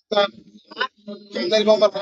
dari nomor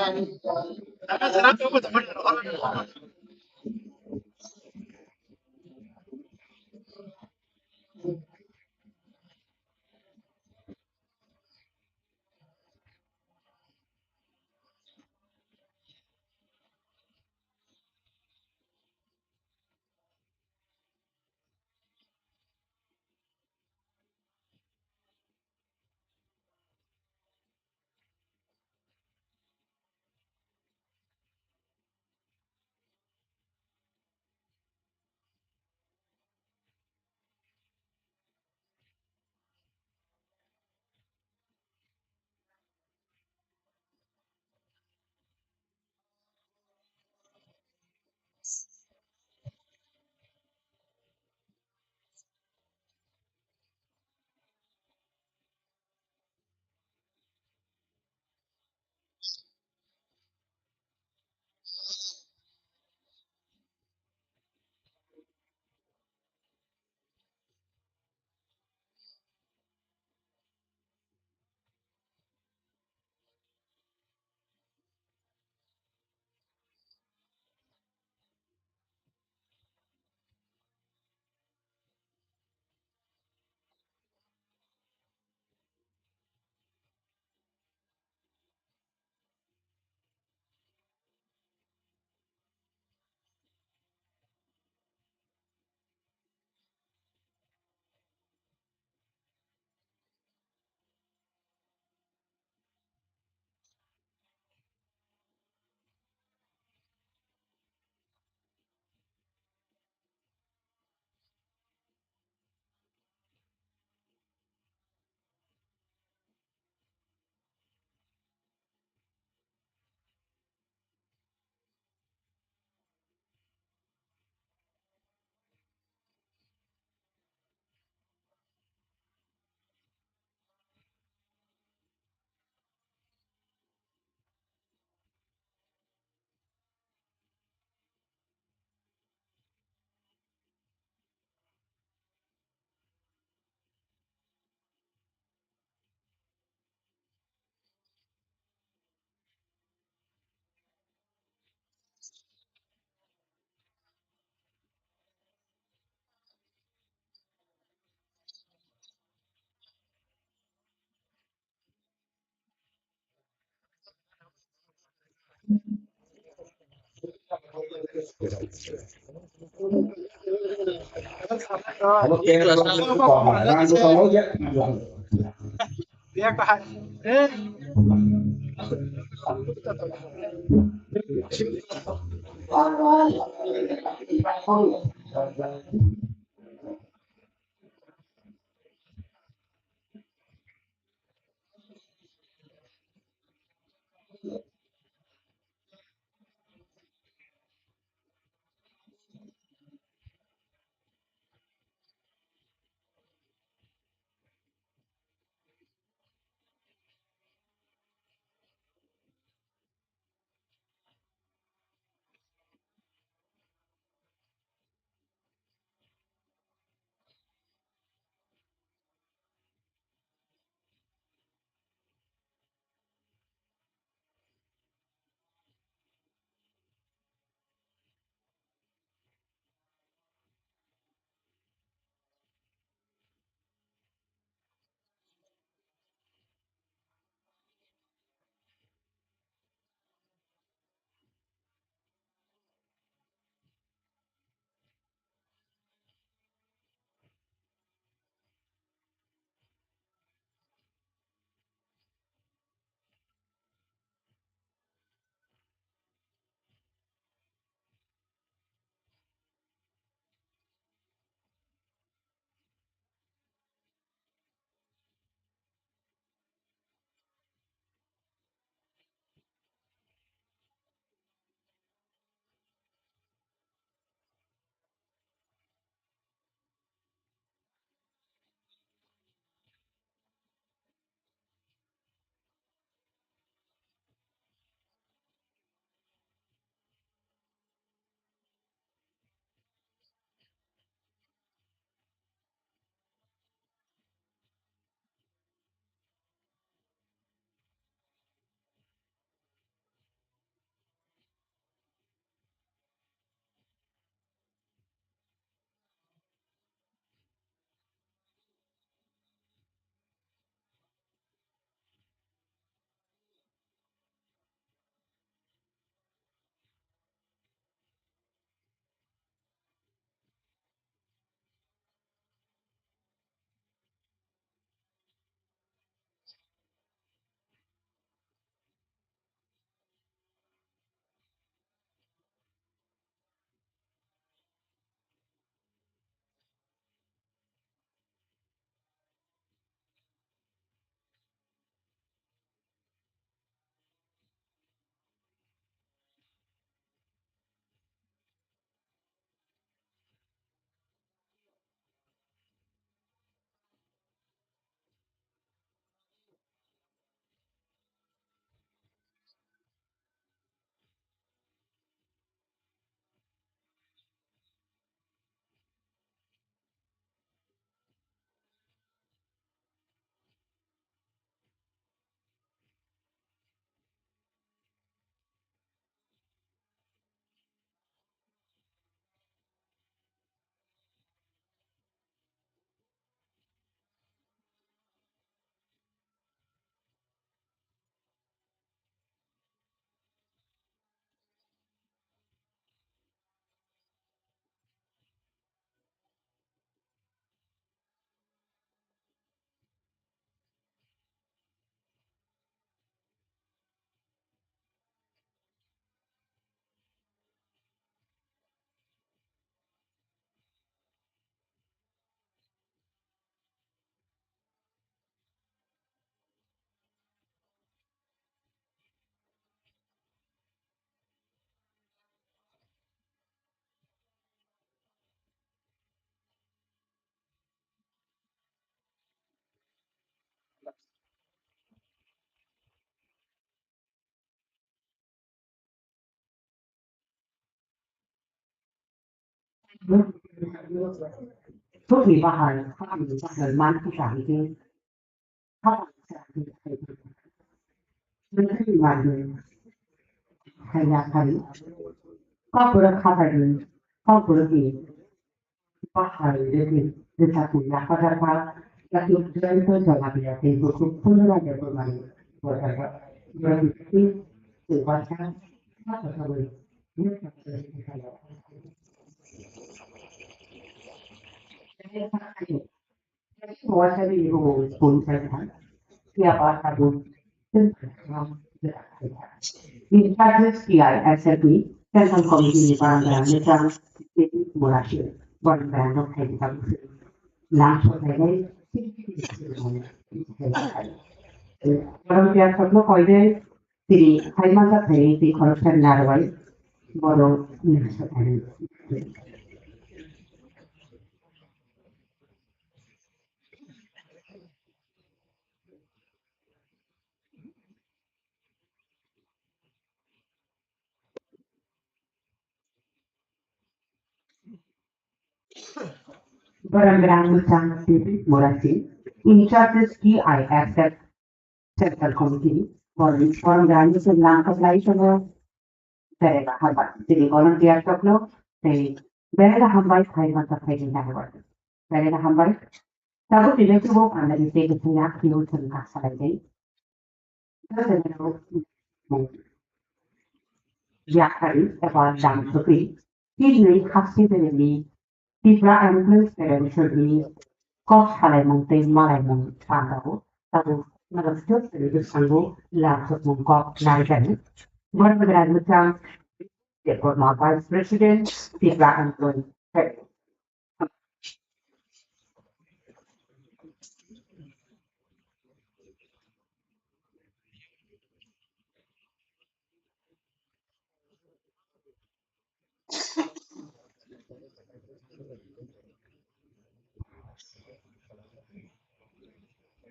dia kahan ทุกทีว่าหายถ้ามีจะเหินมันที่สามที่ถ้าสามที่ใครมันไม่มีวันเลยใครอยากใครก็เพื่อข้าไปเลยก็เพื่อที่ว่าหายได้ที่ได้สักทีนะเพราะฉะนั้นและยุคเดินเพื่อจะมาเบียดเป็นทุกผู้ที่ได้เดินประมาณตัวแต่ว่าเดินที่สื่อว่าช่างถ้าเกิดเราเลยเนี่ยจะเป็นใครเราจะได้สักใครเพราะว่าใช้วิธีคุณใช้ทางที่อาจจะดูซึ่งเราจะได้ Vintage SLP, Central Committee para Metang Morashi, Bon Brand of Technical Last Friday, Volunteer for the Holiday, the Haimata Pay, the Corruption Narway, Bodo Necessary. Baranggang Musang Morashi, in charges key I accept Central Committee, Baranggang Musang Apply to Terega Habat, the volunteer Toklo, they Berega Hambai Thailand of Hagen Harvard. Berega Hambai, Tabu Tibetu and the state of Yak Newton Casalade. Yakari about Dam Sophie. He may have seen Tibra and Place Terence Cost Halamonte Malamon Tando, Tabu, Nagastu, the Sango, Labs of Mongkok, Naigan. One of the Grand the former Vice President, Tibra and Place.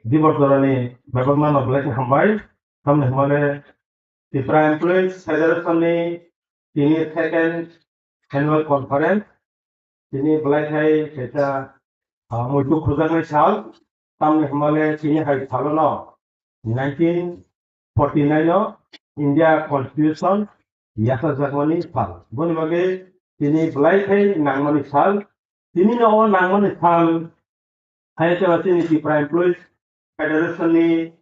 Divorce Dorani, Babman of Black Hambai, from the Himalayan, the Prime Police, Federation, the second annual conference, the Black Hay, Mutu Kuzan Shal, from the Himalayan, Senior High Salona, 1949, India Constitution, Yasa Zagmani Sal. Bonimage, the Black Hay, Nangmani Sal, the Nino Nangmani Sal, Hayatawati, the Prime Police. Federation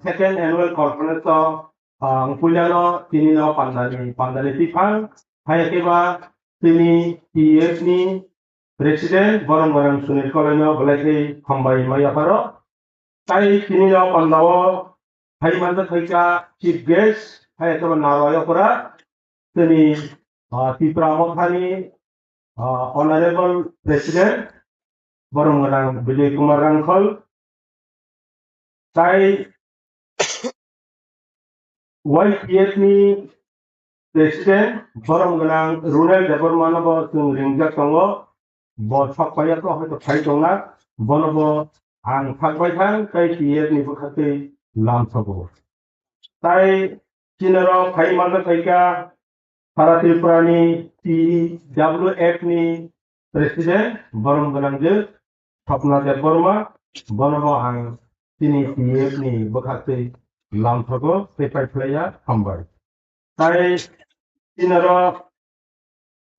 second annual conference Pulano Tinino Pandani Tifang Hayakeba Tini TF ni President Barang Sunil Kolonio Balai Hambai Mayaparo Tai Tinino Pandawo Haimanda Thaika Chief Guest Hayakeba Naroyapura Tini Tipra Mothani Honorable President Barang Billy Kumar Rangkol Tai YPF ni President Barang Rural Development bo tung ringjak tongo bo sakpaya to hoyto phai tongna bono bo ang thakbai thang tai PF ni bukhate lam thobo tai chinaro phai manga thaika Parati Prani TWF ni President Barang je Thapna Deborma bono bo ang Tini PF ni bukhate lam thobo paper player hambai tai chinaro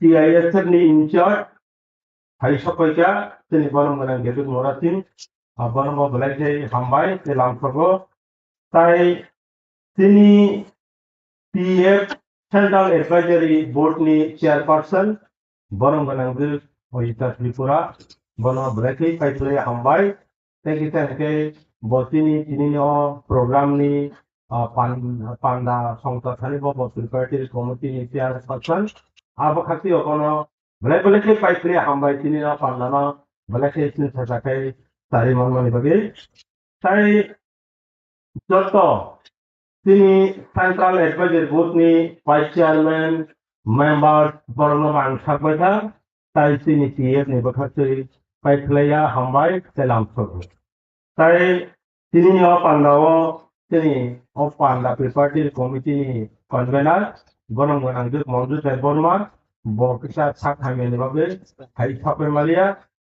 TIS ni in charge Hai Sapaika, Tini Barang Gedut Moratin, Barang Balai Hambai, the Lamprogo, Tai Tini PF Central Advisory Board ni Chairperson, Barang Gedut Ojita Tripura, Barang Balai Paitule Hambai, Tekita Ke, Botini Tinino Program ni Panda Songta Thanibo Security Committee ni Chairperson, Abakati Okono, Balai Paitule Hambai Tinino Pandana, Balai Sakai, Tari Mamani Bagi, Tai Joto, Tini Central Advisory Board ni Vice Chairman, Member Barang Sabata, Tai Tini TF ni Bakati Paitule Hambai, Selam Sogo. Tai Tini Pandawo, Tini of Panda Preparatory Committee Convener, Barang Monjut Borma, bokisa sak hameni babe hai thape malia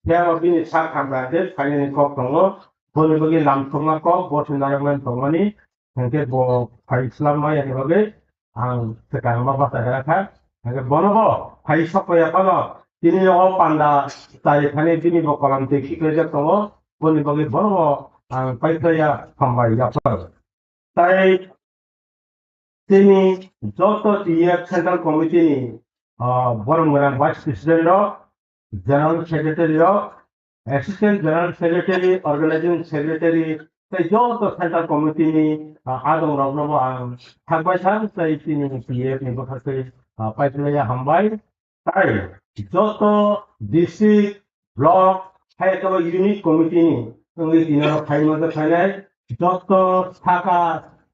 theo bini sak hamrate finally kok tongo boni bagi lam thongna ko bosin narangman thongmani hengke bo hai islam mai ani babe ang sekang ma bata rakha hengke bonobo hai sapaya pano tini o panda tai khane bini bo kolam te khikreja tongo boni bagi bonobo ang paitaya hambai yapar tai তিনি যত TF central committee বরং vice president general secretary assistant general secretary organising secretary তাই যত central committee আদম রগ্নব আং থাকবাই থাক তাই তিনি TF नि বখাতে পাইতলাইয়া হামবাই তাই যত ডিস্ট্রিক্ট ব্লক হাইকবা ইউনিট কমিটি ni দিনের ফাইনাল ফাইনাল যত থাকা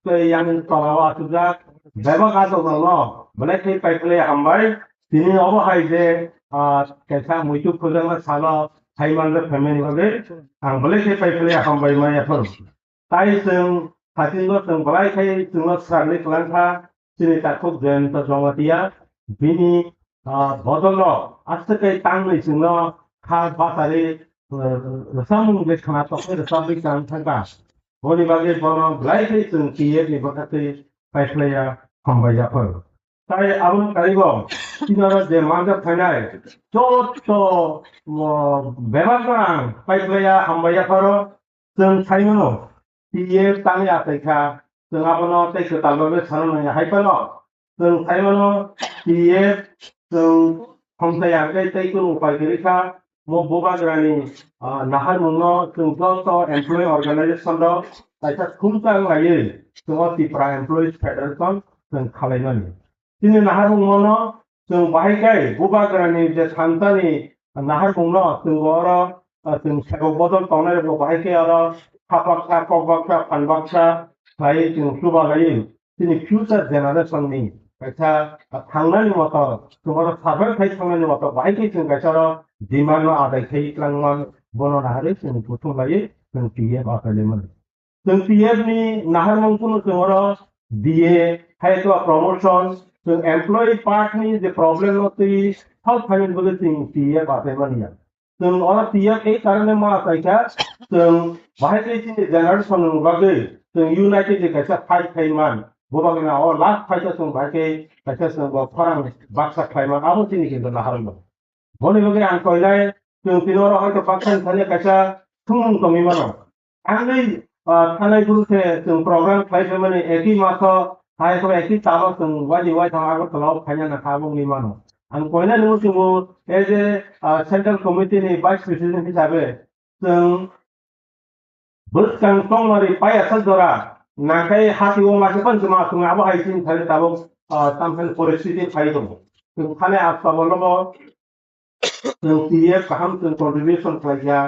yang kawawa sujak bebas atau kalau boleh kita pilih hambai sini apa aja kita muncul kerja salah Thailand family bagai boleh kita pilih hambai mana pun tapi seng hati lo seng boleh kita seng sekali kelangka sini takut jen terjangkau dia bini bodol lo asal kita tanggung seng lo khas basari resam mungkin kena toknya resam bikin tangga boni bagi bono belai seng tiye ni bakate paisleya hambaya per tai abun kaigo tinara je manja thanai chotto bebang paisleya hambaya per seng thaimono tiye tangya taikha seng abono tai ketalbe sanon ya haipano seng thaimono tiye seng hamsaya tai kun upai dirika mo boga grani nahar mungno sungto employee organization do taisa khumtang laye sungo tipra employees federation sung khalainani tini nahar mungno sung bahikai boga grani je santani nahar mungno sung oro sung sego bodol tonai bo bahikai oro khapaksa kokbaksa panbaksa lai sung suba laye tini future generation ni kaisa thangnani moto sungoro sabar khai thangnani moto bahikai sung kaisa dimano adai khai klangman bono nahare sung putung laye sung tiye bakaleman sung tiye ni nahar mungkun sungoro diye hai to promotion sung employee part ni the problem noti how final bole sung tiye bakaleman ya sung ora tiye ei karone ma kaisa sung bahai kai sing generation nung bage sung united je kaisa fight khai man bobagna or last fight sung bahai kaisa sung farang baksa khai man abo sini kinto nahar mo boni bagi ang koilai sung tinoro hoito baksan thane kaisa thumung tomi mano angai thanai gurute sung program khaise mane eki maso hai ko eki talo sung waji wai thang ago talo khanya na khabung ni mano ang koina nu sung as a central committee ni vice president hisabe sung buskang tongmari paya sadora nakai hati o mase pan suma sung abo hai sin thale tabo tamhel परिस्थिति phaido sung khane apsa bolobo sung tiye kaham sung contribution khaja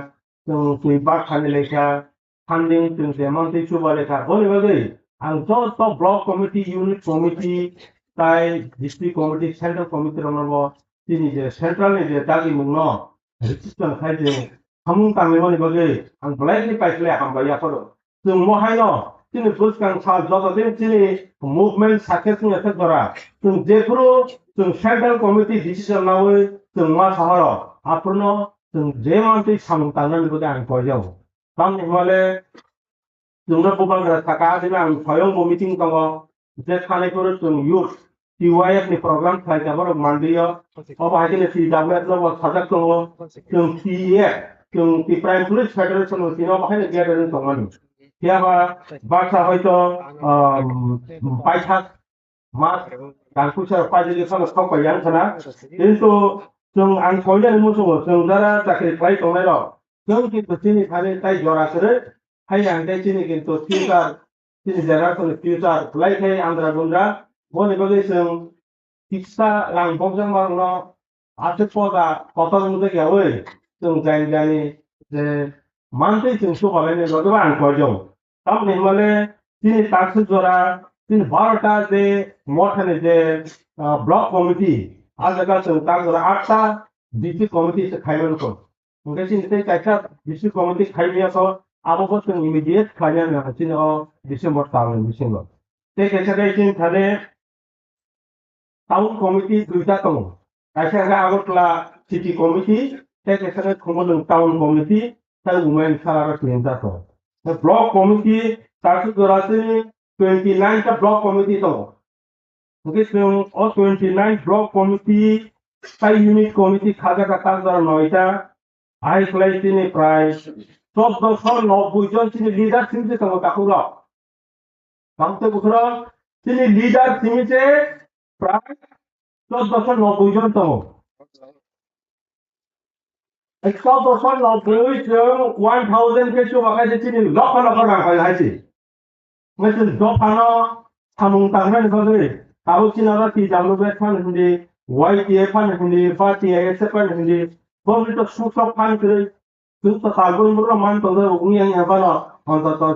sung feedback khane lekha funding sung amount chuba lekha boni bagi ang to block committee unit committee tai district committee central committee ronobo tini je central ni je dagi mungno resistance khaje hamung tangme boni bagi ang blai ni paisle hambaya poro sung mo haino tini buskang sa jodo tini movement success ni effect dora sung jepro sung central committee decision nawe sung ma sahara apuno sung jemanti samung tangan bagi ang pojau tam himale sungna bubang saka dina ang phayong bo meeting tongo je khane koro sung youth TYF ni program khai jabor mandiyo oba hakine CWF lo sajak tongo sung TF sung Prime Police Federation tino bahine gathering tongani tiaba baksa hoito paithak mas dangkusa pajili khana thok yang khana kintu sung ang koile ni musu sung dara chakri khai tongnai ro sung ki tini thane tai jora kore hai ang dai tini kintu future tini generation future lai khai andra gundra boni bagi sung tiksa lang bongjang bangno ate poda kotor mude gawe sung jani je mante sung su kale ne godo ang kojo tam nimale tini taksu jora tini 12টা যে মঠনে যে block committee আজাga sung tak jora 8টা district committee se khaiman ko ngai sin te kaisa district committee khaimia ko abo sung immediate khainya na tin o December tawen December te kaisa dai tin thane town committee 2টা tong Kaisa Agotla City Committee, Kaisa Kumalung Town Committee, Tal Women Salara Tintato. The Block Committee, Tarsu Durasi, 29 the Block Committee to. Okay, so all 29 Block Committee, Thai Unit Committee, Kazaka Kazar Noita, I placed in a prize. So the son of Bujon leader since the Kakura. Kamte Bukura, তিনি leader since a prize. 1490 জন তম 1490 जों 1000 के जो माखासे चिनि लख लख रां हायसि मोनसे दखाना सामुं तांनाय नगदे ताबो चिनारा ति जामनो बे फान हिंदी वाईटीए फान हिंदी पार्टीए एसे फान हिंदी बोल तो सुसब फान करे जों तो कागोन बरो मान तो उनि आं याबाना अंत तो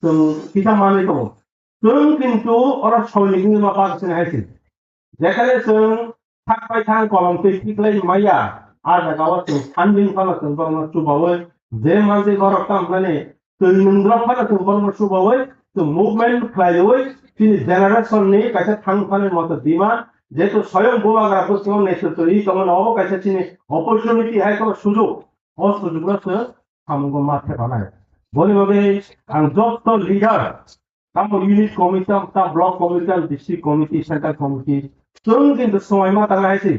जों किसा माने दं जों किन्तु अरा सलिनि माखासे हायसि যেখানে जों थांबाय थां कलमखौ थिखलाय माया आजा गावा जों सानदिं फाला जों बरम सुबावै जे मानसि गरक तामनानै जों नंद्रा फाला जों बरम सुबावै जों मुभमेन्ट खालायवै तिनि जेनारेशननि कासे थांफानो मत दिमा जेतु स्वयं बोवाग्रा पुस्तक नेतृत्व इ कमन अब कासे तिनि अपरचुनिटी हाय को सुजुग ओ सुजुगसो सामुगो माथे बानाय बनि बगे आं जत लिडार ताम इउनिट कमिटि ता block committee district committee central committee जों किन्तु समय मा थांनो हायसै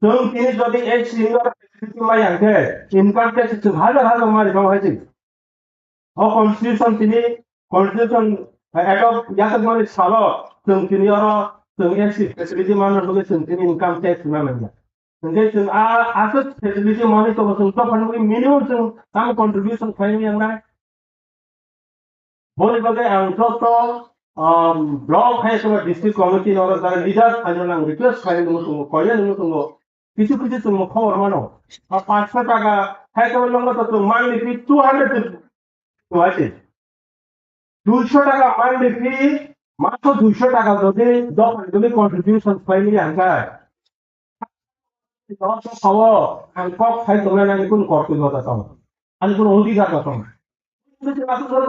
जों तिनि जदि एक सिंगर फेसिलिटी माय आंखे इनकाम टैक्स जों हाजार हाजार मारि बाव हायसै अ कन्स्टिट्यूशन तिनि कन्स्टिट्यूशन एडॉप्ट यासक माने सालो जों तिनि अर जों एक फेसिलिटी मान लगे जों तिनि इनकाम टैक्स मा माने जों जों आसो फेसिलिटी माने तो जों तो फानो मिनिमम जों ताम कंट्रीब्यूशन खायनि आंना बोले बगे आं तो block high school district committee नगर जारा लिडार फाइनल आं रिक्वेस्ट खालामनो दङ कयनो दङ किछु किछु जों खबर मानो 500 টাকা हाई स्कुल लंगा तो मान्थलि फी 200 তো আছে 200 টাকা মান্থলি ফি মাত্র 200 টাকা যদি তুমি কন্ট্রিবিউশন ফাইলি আনকা তো পাওয়া আং কক ফাই তোমরা না কোন করতে কথা তো আমি কোন অধিকার কথা তুমি আসলে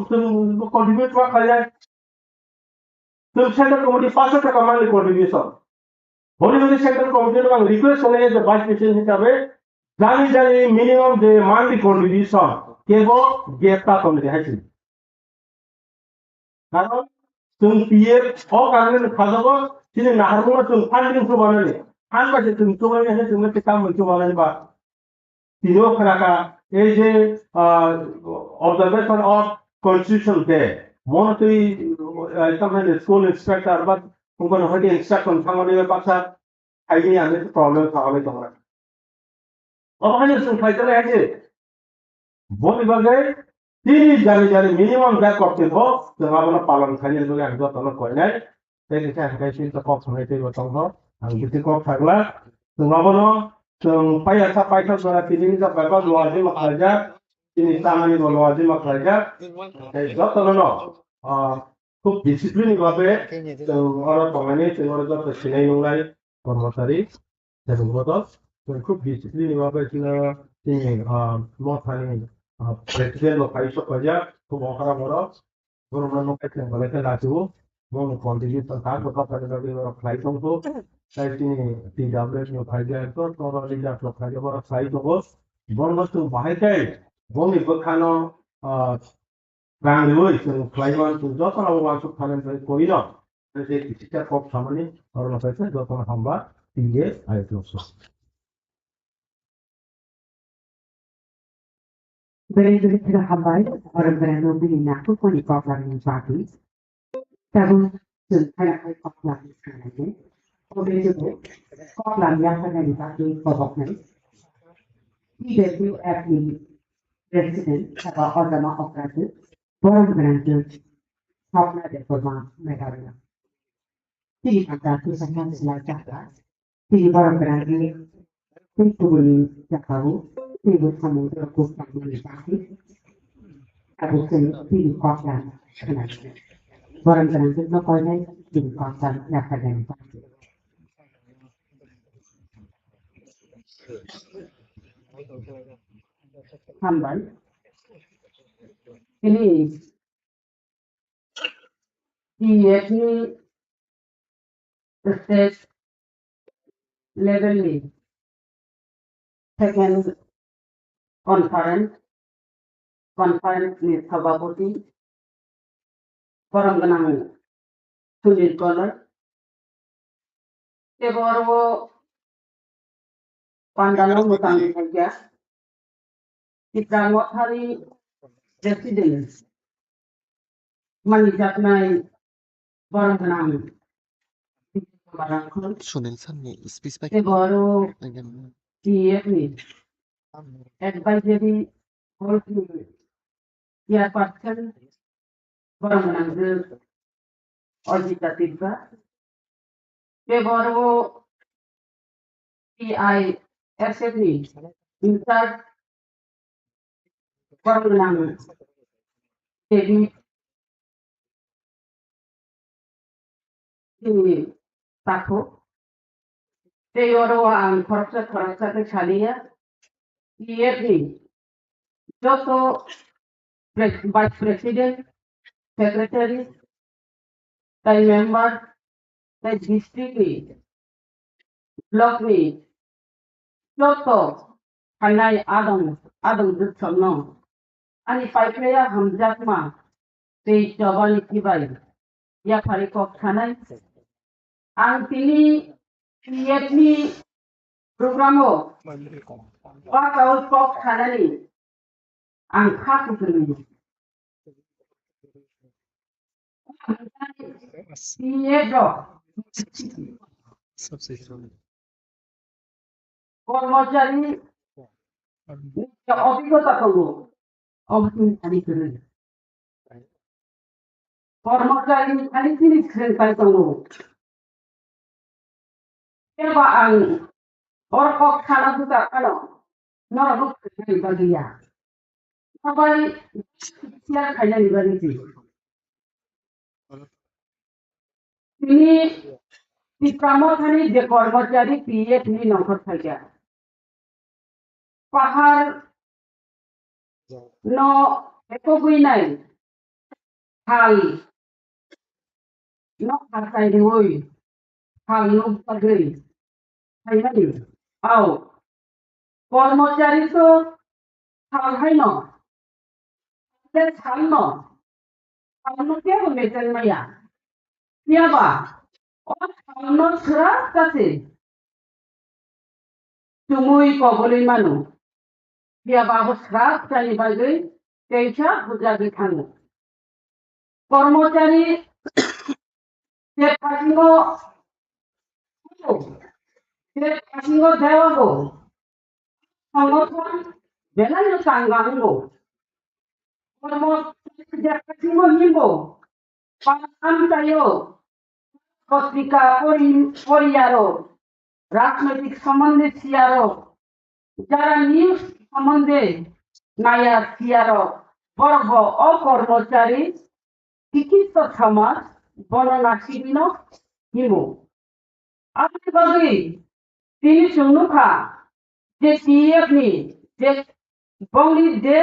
তো কন্ট্রিবিউট করা খাইলে তুমি সেন্ট্রাল কমিটি 500 টাকা মান্থলি কন্ট্রিবিউশন বলিউড সেন্ট্রাল কমিটির এবং রিকোয়েস্ট হলে যে ভাইস প্রেসিডেন্ট হিসাবে জানি জানি মিনিমাম যে মান্থলি কন্ট্রিবিউশন কেবল গেপটা কমিটি হাইছে কারণ তুমি পিএফ ও কারণে খাজাবো তিনি নাহারমো তুমি ফান্ডিং তো বানালে ফান্ড বাজে তুমি তোমার কাছে তুমি একটা কাম করতে বানালে বা তিনিও খারাকা এই যে অবজারভেশন অফ কনস্টিটিউশন ডে মনে তুই তাহলে স্কুল ইন্সপেক্টর বা কোনো হয়তো ইনস্ট্রাকশন থামালে বাচ্চা আইডিয়া আমি প্রবলেম থাকবে তোমরা ওখানে তুমি ফাইটারে আছে বলি বাগে তিনি জানি জানি মিনিমাম যা করতে হো তোমার পালন খালি লোক একদম তোমার কয় নাই তাই এটা হাই চিন্তা কম হইতে বতঙ্গ আমি যদি কম থাকলা তোমার जों पाइसा पाइसा द्वारा তিনি যা বাবা লওয়াজি মাখাজা তিনি তামানি লওয়াজি মাখাজা এই যতন খুব ডিসিপ্লিন ভাবে ওরা কমানি ওরা যত সিনাই নংলাই কর্মচারী সেগুলো খুব ডিসিপ্লিন ভাবে তিনি মথানি প্রেসিডেন্ট লখাইছো কজা খুব অখারা বড় গরমনা নকাইতে বলেতে রাজু মন কন্টিনিউশন তার কথা পারে ফ্লাইটংটো তাই তিনি TWS লখাইজা তো তরলিজা লখাইজা বড় ফ্লাইট হবো বনবস্তু বাহাইতাই বনি বখানো রাংলিওই जों ফ্লাইমান যতন অবমানসুক থানেন কইল যে কিছুটা কপ সামনে করোনা হয়েছে যতন হামবা তিগে আইতলস Berendo trabalhar para berendo bilinato com o copa no Zaki. Tabu जों थानाय कपला सानायनि अबेजों कपला याफाना दिबाखौ खबरनाय PWF नि प्रेसिडेन्ट एबा अदमा अफरादि बरम ग्रान्टो सापना देफरमा मेगारिया तिनी भन्दा किसान सिलाइका तिनी बरम ग्रान्टो कुकुरनि जाखाउ तिनी समुद्रको पानीले बाँकी अब चाहिँ तिनी कपला सानाय बरम ग्रान्टो नपर्ने तिनी कपला याफाना बाँकी Hamban. Ini di state लेवलनि सेकेन्ड कनफारेन्सनि सभापति परम गोनां सुनिल कलर एबारो पान्डानो मोजां जायगा चित्रांगहारि प्रेसिडेन्ट मानिजानाय परम गोनां सुनील साननि स्पीच एबारो टीएफनि एडवाइजरी बोर्डनि चेयारपार्सन परम गोनां अजिता तिब्बा एबारो PISFनि इंचार्ज परम गोनां David Taku, Teodoro ang korupsa ke salia, IFI, Joto Vice President, Secretary, Time Member, the District ni, Block ni, Joto, Hanai Adong Dutsono, Ani Paipaya Hamjatma, Te Jabani Kibai, Yakarikok Hanai, ang tini PFni programo bakal pok kanani ang hati kini PFdo কর্মচারী অভিজ্ঞতা করবো অবশ্যই খালি করে কর্মচারী খালি তিনি খালি করবো Coba ang orkok sana juga kalau norok dari bagian, sampai siapa kaya di bagian ini di kamar kami di kormajari PF ini nomor saja, pahal no ekobinai hal no kasai diwoi hal no pagri Hai au কর্মচারী তো ছাল হয় না ছাল না ছালকে maintain মাইয়া পিয়াবা ও ছাল ছড়া কাছে তুমি কবলি মানু পিয়াবা ছড়া চাই বাগৈ তেইছা বুঝাবি থানো কর্মচারী যে থাকিব Kasih dewa go, anggotan benar yang sanggang go, kalau kasih himbo, paham tayo, ketika poriaro, राजनैतिक संबंधी सियारो, जरा न्यूज संबंधी नया सियारो, वर्ग और कर्मचारी चिकित्सा समाज बनना शिबिनो हिमो, आपने बगी তিনি সুনুখা যে টিএফনি যে বংলি যে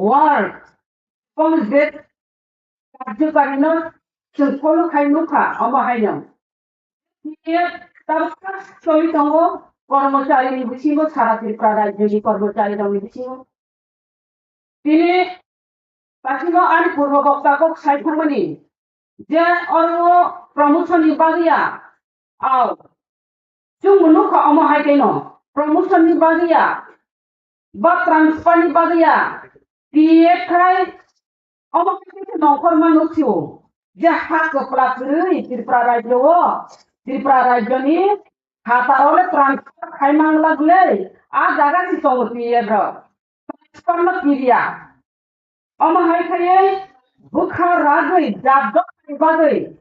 ওয়ার্ড এবং যে কার্যকারী সকল খাইনুখা অবাহাইন টিএফ তার সহিত কর্মচারী বিশিঙ্গ সারা ত্রিপুরা রাজ্যের কর্মচারী বিশিঙ্গ তিনি পাখিম আর পূর্ব বক্তাকক সাইথামনি যে অর্ব প্রমোশন বিভাগিয়া আও Jung menuka omah hai keno promotion ni bagia ba transfer ni bagia PF kai omah hai keno nokor manusio je hak kepala kiri Tripura Rajyo ni hata oleh transfer kai mangla gule a jaga si tong PF ro transfer na kiria omah hai kai bukha ragoi jadok bagai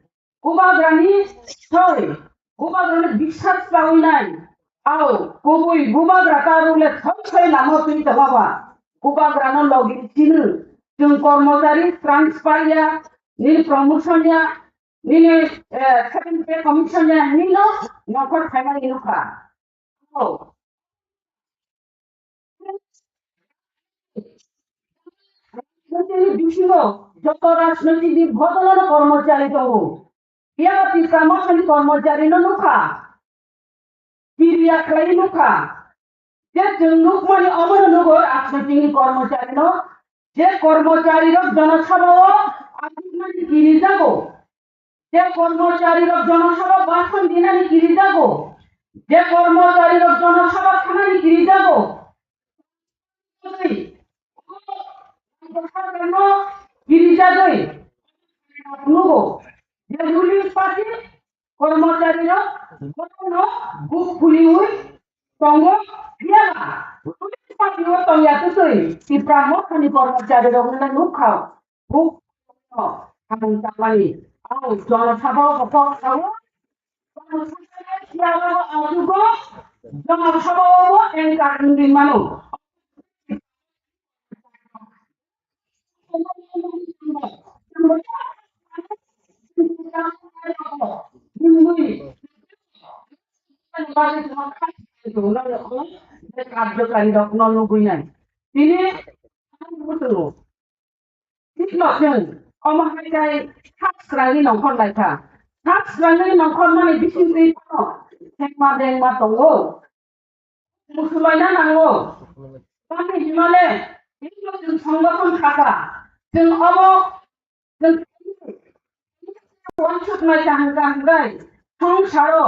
ubagrani sorry Gumagrana বিশ্বাস পাওই নাই আও কবই গুমাগ্রাতারুলে সবছয় নাম তুমি তবাবা গুমাগ্রানা লগি চিনু जों कर्मचारी ट्रान्सफारिया नि प्रमोशनिया नि सेकेन्ड पे कमिशनिया निनो नखर खायमा निनुखा औ बिसिङो जत राजनैतिक भदलन कर्मचारी दङ या ती प्रमोशन कर्मचारी नुखा media klaim nuka. Je jenuk mani amar nugor asli tinggi kormocari no. Je kormocari rok janasabha asli mani kiri jago. Je kormocari rok janasabha bahkan dinani kiri jago. Je kormocari rok janasabha khanani kiri jago. karena kiri jago. Nugo. Je ruling party kormocari rok kono buk kuliui tongo dia. Party rok tong ya tusui. Si pramot kani kormocari rok nana nukhau. Buk kami tamani. Au janasabha pokok tahu. Janasabha engkar indi manu. কার্যকারী রত্ন লুকুই নাই তিনি Tiknojen, omahakai saksrangi nongkon laika. Saksrangi nongkon mani bisin rito. Hekma dengma tongo. Musulayna nango. Kami himale. Itu jeng songgoton kaka. Jeng omo. Jeng wansuk naika hanggai. Songsaro.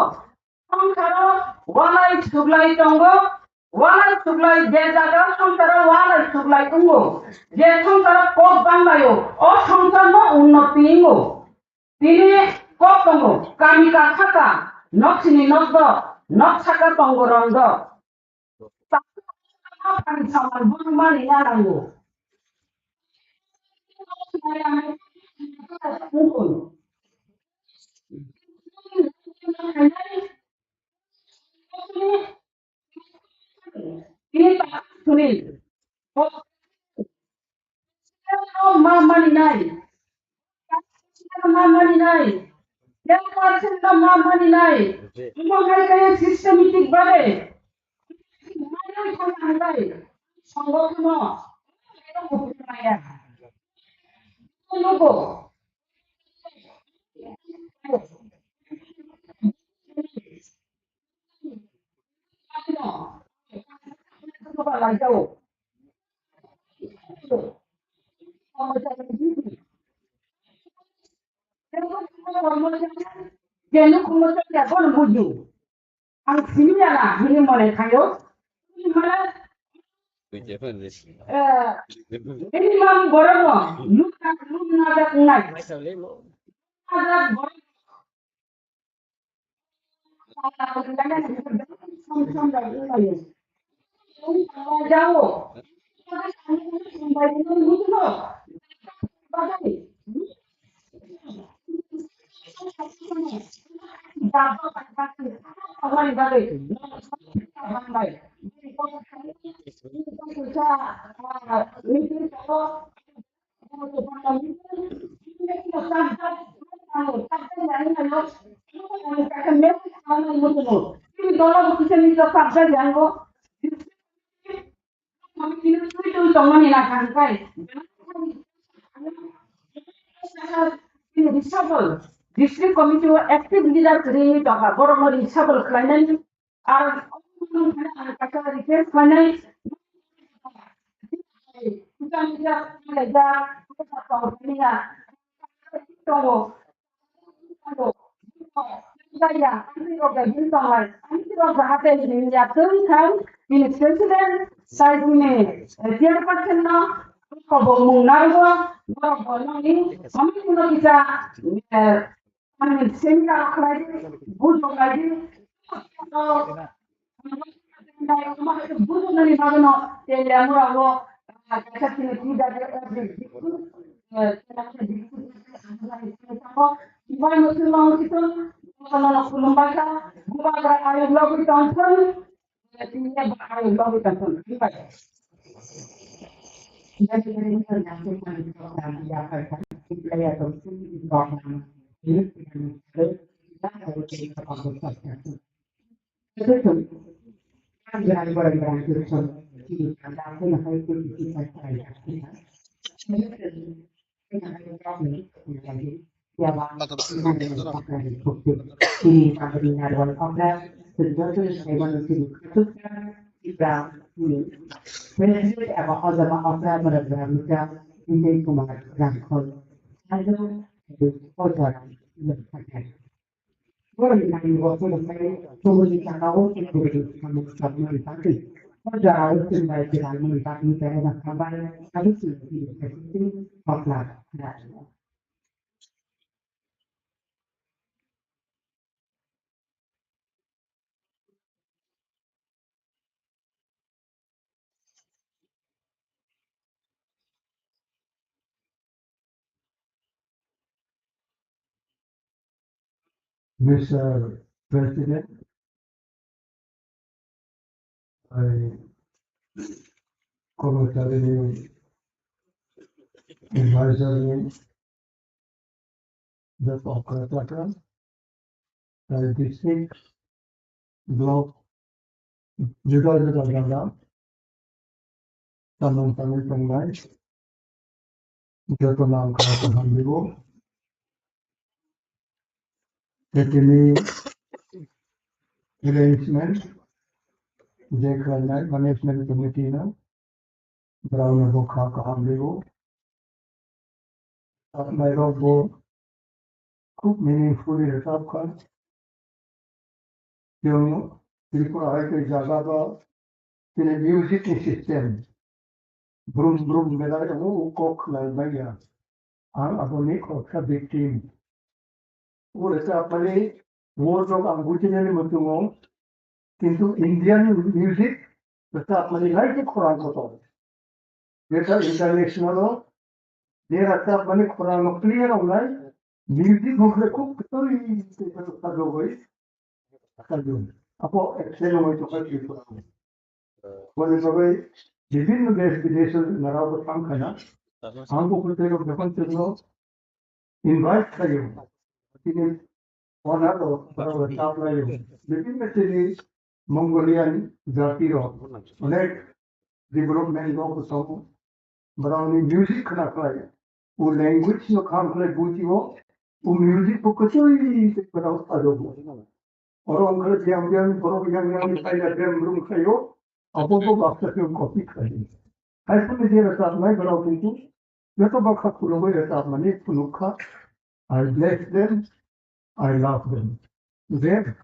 Songsaro. Walai suglai tongo. Walai suglai jejaga. Songsaro walai suglai tongo. যে সংসার কত বাংলায় ও সংসার উন্নতি ইঙ্গো তিনি কত তঙ্গ কামিকা খাতা নকশিনি নগদ নকশাকা তঙ্গ রঙ্গ পানি সমান বনমানি নানাঙ্গো তিনি Sunil Mama nai, mama nai, yang pasien na mama nai, umangkai kaya systematic bade, mana yang handai, sanggol no, itu bukan ya, logo, coba lagi jauh. Jenu kumoto ya bon buju. Ang sini ala ini mone kayo. Ini mana ini mam goromo. Lu nada kunai. Ada goromo. Jauh. District committee were active leader create a borrower in several clients are request finance. Suggestions I want to took down President about other Afra Indian Kumar Rankol. I know the order in the What is my work for the main so many account including from the country. What the hours in my family party and a combined I see the of that. Mr. President, I congratulate advisory the Kolkata, the district block, Judah, Tamil Tongai, Jotanam Karahambigo, Etini arrangement, Jack Management Committee, Brown Boka Kahambigo, Nairobi, cook meaningfully the top cut, yung Tripura High Jagaba, in a music system. Brum brum मेरा वो Coke लाल भैया आम अपने Coke का victim वो ऐसा अपने वो जो अंगूठी ने मतुमो किंतु Indian music ऐसा अपने लाइफ के खुराक होता है जैसा international हो ये ऐसा अपने खुराक में clear होना है music मुझे को कितनी सालों गई सालों अपो excel में तो कर चुका हूँ वो जैसे विभिन्न देश विदेश नराव को काम करना हमको कुछ लोग प्रपंच में invite करियो ini orang orang tahu lah yo. Jadi mesti Mongolian jati roh. Unek development roh kusau. Berani music kena kaya. U language no kam kena buji wo. U music bu kecil berau adobo. Orang kerja yang orang saya dem belum kayo. Apa tu bakal tu kopi kaya. Hai pun dia rasa mai berau itu. Dia tu bakal kulo rasa mani punukha. I bless them. I love them. Then,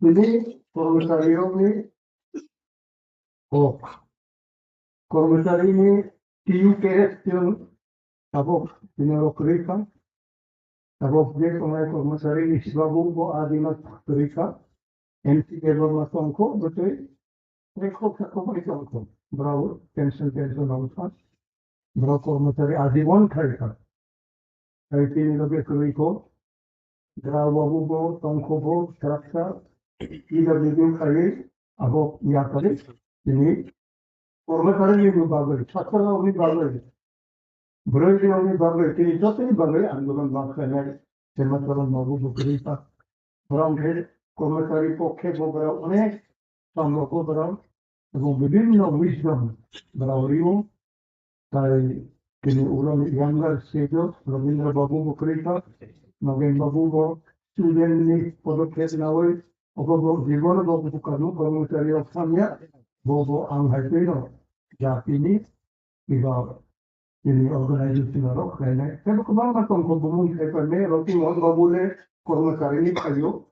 today, Kormasari Hope. Kormasari TU question above Dinero above the Kormasari Shivabu Adina Kurika, MC Ever Sonko, but they cook a company Bravo, pencil also. Bravo Kormasari Adivon Karika. I think the Kuriko. Drawabubo, Tonkobo, Traksa, either living Kari, above Yakari, ini, Ormakari Bagal, Chakra only Bagal, Brazil only Bagal, it is not any Bagal, and Golan Bakana, Semataran Mabu Gripa, Brown Head, Kormakari Poke, Bobra, some local Brown, within no wisdom, Braurio, Tai Uran younger savior, Ravindra Babu Gripa, November Bubo, student পদক্ষেপ না হয়ে অপর জীবন বকুকানো কর্মচারী অফামিয়া bobo ang হাইপেনো জাতিনি বিভাগ ini organisasi narok kaya pero kung matong kumbulong kay kami roti mo babule kormakari ni kayo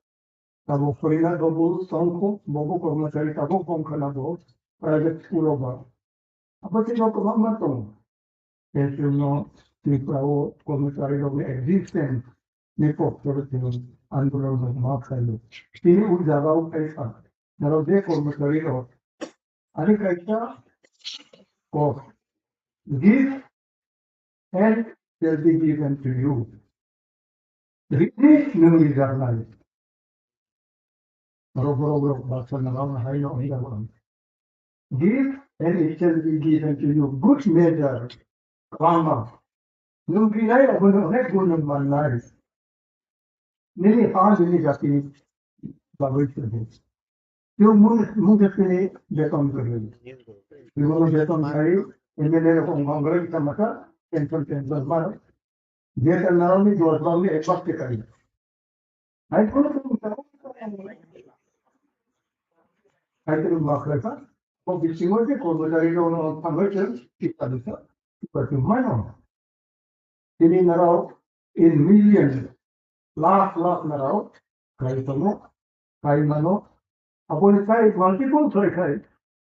tabo frina dobo songko bobo kormakari tabo pongkana bo private school ba apa sino kung matong eso no triplao kormakari do existence ni população androno makalo ini udagao kaisa narode kormakari ro ani kaisa ko give and shall be given to you. Receive no eternal. Robo bahasa nama hayo hilang. Give and it shall be given to you. Good measure, karma. Nung kinay ako nung gunung manlay. Nini haan nini jati bagoy sila. Yung muna sila beton kari. Yung mga beton kari, MLA akong Congress sa masa, Central Bar. Dia naroon ni Dua Bang ni Ekbak kari. Ay ko na kung Kaitri Makraka, of the Simoti, Corbatarido, Conversion, Picadusa, but you mano. In narrow, in millions, lakh narrow, Kaitamo, Kaimano, upon a side multiple try,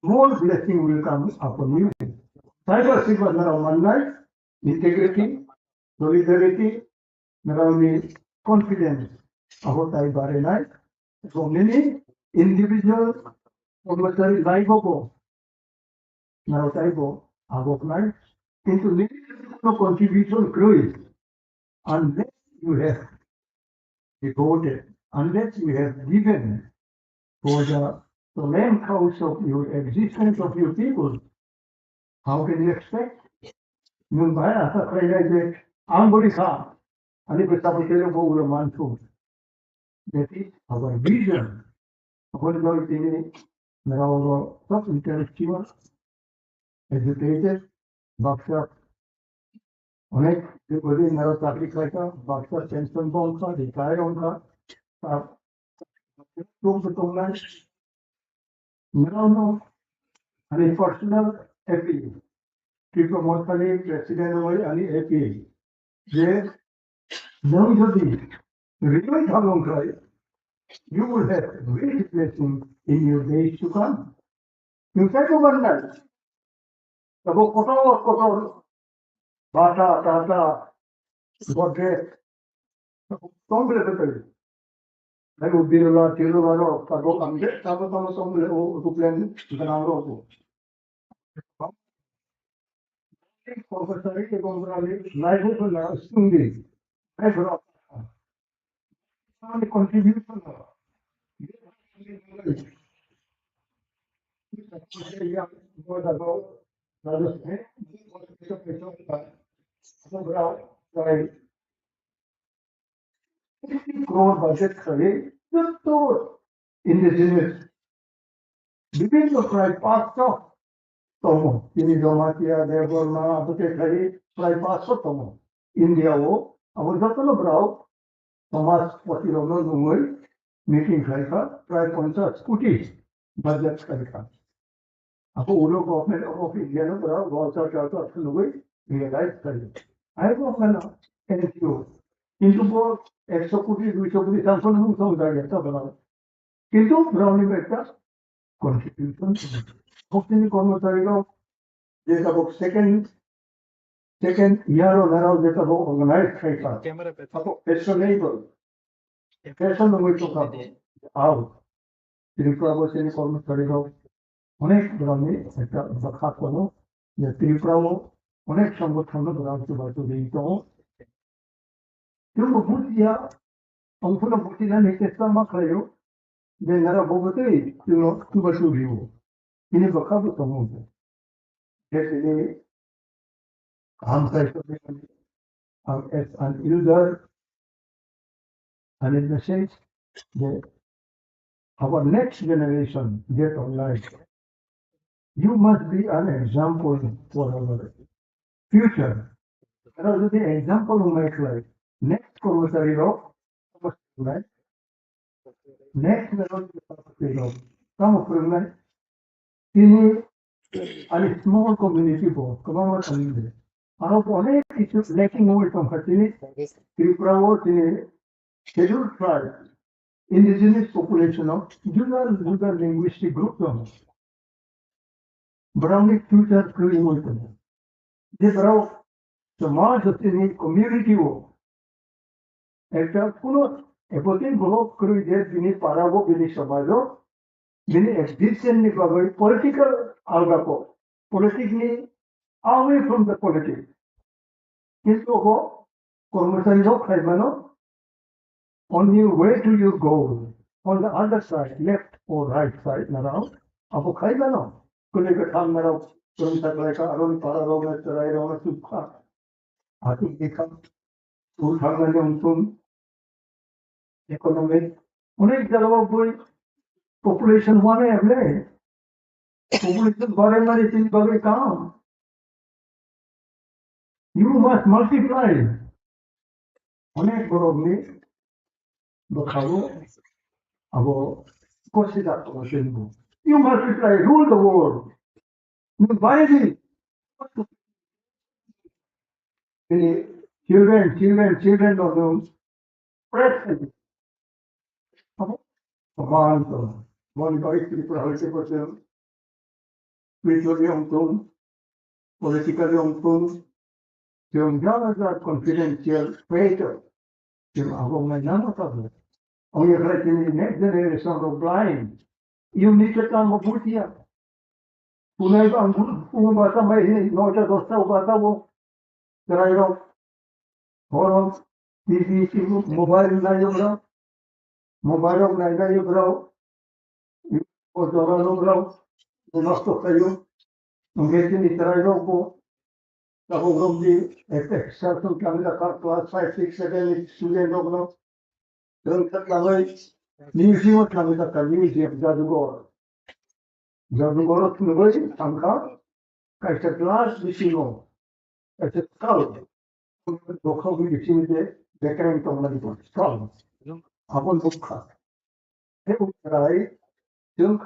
more blessing will come upon you. Cyber Silver narrow one night, integrity, solidarity, narrow confidence about Cyber night. So many individuals, commercial life of now type of life into little contribution growth unless you have devoted, unless you have given for the main cause of your existence of your people. How can you expect? Yung baya sa kaya ang bulika, ani bersama for the mantu. That is our vision. Upon the ini, now top intellectual, educated, boxer, অনেক ওই মেরো চাকরি খাইতা বাচ্চা pension বংশা retire Hakka তোমরা মেরানো আমি personal AP টিপো মরখালি president হই আমি AP যে নই যদি রিটায়ার থাকুন খাই you will have great blessing in your days to come. You say to one night, তবে কত কত বাটা tata গডে completely. Lalu tiru lalu kalau ambil kalau kamu semula rupiah dengan robo. Kalau saya ke komprali, naik itu lah sungguh. Naik berapa? Kami contribution lah. Yang buat apa? Lalu saya besok berapa? Saya crore budget kali itu indigenous. Depends on price pastor. Tomo, ini Domatia, Deborna, Apothecary, Fry Paso Tomo. India, I was not going to brow, Thomas, what you don't know, meeting Kaika, Fry Ponsa, Scooty, budget Kaika. Apo Ulo government of India, brow, was out of the way, realized that I have an NGO. Into both executive, which of the Samson who saw that. Into Browning Vector, constitution. Hopefully, Commentary there's about second year or around that about organized trade. Personable. Personal way to come out. Tripura was in Commentary অনেক গ্রামে একটা ব্যাখ্যা করো যে ত্রিপুরাও অনেক সংগঠন গ্রামকে হয়তো দিত কিন্তু বুঝিয়া অংশটা বুঝিয়া চেষ্টা মা খাইও যে নারা বলতে তুবা শুরু ini berkabut temukan. Jadi I'm as an elder and in the sense that our next generation get online. You must be an example for our future. Because the example of my life, next commissary of next level of some of them তিনি আমি small community কমার community আর অনেক কিছু lacking ওই সংখ্যা তিনি ত্রিপুরাও তিনি scheduled tribe indigenous population of rural linguistic group Brahmic future growing হইতো না যে বড় সমাজ তিনি কমিউনিটি একটা কোনো এপতিন ব্লক করে যে তিনি পারাবো তিনি সমাজও Many existence political algako, politically away from the politics. Kisko ho, kormasari ho khaimano, on your way to your goal, on the other side, left or right side, narao, apo khaimano, kulega tham narao, kurumta kaika, aron pararo, nacharai rao, subha. Ati dekha, tul thamane untun, economic, unek jagao boi, population one every population body is very calm. You must multiply. অনেক বড় মেয়ে দেখাবো আবো কষি doctor শুনবো You multiply, rule the world. Biden, children of the president. Avanto, monitoring people how to put them, spiritually on tone, politically on tone, yung Jonathan confidential creator, yung ako may nanatag. Ang yung next generation of blind, yung nikit ang mabuti yan. Tunay ba ang bata may nota dosta o bata mo, karayro, horong, BBC, mobile na yung raw, mobile na yung raw, o dorano raw, gusto kayo, ang gating itarayro po, ako from the exception Canada class 5, 6, 7 student of no. Yung tatlangay, museum Canada ka museum Jadugor. Jadugor tunuloy angka kaysa class museum. Kaysa skull. Dokha ko museum de dekran to na dito. Skull. Apon dokha. E utray yung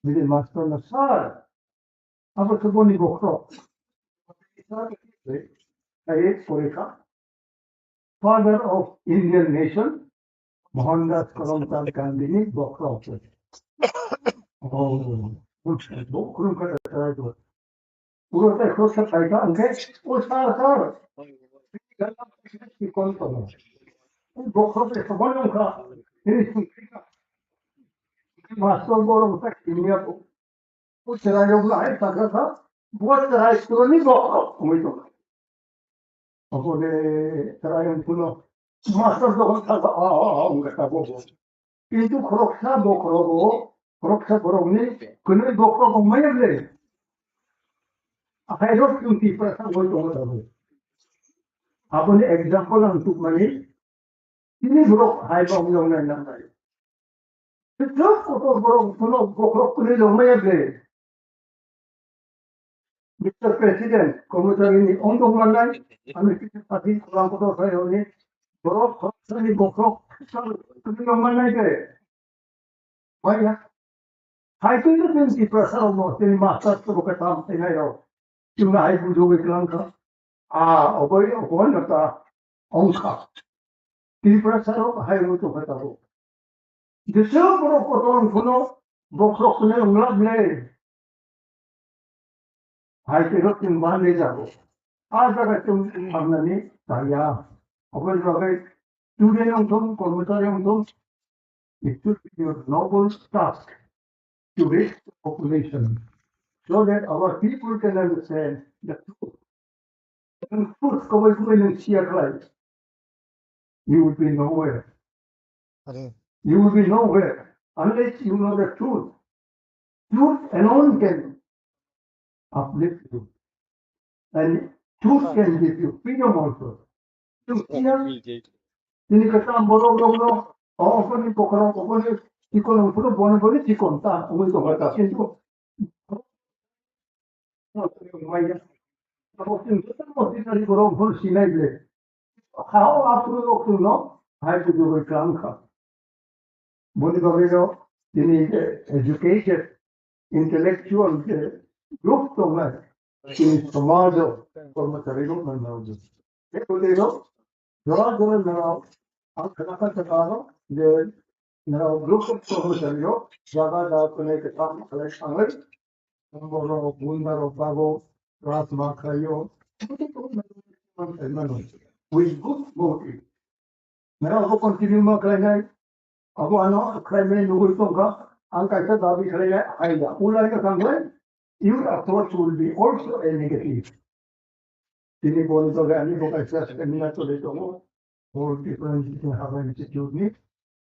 bili master na sar. Apon ko boni dokha. Father of Indian nation, Mohandas Karamchand Gandhi, Bokra. Oh, Bokrum ka tayo. Puro tayo ko sa tayo ang guys, o sar. Si konto mo. Bokra sa balong ka. Master borong sa kimia po. O sira yung lahat sa buat terai itu ni bokok, umito. Ako de terai yang puno, master doon kata ang kata bokok. Itu kroksa bokok, kroksa borong ni, kuno bokok ang mayag le. Akayos yung tipa sa wala mo. Ako ni example ang tukmani, ini borok ay ba yung nanay. Ito ko borong puno bokok kuno yung mayag le. Mr. President, como sabi untuk mana, kami kita tadi kurang kotor saya ini, borok, saya borok, kami mana itu? Banyak. Hai itu yang di pasar mau jadi master tu bukan tam ini ya. Cuma hai bujuk iklan ka. Oboy nata, ongka. Di pasar hai itu kata ho. Desa borok kotor kuno, borok kuno ngelak le. Hai terus timbang le jago. Ada tum amnani saya. Apa sebagai student yang tum, komuter yang tum, it should be your noble task to reach the population so that our people can understand the truth. And truth coming in sheer life, you will be nowhere. You will be nowhere unless you know the truth. Truth alone can uplift you. And truth can give you freedom also. Ini kata borong-borong, apa ni pokrong, apa ni ikon pun boleh ikon tak, umur tu kata itu. Apa sih kita mesti cari borong pun sinai le. How apa tu no? Hai tu juga iklan ka. Boleh bagaimana ini educated intellectual group tu lah. Ini samajo kormacari group mana tu. Boleh no? Jangan merawat. Ang kenapa sekarang dia merawat grup kormacari jaga dah kena kita kalau sangat nombor bunda ropago ras makayo. With good motive. Merawat continue makalai. Ako ano, crime nunggu itu ka, ang kaisa dabi kaya aida. Ulay ka kangwe, your approach will be also a negative. Ini boleh to gani ko kaisa sa kanila to dito mo. For different institute ni,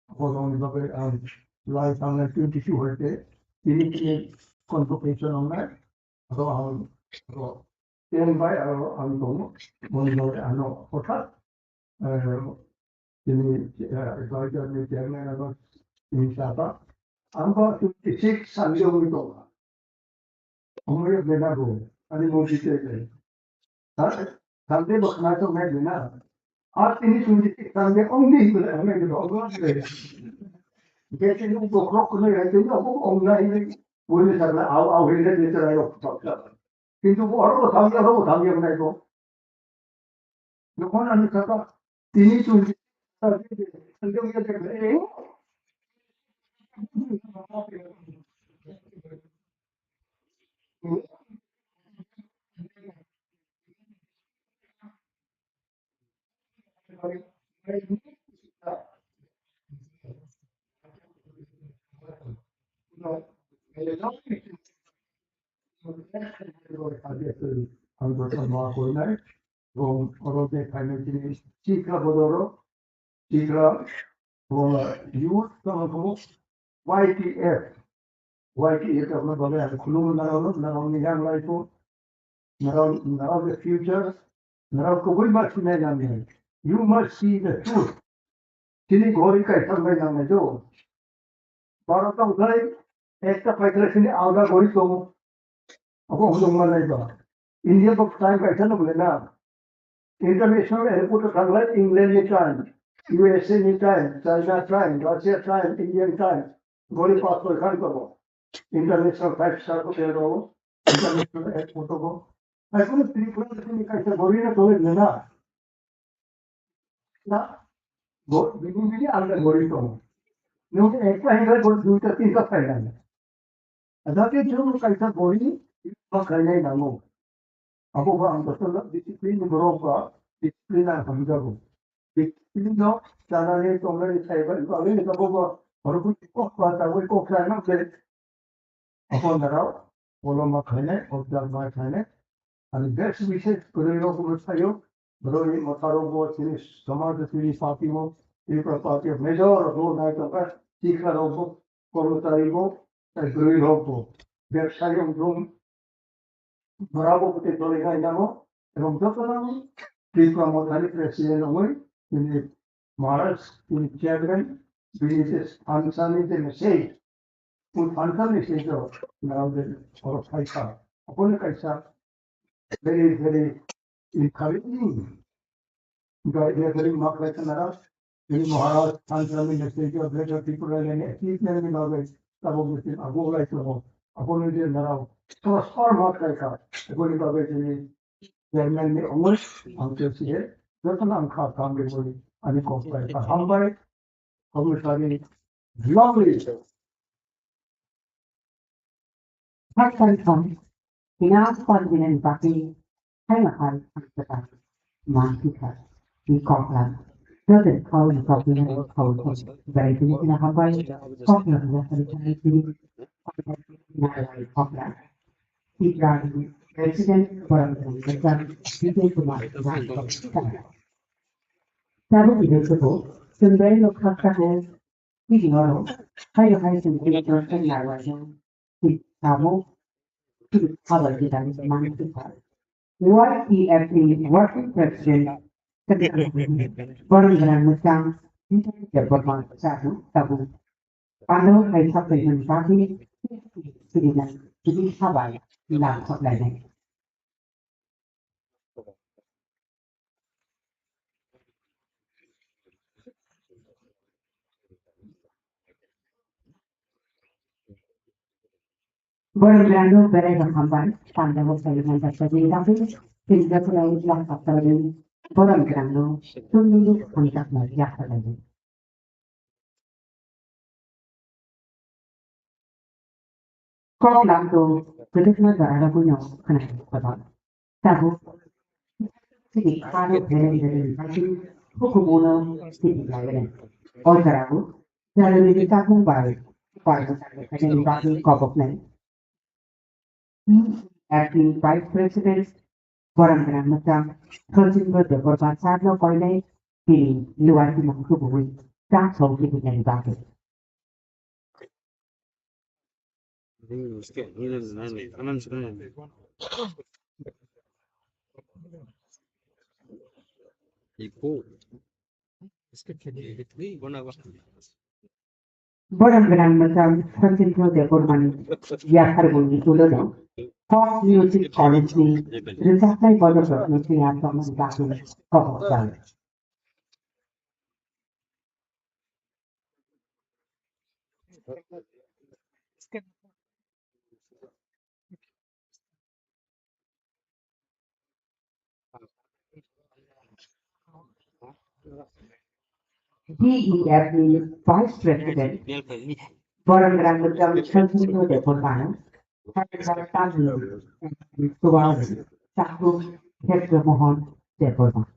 ako lang bagai ang life ang 22 herte. Ini convocation ang na. Ako ang yan ba ang tomo, mo ano hotat. Ini belajar ni chairman apa ini siapa? Angka 56 sanjung itu. Umurnya beda bu. Ani mau cerita. Sampai berkenaan tu saya benar. Ini 26 sampai only boleh ambil itu. Jadi itu bokrok ni itu aku online 우리 사람 아우리네 되더라요. কিন্তু বড় থামিয়ে নাই গো যখন আমি থাকা তিনি চলছে আমি বলতাম মা করি নাই এবং ওরকে এখানে জিনিস Chikara বদলো Chikara youth como YTF YTF আমরা বলে আর খুলুম নারাও নিজাম লাইফো নারাও the future নারাও কবুল মাছ না জানে you must see the truth তিনি ঘড়ি কাইতাম না জানে তো বারোটা উঠাই একটা পাইতলে তিনি আলাদা ঘড়ি তো ako hudong malay ba India ko time kaisa na bole na international airport thangla England ni time USA ni time China time Russia time Indian time gori pass kore khan korbo international 5 star hotel ho international airport ho এখন ত্রিপুরা থেকে কাইসা গড়ি না চলে না না বিভিন্ন দিকে আলাদা গড়ি তো কিন্তু একটা হ্যাঙ্গার গড়ি দুইটা তিনটা ফাইল না আদাকে জন্য কাইসা গড়ি বা খাইলাই নামো ako ba ang gusto lang disiplin ng Europa disiplin ang hamdago disiplin no sana ni tong ni sa iba iba ni sa bobo or ko ba ta ko kaya na pero ako na raw wala makhane o dal makhane ang best wishes pero yo ko sayo bro ni mataro mo sini samaj sini sathi mo ये प्रपात major रो ना तो का तीखा रो कर्मचारी को गृह रो व्यवसाय रो Bravo porque todo le ganamos, pero nosotros Tripura Modali President Omoy, in the Maras, in Chagrin, Vinicius, Ansani, the message, put Ansani stage of now the or Kaisa. Upon the Kaisa, very, very encouraging. Because they are very much like another. In Maharaj, Ansani, the stage of later people and at least never in our way, some of the Abu like to know. Upon the now. So, far more like a good about Chairman ने उमर हमसे सीधे रतन अंखा काम के बोली अनेक कोई का हम बड़े हम सारे lovely Pakistan from finance continent baki Thailand Pakistan Mantika di Koklan Doesn't call the continent called very good in a Hawaii Koklan was a Chinese city Koklan Ibrahim President Barack Obama People Kumar Sabu Bideko Sundari Lokaka Video Higher Heights and Regional Narration Tamu to cover the Mantika. YEFE Working President Baran Musang the Burman Satu Tabu Pano Hai Supplement Party Sidinan to be Hawaii Land of Lenin. Bergrano Berega Hamban, Tanda Supplement of the David, in the Play Land of the Lenin, Bergrano, Tulu, and Takma Yakalani. Koklando, Predicament of Arabuno, connected with us. Tabu, City, Kano, very, Hukumono, City, Lagan. Olgarabu, the Lilitakun by Fire and Baki Kopokman. Acting Vice President, Baran Musang, President of the Gorban Sadno Koine, the Luati Mankuburi, that's all City and Baki. Baran Musang, President of the Gorman, Yakarbuni Tulono, Pop Music College, Resafai Bodo Province from Baki, Kopokman. DEF is Vice President, Foreign Consumer Development, Secretary Suwari, Chakru Khetramohan Development.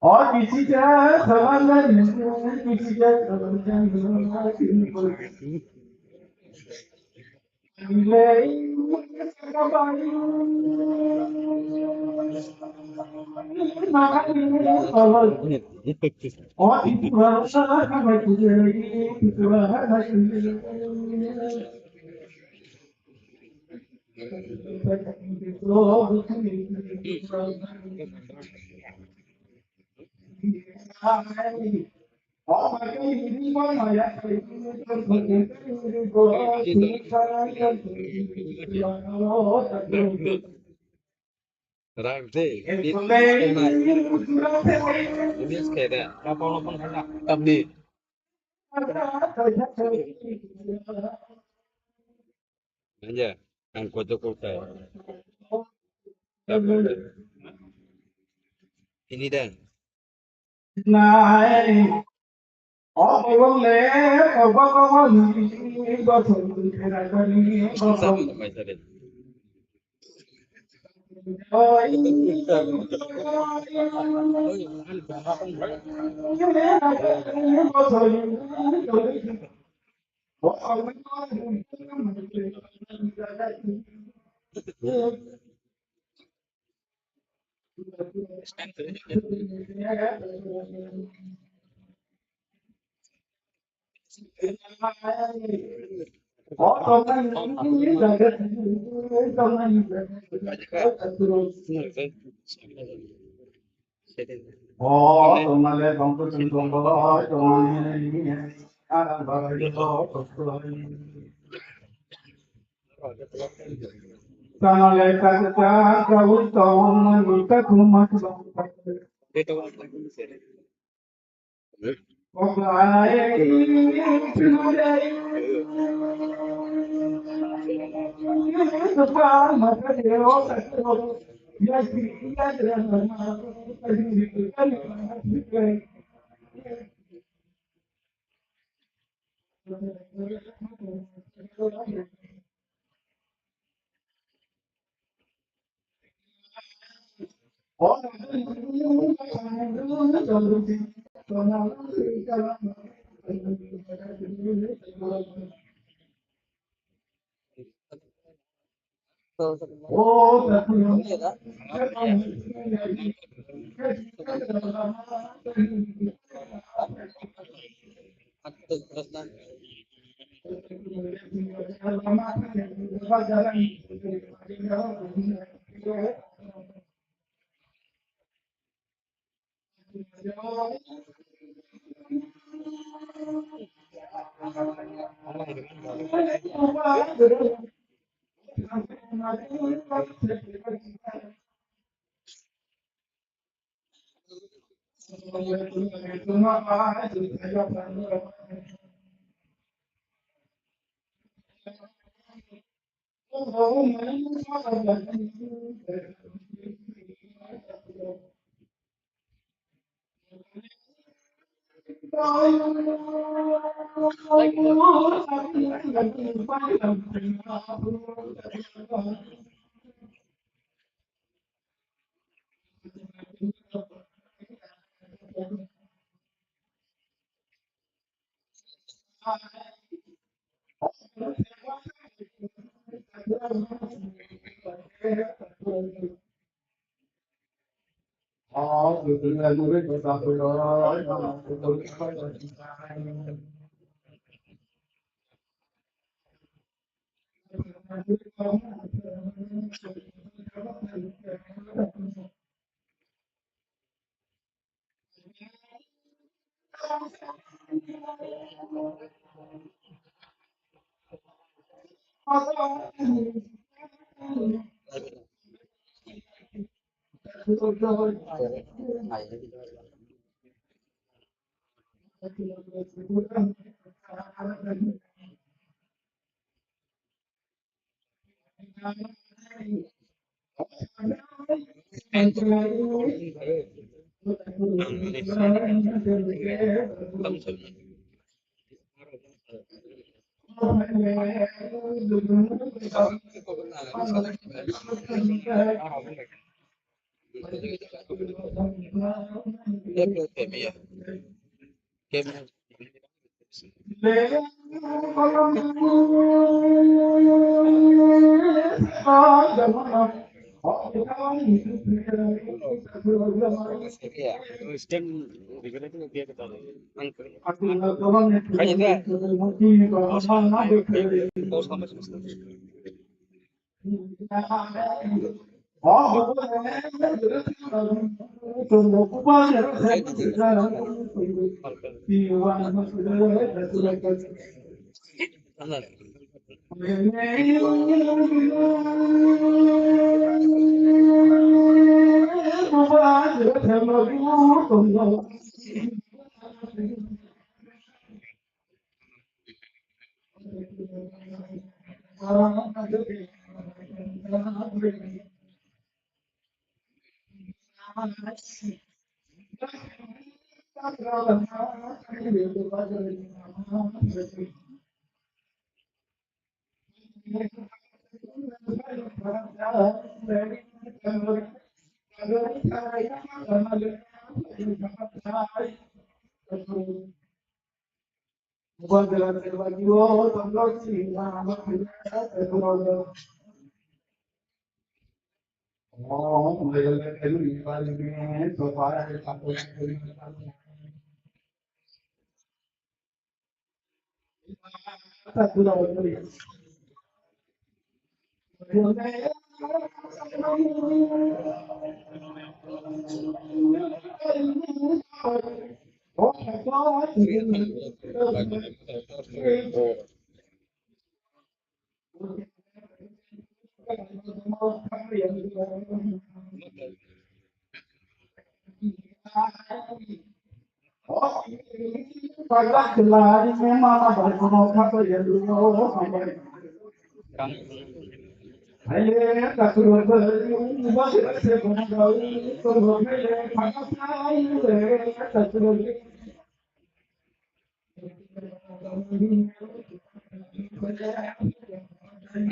और किसी का खबर नहीं किसी का खबर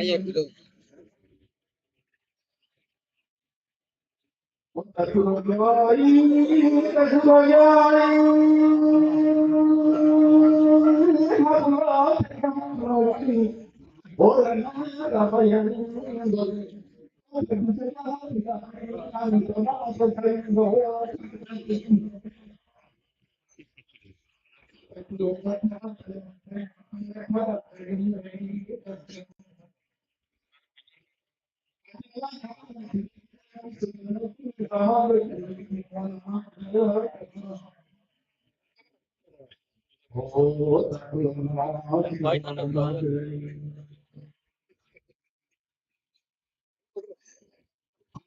Ayo dulu.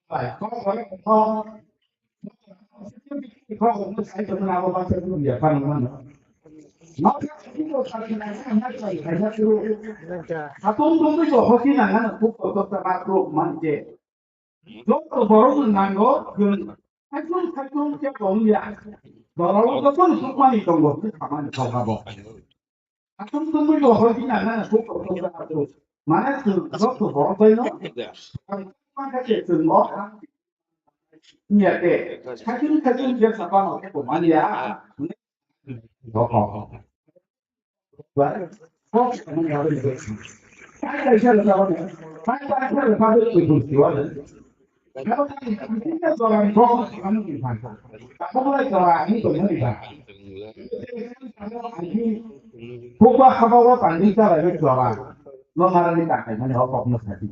Phải có kho kho của nó sai cho nào bao giờ cũng địa phần mà nó chúng tôi phải là sự 아동 동물도 혹시 나가는 국가도 맞고 만제 너도 벌어는 난거 그 활동 없냐 너라고 그건 속만 있던 거 가만히 가봐 아동 동물도 혹시 나가는 국가도 맞고 만약 그것도 벌어서요 한까지 쓴거 nhiệt để khai trương việc sản phẩm của bạn đã có vậy có mình hiểu được cái này sẽ là sao này cái này sẽ là sao để mình hiểu được nếu chúng ta làm không làm gì phải không phải là những cái này cả không có không có bản lĩnh ra lại với là nó mà đi đặt cái này họ không được gì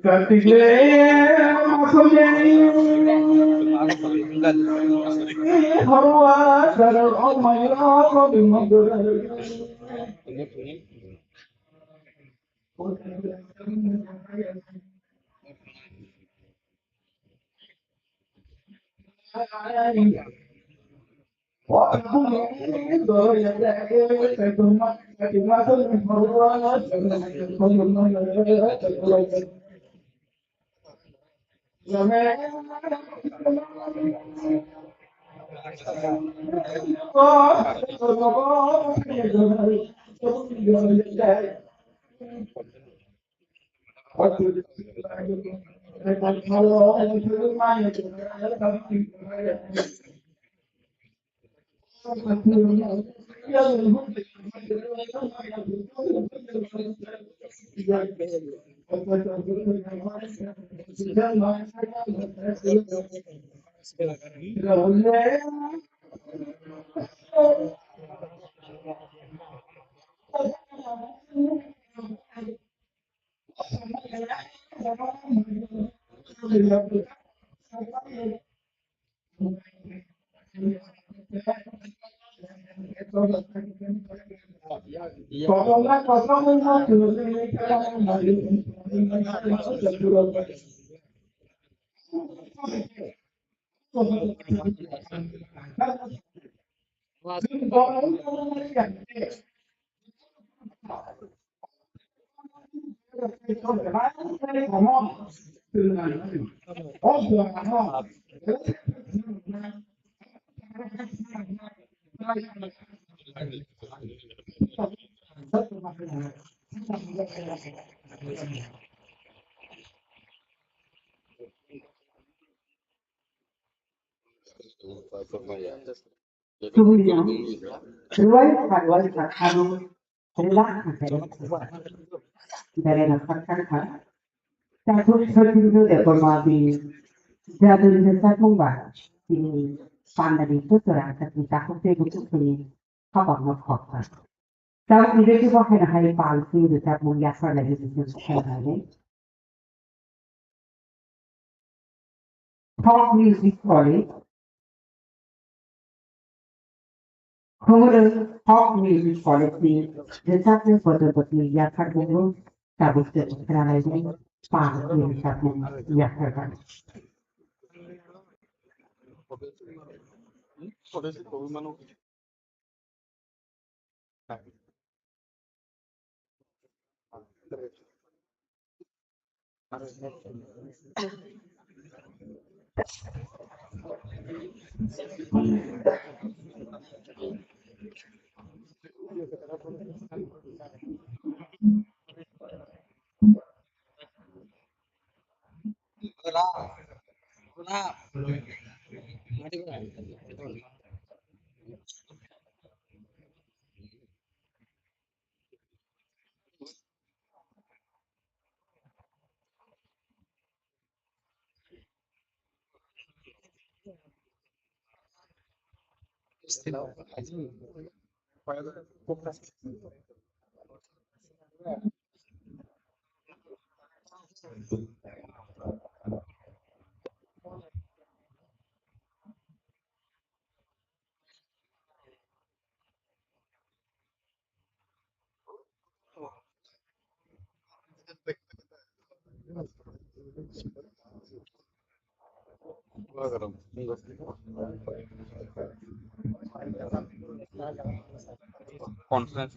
Ketika aku jadi hawa darul umayyah kau dimana Wah, aku ini doa yang ada saya cuma tu hawa Kemudian riwayat Hanum telah dari nafkah satu satu reformasi jadi dasar membaca ini pandai itu terasa kita untuk ini apa ngokok. Kalau tidak kita kena hari palsu dasar mengiaskan lagi bisnis sekarang. Talk music college. Kemudian talk music college ni dasar betul-betul mengiaskan dulu tabus sekarang lagi palsu dasar mengiaskan. Conference.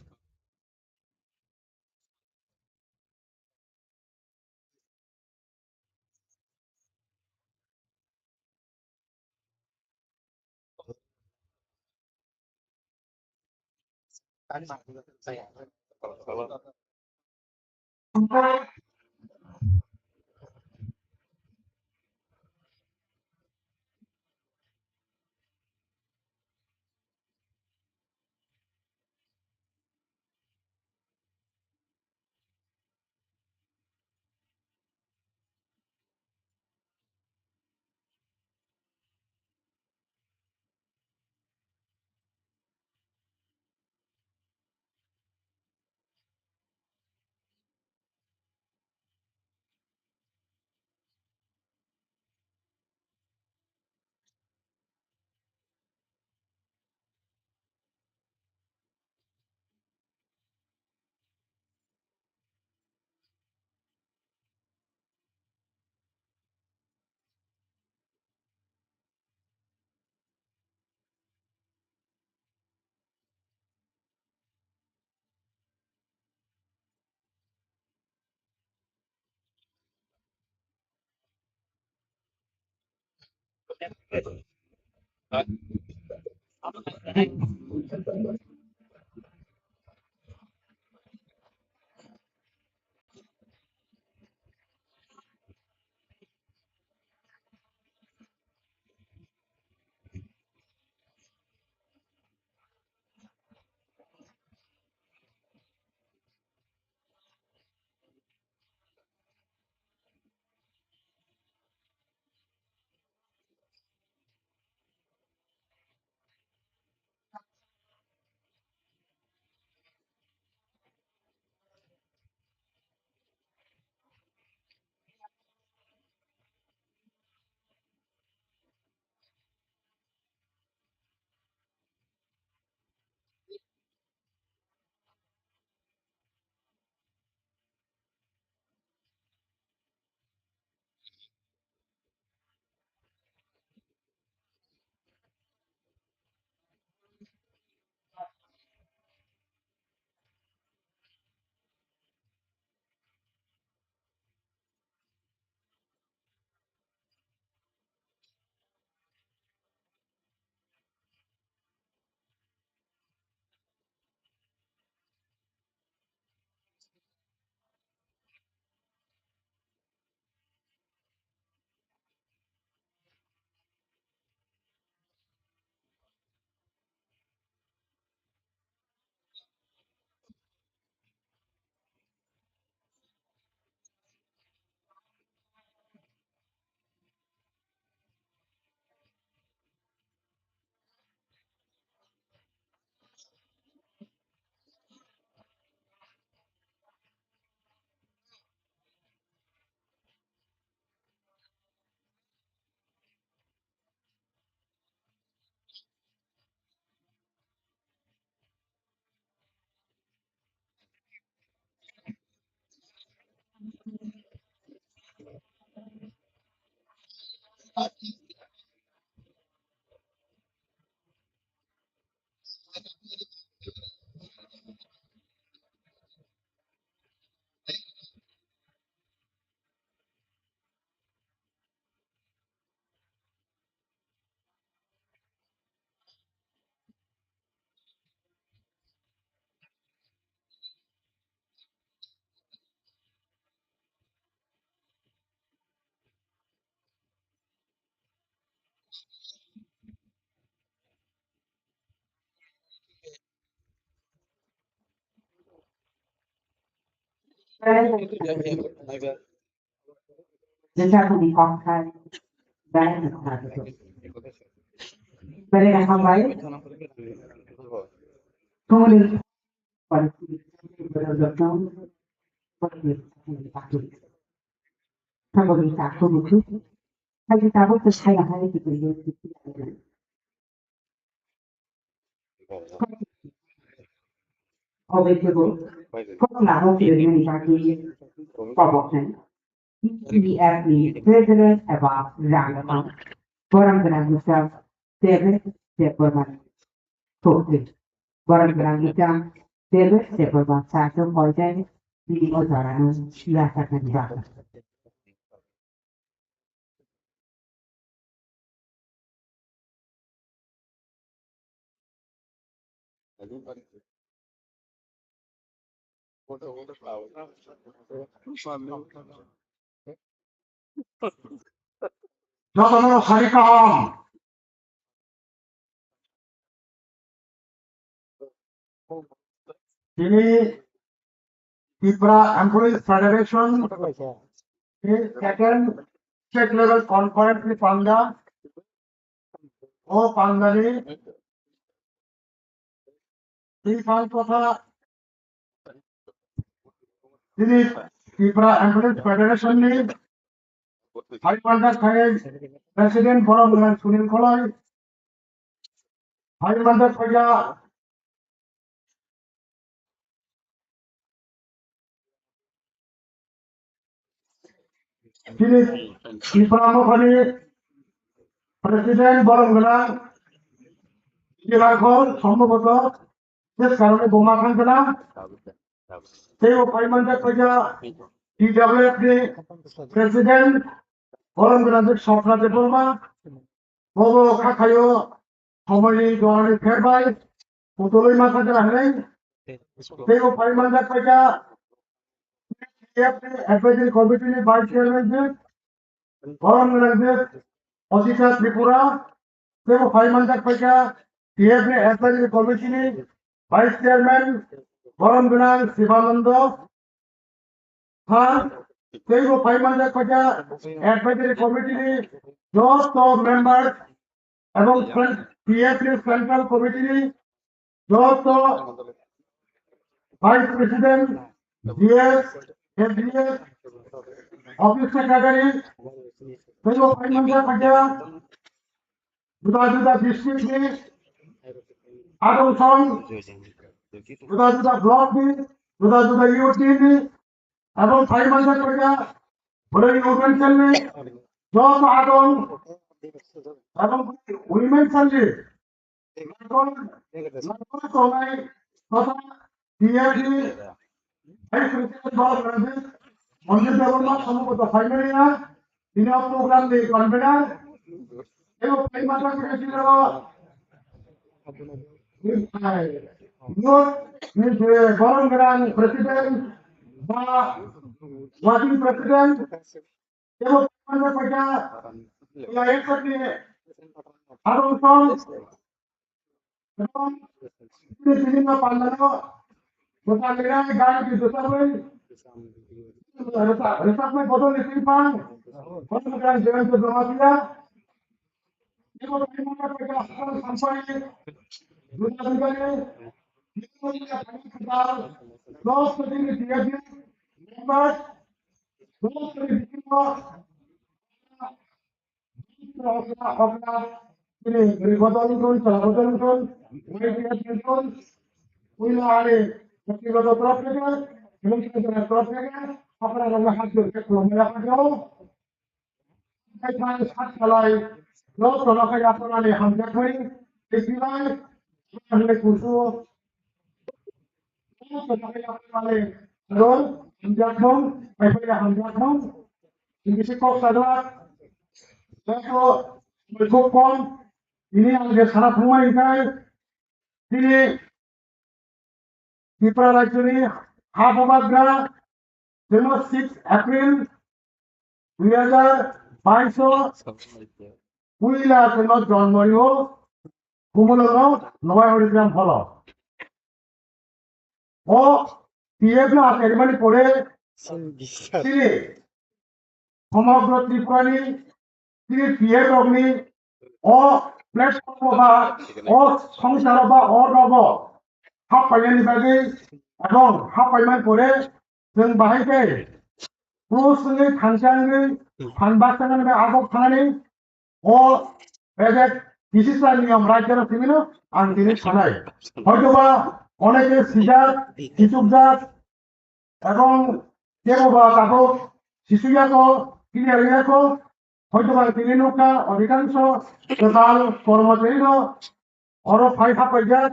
Deja con mi contact, bene di contatto. Bene da fare, come quali organizzazioni, quali stabilità, comunque, aiutavo per scegliere di quelli obviously, Coronado Union Party Promotion. EFE President about Rangama. Forum Grangusta, David Seperman. Total. Forum Grangusta, David Seperman Sato Hotel, the Ozarano, Lasa Kanjaka. No, Harikam. Ini Tripura Employees Federation, second state level conference with Panda, O Pandani, Tripura Kotha, ini Tripura Employees Federation ni, High Panda Khaye, President Forum dengan Sunil Kolai, High Panda Khaye, ini Tripura Mokani, President Forum dengan Jilakol, সম্ভবত শেষ কারণে বোমা খান না সেই পরিমাণটা কইয়া ডিডব্লিউএফডি president form granted সফরাতে বোমা বড় খাখায়ো সময় দোয়ানি ফেরবাই পুতলই মাথা জরা হই সেই পরিমাণটা কইয়া ডিডব্লিউএফডি অ্যাডভাইজারি কমিটির vice chairman from granted Ajita Tripura সেই পরিমাণটা কইয়া ডিএফডি অ্যাডভাইজারি কমিটির vice chairman from grant Shivananda Khan সেই পরিমাণটা কইয়া অ্যাডভাইজারি কমিটির যত মেম্বার এবং ডিএফডি সেন্ট্রাল কমিটির যত vice president DS FDS office secretary সেই পরিমাণটা কইয়া जुदा-जुदा डिस्ट्रिक्ट में आदमसंग जुदा-जुदा ब्लॉक में जुदा-जुदा यूटी में एवं फाइव करिया बड़े यूनियन में जॉब आदम एवं वुमेन सेल तो मैं तथा TRD vice president boss Ranjit मंदिर डेवलपमेंट समूह तो फाइनली ना इन प्रोग्राम दे convener Pero hay más que decirlo. No, forum gran president, working president. Pero mana pada yang seperti Arunson, ini sini na pandano, bukan negara negara di besar lagi. Resap में photo लेती पान, photo ग्राम जीवन से जमा किया. Ini bagaimana mereka sampai dunia ini, ini yang kita lost seperti dia members, lost seperti kita, ini berikutnya pun, sahabat pun, mereka pun, punya ada seperti kita terus kita, belum kita terus kita, apa yang kita hasil kita mereka jauh, kita saat kalai No, solo que ya son Alejandro Curing, que si va a recurso, no, solo que ya son Alejandro, Jackson, me voy a Jackson, y dice cosa de eso, me con, y ni al de Sara Puma y tal, y para la Juni, half of us gra, tenemos 6 April, 2022, পুইলা তেনত জন্মইও কুমলনো 9 gram fall O PF না এরমানি পড়ে তিনি সমগ্র ত্রিপুরানি তিনি PF অগ্নি ও platform বা ও সংসার বা অনব হাফাইনানি বাগै এবং हाफायमान পরে जों बाहायबाय पुरुषनि थांसाङै फानबासाङै आगब थानानै अ बेलेग বিশিষ্ট নিয়ম রাজ্যের বিভিন্ন আং দিনে ছানাই হয়তোবা অনেকে সিজার শিশুজাত এবং কেববা তাকে শিশুয়াকো ক্লিয়ারিয়াকো হয়তোবা তিনি নৌকা অধিকাংশ টোটাল কর্মচারী অর ফাই হাফাইজাত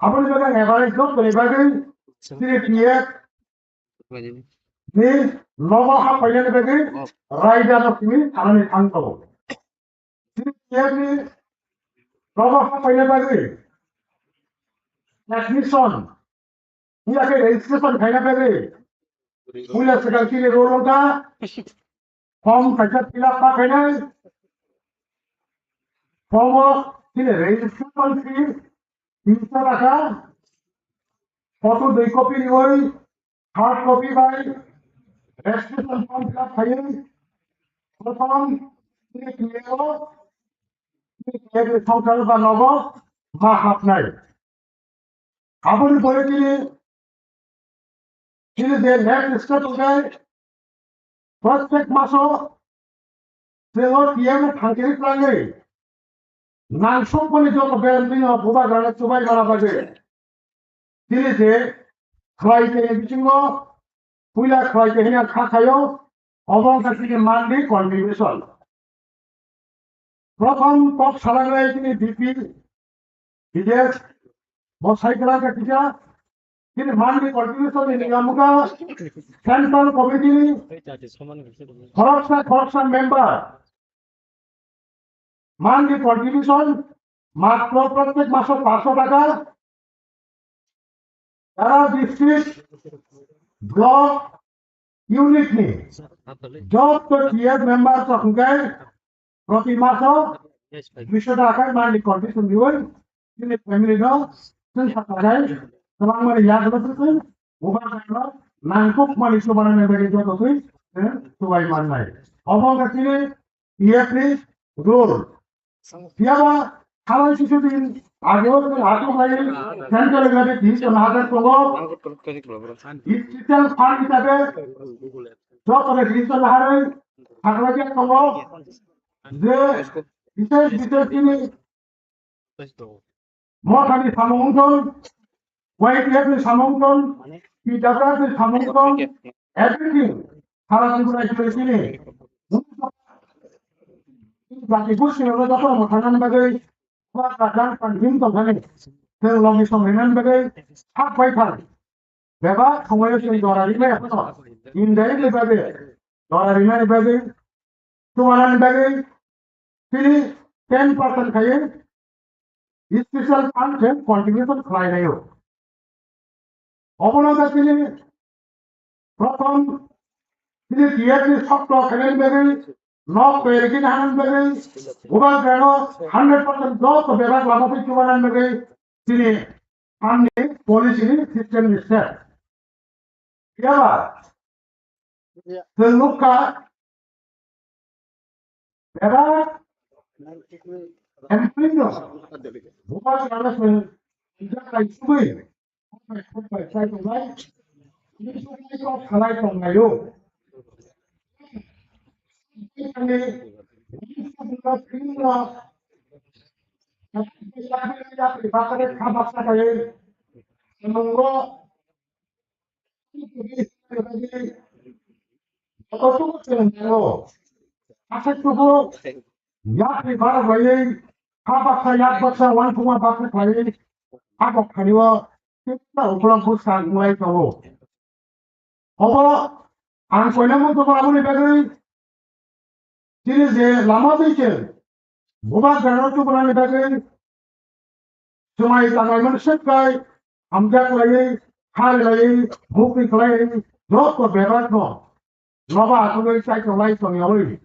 আপনি যদি এভারেজ লোক এভারেজ তিনি PF ni nobo hapailani bagi raida no kimi tanani tangto ni nobo hapailani bagi admission ni ake registration khaina bagi mula sekal kile rolonga form kaisa fill up pa khaina form kile registration fee 300 টাকা photo 2 copy নিবই hard copy by registration form fill up khaye প্রথম তিনি clear তিনি সংসার বা নব বা half নাই আপনি পরে তিনি যে নেক্সট স্টেপ হবে প্রত্যেক মাসও সেও পিএম থাঙ্কির প্ল্যানে নাংসম পলি যত বেলদিন বুবা গ্রামে চুবাই মারা পাবে তিনি যে খাইতে বিচিঙ্গ পুইলা খাইতে হিনা খাখায়ও অবংকা থেকে মান্ডি কন্ট্রিবিউশন প্রথম পথ সালাগায় তিনি ডিপি বিদেশ বসাই করা টিকা তিনি মান্ডি কন্ট্রিবিউশন নিয়মকা সেন্ট্রাল কমিটি খরচা মেম্বার মান্ডি কন্ট্রিবিউশন মাত্র প্রত্যেক মাসে 500 টাকা তারা ডিস্ট্রিক্ট ব্লক ইউনিট নিয়ে যত টিএফ মেম্বার সংখ্যায় প্রতি মাসও 200 টাকায় মান্ডি কন্ট্রিবিউশন দিবেন তিনি ফ্যামিলি নো जों साथाय गोबां माने यादबफोरखौ उबारनो नांगौक माने सुबारनो बायदि जतोय सुबाय माननाय अबंगासिनि इएफनि रोल याबा खालाय सिसुदिन आगेव जों आगु हाय सेंट्रल गभर्नमेंट दिस नागार दङ डिजिटल फान्ड हिसाबै जतने डिजिटल हारै थागलाया दङ जे बिसोरनि Mokani Samongton, YPF Samongton, PWF Samongton, everything. Harapura Chile. Bagi Bush yang berada pada makanan bagai makanan panding tongkane. Terlalu songhenan bagai hak baikal. Beba semuanya sudah dorari mana? Indai bagai dorari mana bagai? Tuanan bagai. Ini 10% kaya. Special fund contribution খোলাই নাই অবনতা তিনি প্রথম তিনি TRP সপ্তাহ খেলেন বেগে knock পেরকিন Hanan বেগে গোবা গ্রাণ 100% যত বিভাগ লাভাতে চুবানান বেগে তিনি ফান্ডে পলিসি সিস্টেম নিশ্চয় ইয়াবা লোকা এরা Empeño, bukan karena menjaga isu ini, saya tunai, ini sudah kau kalai tungayo. Ini sudah kena, tapi kita pribadi khabar saya, menunggu ini atau tu menunggu, asal tu yak pribadi saya. Kapaksa yak baksa wan kuma baksa kali agak kaliwa kita ukuran pusat mulai tahu. Apa ang koina mo to kamu ni bagai jadi je lama dikir bukan karena tu bukan ni bagai cuma itu angin manusia kai amjad lagi hal lagi bukti lagi jauh tu berat no. Nova aku ni saya tu lagi tu ni awal.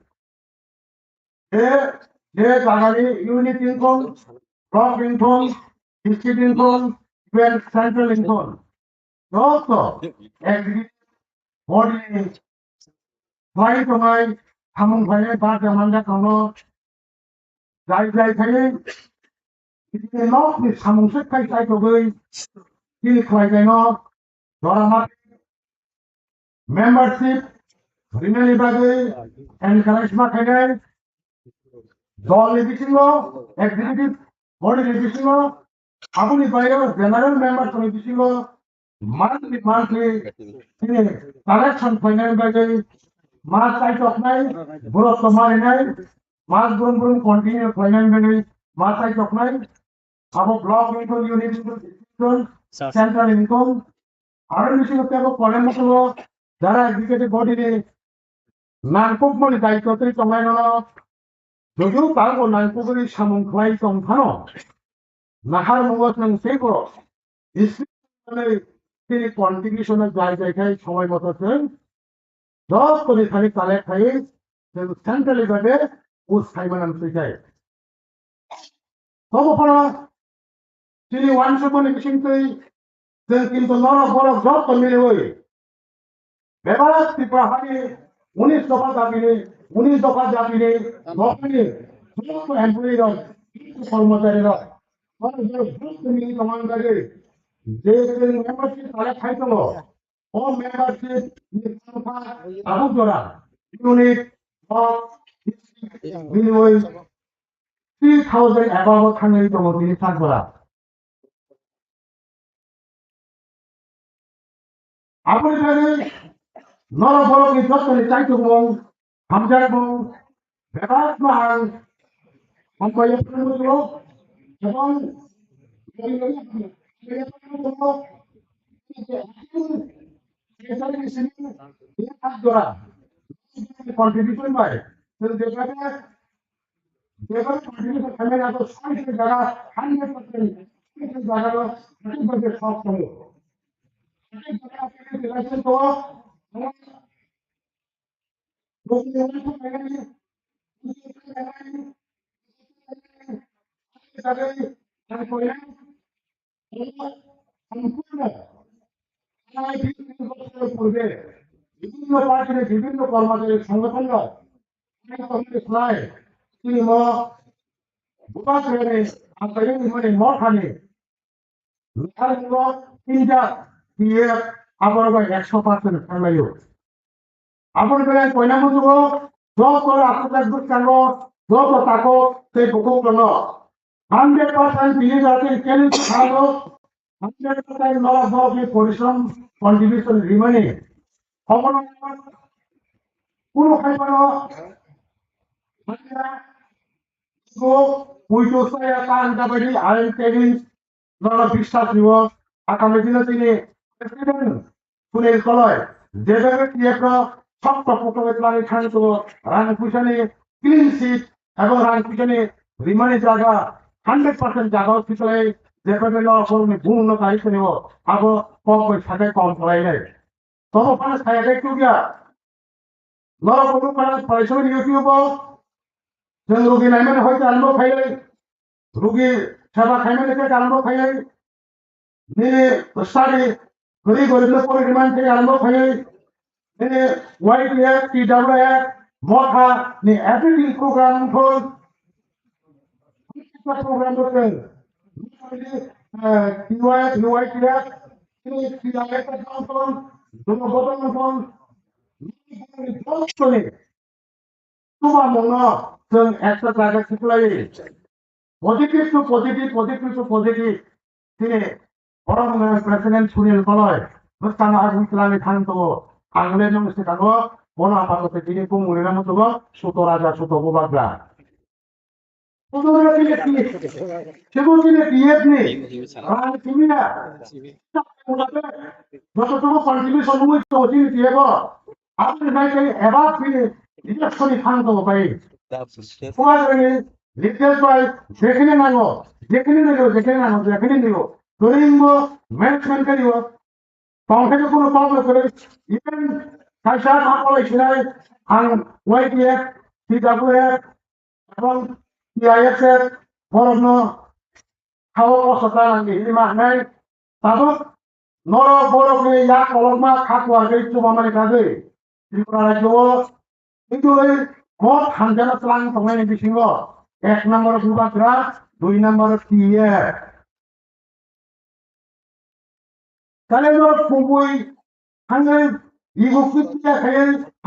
যে জায়গায় unit income, block income, district income, central income, যত body fly তোমায় থামুন ভাইয়ে বা জামানটা কোনো যাই যাই খাইয়ে Ini no ni samung sek kai kai to goi ini khai kai no dorama membership renewal bagai encouragement khai kai dol ni bisingo executive body ni bisingo apuni bayre general member to ni bisingo monthly ini collection finance bagai mas kai to nai buro tomar nai mas burun continue finance bagai mas kai to nai Abo block income unit income, central income, আরো বেশি করতে হবে কলের মতো যারা educated body নাংকুক মনে দায়িত্বতে চলাইন যদিও তারপর নাংকুকের সামুং খোয়াই চংখানো নাহার মগজ নং সেই করো তিনি কন্ট্রিবিউশনের জায়গায় সময় মতো সব করে খালি কালে খাই সেন্ট্রালি ভাবে ও সাইমান আনতে চায় তখন তিনি ওয়ানসমনে কিন্তু কিন্তু নরক বরফ যত মিলে ওই বেবারাত ত্রিপুরাহারি 19 দফা দাবিনে 19 দফা দাবিনে নকলে সমস্ত এমপ্লয়িরা কর্মচারীরা মিলি সমান লাগে যে মেম্বারশিপ তারা খাইছিল ও মেম্বারশিপ আবু জোড়া ইউনিট অফ বিনিয়োগ 3000 অ্যাবাভ খানে তিনি থাকবা আপনি যদি নরফলকে যত্নে চাইতে বং হামজার বং বেবাস মাহাং সম্পর্কে এবং কন্ট্রিবিউশন পায় যেভাবে কন্ট্রিবিউশন ফ্যামিলি আরো 600 জায়গা 100% জায়গা সব করে বিভিন্ন পার্টির বিভিন্ন কর্মচারী সংগঠনরা তিনি বোকা করে মানে মখানে তিনটা দিয়ে আবার 100% ফেলাইও আপন বেলায় কয়না বুঝব যত করে আপনার দুধ কানো যত তাকো সেই বুকুক কানো 100% দিয়ে যাতে কেন খাবো 100% নলা হবে পরিশ্রম কন্ট্রিবিউশন রিমাইনে খবর পুরো খাইবানো গো উইটো সায়া কান দাবাড়ি আইন কেডিং নলা বিশ্বাস নিব আগামী দিনে তিনি প্রেসিডেন্ট পুলিশ কলয় যেভাবে কি একটা শক্ত প্রকল্পে প্লানে খানিত রান পিছনে ক্লিন সিট এবং রান পিছনে রিমানি জায়গা 100% জায়গা পিছনে যেভাবে লড়ে পূর্ণ দায়িত্ব নিব আবো কম সাথে কম ফলাই নাই তবে ওখানে ছায়াটা একটু গিয়া নরকম পরিশ্রম ইউটিউব जों रुगि नायमान हयতো आरम्भ खाइले रुगि सेवा खाइमान থেকে आरम्भ खाइले ने स्टाडी गरीब गरीबले परिमान থেকে आरम्भ खाइले ने वाइडीएफ टीडब्ल्यूएफ मथा ने एवरीथिंग प्रोग्राम फर प्रोग्राम করতে টিওয়াইএফ ইউআইটিএফ ने টিআইএফ কাউন্সিল জনগণ চলে তোমা মনা जों একটা জায়গা শিখলাই পজিটিভ টু পজিটিভ তিনি বরং প্রেসিডেন্ট সুনীল কলয় মুস্তানা হাসিলামি খান তো আংলে নং সেটাগো বনা পালতে তিনি পুমুরিনা মতো সুতো রাজা সুতো বাগলা সেগুলো তিনি পিএফ নেই আর তুমি না যতটুকু কন্ট্রিবিউশন হইতো তিনি পিএফ আপনি নাই এবার তিনি ইলেকশনই খান তো ভাই রিপ্লেস বাই যেখানে নাগো যেখানে নিব ধরে নিব ম্যানেজমেন্ট করিব সংখ্যাকে কোনো প্রবলেম করে ইভেন কাইসা না বলে ছিলাই আং ওয়াইটিএফ টিডব্লিউএফ এবং PISF borno hawo osatan ni maknai tabuk noro borok ni ya kolokma khakwa ge chumamani kaje Tripura rajyo itu kod hanjana telang tongai ni bisingo 1 নম্বর ভূভাগরা 2 নম্বর PF তাহলে পুবুই হাঙ্গে ইগুকিতিয়া খাই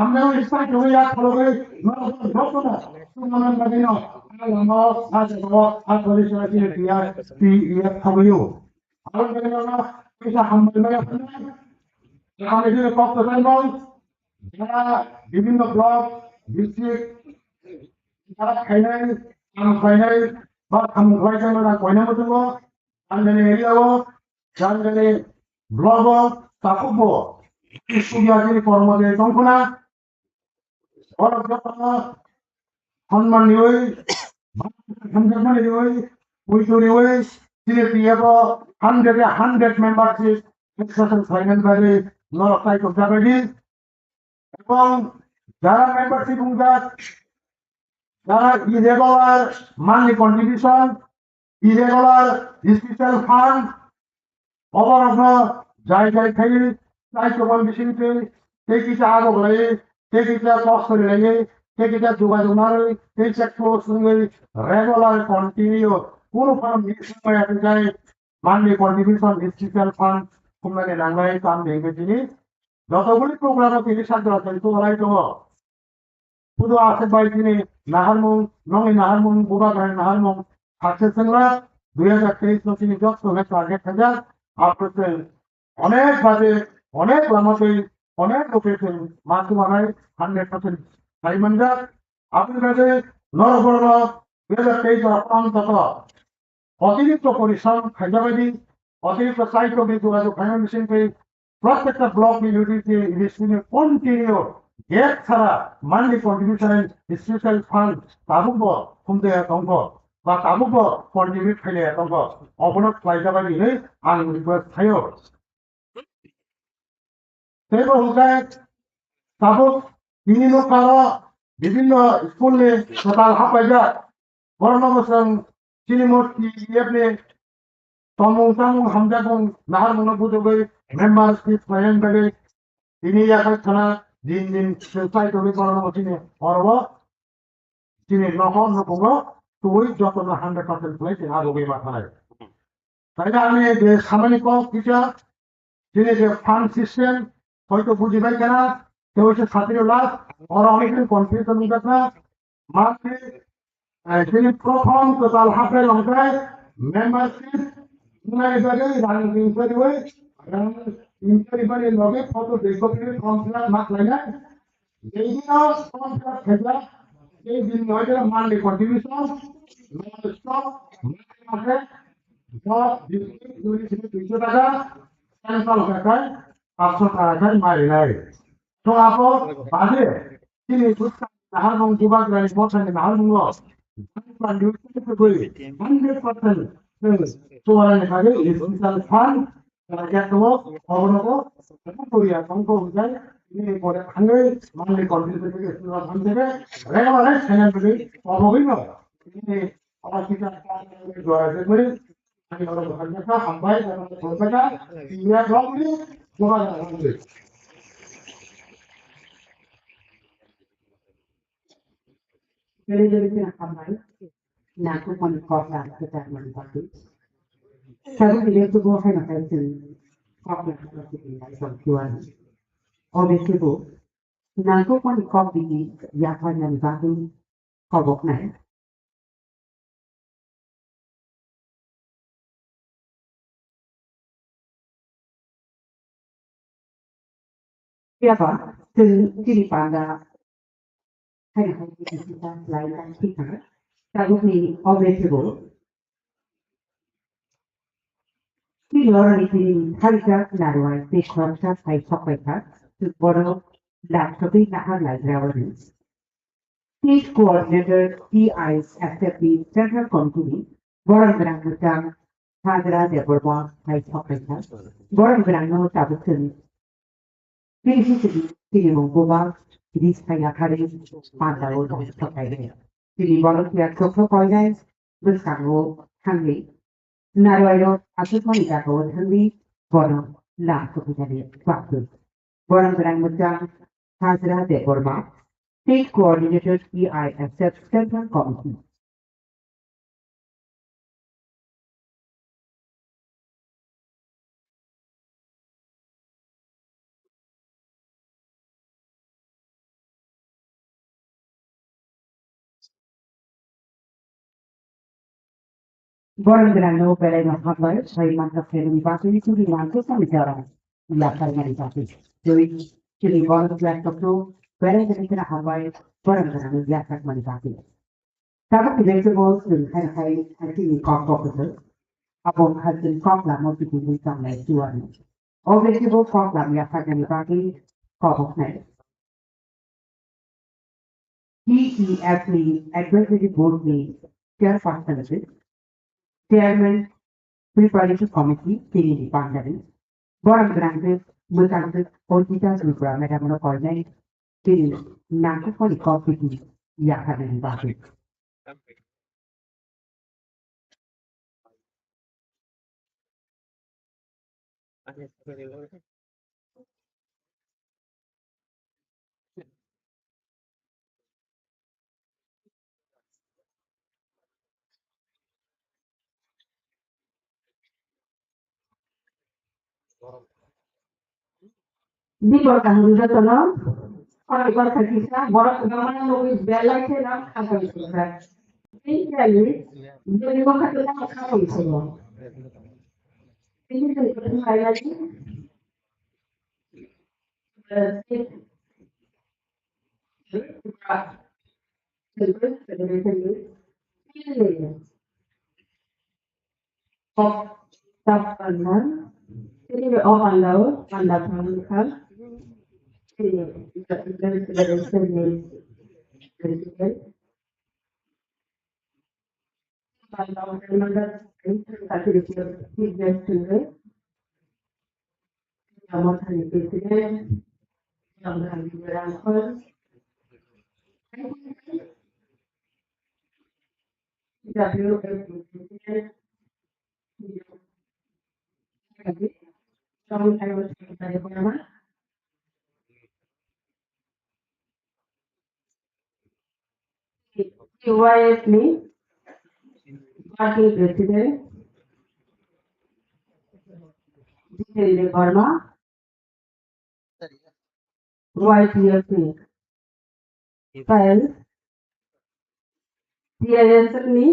আমরা ইসা কইয়া খলগে নরসনা সুমনন লাগিনো আলামো আজগো আতলিশা দিয়া PF খাবইও আর গেলনা পয়সা হামলে এখানে যে কত জানবো যারা বিভিন্ন ব্লক ডিস্ট্রিক্ট যারা খাইনাই আম খাইনাই বা খাম খাইছেন না কয়না মতব আনজনে এরিয়াও জানজনে ব্লগ তাকুব সুবিয়াজির কর্মজে সংখনা অরজতন সম্মান নিওই সম্মান নিওই উইচুরি ওই সিলেটিয়াব 100 মেম্বারশিপ এক্সেশন ফাইনাল বাইরে নরকাই কবজাবেদি এবং যারা মেম্বারশিপ উঙ্গাত যারা irregular monthly contribution irregular special fund অবরগ্ন জায়গায় খাই দায়িত্ববান বিশিংতে তেকিটা আগব লাগে তেকিটা কষ্ট লাগে তেকিটা যোগাযোগ নারে তেকিটা ক্লোজ সঙ্গে রেগুলার কন্টিনিউ কোনো ফান্ড মিস হয়ে যায় মান্থলি কন্ট্রিবিউশন স্পেশাল ফান্ড কুমনে নাঙ্গাই কাম দেখবে জিনিস যতগুলি প্রোগ্রাম তিনি সাহায্য আছে তো বলাই তো শুধু আছে বাই তিনি নাহারমুং নঙি নাহারমুং বুবাগান নাহারমুং সাকসেসফুল 2023 তিনি যত হবে টার্গেট হাজার আপনাদের অনেক বাজে অনেক লামাতে অনেক লোকেশন মাসু বানাই 100% সাইমনজা আপনাদের নরবর্ণ 2023 অন্তত অতিরিক্ত পরিশ্রম খাইজাবাদি অতিরিক্ত সাইট অফ যোগাযোগ ফাইন্যান্সিং পে প্রত্যেকটা ব্লক ইউনিটিতে ইনভেস্টমেন্ট কন্টিনিউ গ্যাপ ছাড়া মান্থলি কন্ট্রিবিউশন স্পেশাল ফান্ড তাবুক খুমতে দঙ্গ বা তাবুক কন্ট্রিবিউট খাইলে দঙ্গ অবনত খাইজাবাদি আং রিকোয়েস্ট থাইও তেব হুকাই তাবুক তিনি নকার বিভিন্ন স্কুলে total হাপাইজা বর্ণবসং চিনিমূর্তি ইয়েপনে তমং Tamang হামজাগং Nahar মনোবুদগৈ membership fine বাগে তিনি ইয়াকা থানা দিন দিন সাইট হবে করানো তিনি অরব তিনি নহন নকঙ্গ তুই যত 100% প্লেস আগবে মাথায় তাই আমি যে সামাজিক কিছু তিনি যে ফান্ড সিস্টেম হয়তো বুঝিবাই কেনা কেউ হচ্ছে 17 লাখ আর অনেকের কনফিউশন নিকাত না মাসে তিনি প্রথম টোটাল হাফের অঙ্কায় মেম্বারশিপ বাগে রাজনীতি ইনকোয়ারি হয় ইনকোয়ারি লগে কত দীর্ঘদিনের কন্ট্রাক্ট মাস লাগে এই দিন কন্ট্রাক্ট থেকে এই দিন নয়টা মানলি কন্ট্রিবিউশন স্টক মাসে 200 টাকা সেন্ট্রাল টাকায় 500 টাকায় মারি নাই তো আপো বাজে তিনি নাহারমং যুবকরাই বলছেন নাহারমং 100% তোয়ারানে কাজে স্পেশাল ফান্ড জাতীয় অবনত কোরিয়া সংখ্য অনুযায়ী তিনি পরে খাঙ্গে মানলি কন্ট্রিবিউশন থেকে স্পেশাল ফান্ড থেকে রেগুলার ফাইন্যান্সিয়ালি অবহিত তিনি অফিসার জয়ের করে আমি ওর ভাগটা হামবাই এবং সরকারটা ইন্ডিয়া ব্লকলি যোগাযোগ করে Jadi hamai naku pon kota kita manfaati. Sabu dia tu gua hai nak itu kota kita ini sampuan. Obviously bu naku pon kota ini ya kan manfaati kau bok nai. Siapa? Jadi padaให้kita lain kita kalau ni obviouslyที่เราเรียนให้กับหลายวัยที่ความชอบไปชอบไปครับคือบริหลักที่น่าหลายเราเรียน State Coordinator TIs accept the Central Committee บริหารงานทางการเดินบริบทไปชอบไปครับบริหารงานตัดสินที่ที่มองว่าที่ใช้อาคารปัญญาโดยทั่วไปเลย Jadi volunteer koko koinai bersanggup hangi. Narwayo atau wanita kawan hangi bono lah kepunyaan waktu. Borang berang macam hasil de forma. State Coordinated EISF Central Committee. Borang berang no pelai mahabai saya mantap organisasi itu dilantik sama cara melakukan organisasi. Jadi jadi volunteer koko pelai dari kena habai borang berang melakukan organisasi. Dapat vegetables dan hai ini kok Abang hasil kok lah mau dibuat sama tuan. All vegetable kok lah melakukan organisasi kok naik. DEF Advisory Board में chairperson है, chairman preparation committee के department, board branches berkaitan politika juga mereka menopolnya ke nanti kali komite yang akan dibahas. Di bawah tanggung jawab tolong, kalau ibarat kita, borak bagaimana nulis belai kita apa itu kan? Ini jadi, jadi kok kita apa itu loh? Ini jadi saya lagi, ini orang laut, anda paham? UISme, party president, Jitendra Verma, YPFC, file, CISME,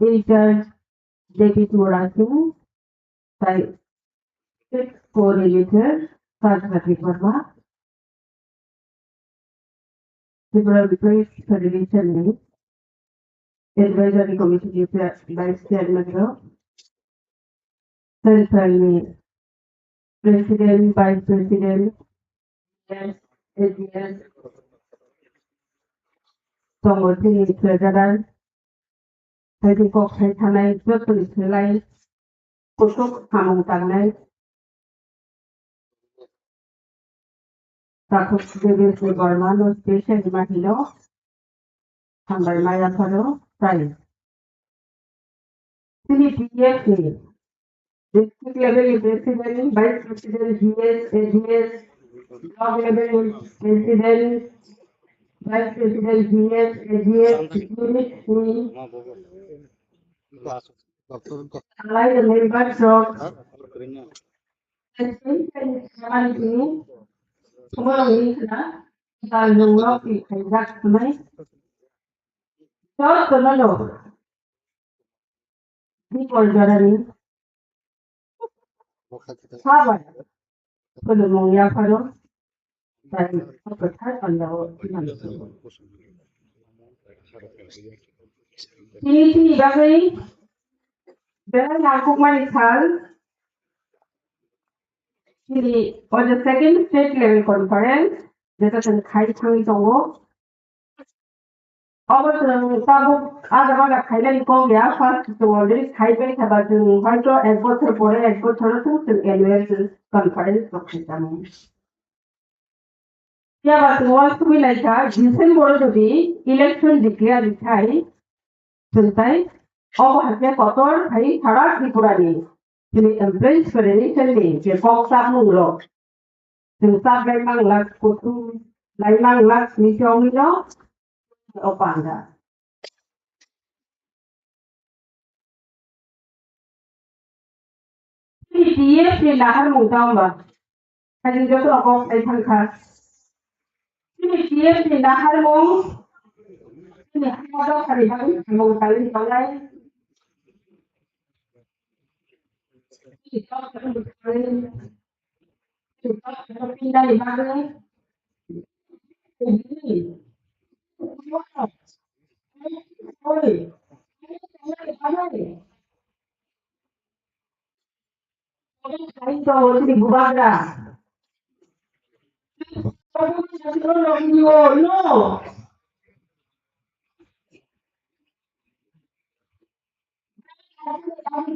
in charge, David Moratu, file, 6 coordinator, Saraswati Verma, Liberal Replace Federation, Advisory Committee Vice Chairman, Central President, Vice President, AGS, Somodini Federal, Hedikok Hetanai, Jotul Selai, Kutuk Hamung Tanai, Takut Dewi Gormano Station Mahilo, Hambar Maya Paro, Sai. CDPF, District level president, vice president, GS, AGS, block level president, vice president, GS, AGS, unit, allied members of tomorrow is the law is exact tonight. So, no. People journey. Sabar. Kalau mau ya kalau dan apa kalau ini bagi dalam aku melihat ini on the second state level conference jika terkait dengan itu 어버들은 따복 아다마가 관련 공개야 파트도를 가입에 잡아준 활조 에포트 보내 에포트로 통증 LOS 컨퍼런스 먹겠다는 Yeah, but wants to be like that. December to be election declare the Thai, Suntai, or has a cotton, Thai, Tarak, Nipurani. The embrace federation day, the Fox Samulo, the Sabang Lak Kutu, Laimang Lak Nishomino, Opanda. PTF di lahar mutamba. Kali joto ako ay tangka. PTF di lahar mo. Ini ako kali kali mo kali kali. Pindah di mana? Oi, aí então hoje de bubaga. No, no.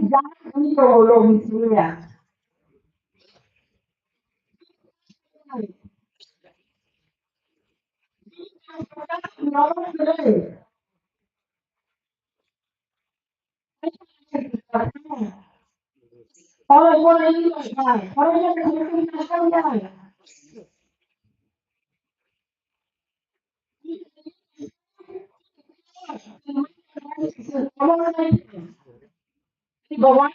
Jangan ini lo misalnya. Kalau boleh ini, kalau yang di bawah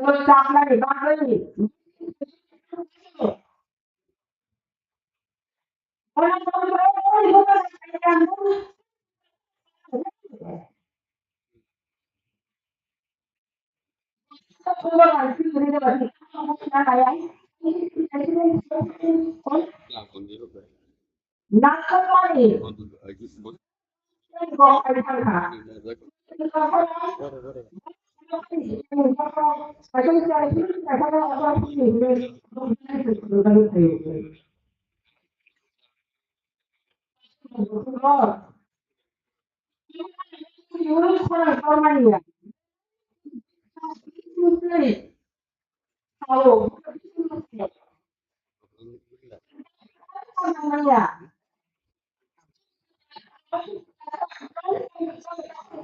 WhatsApp lagi, lagi. Orang nakal lagi. Kok ada tangka? Tahu. Namanya.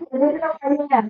Jadi kita kayaknya.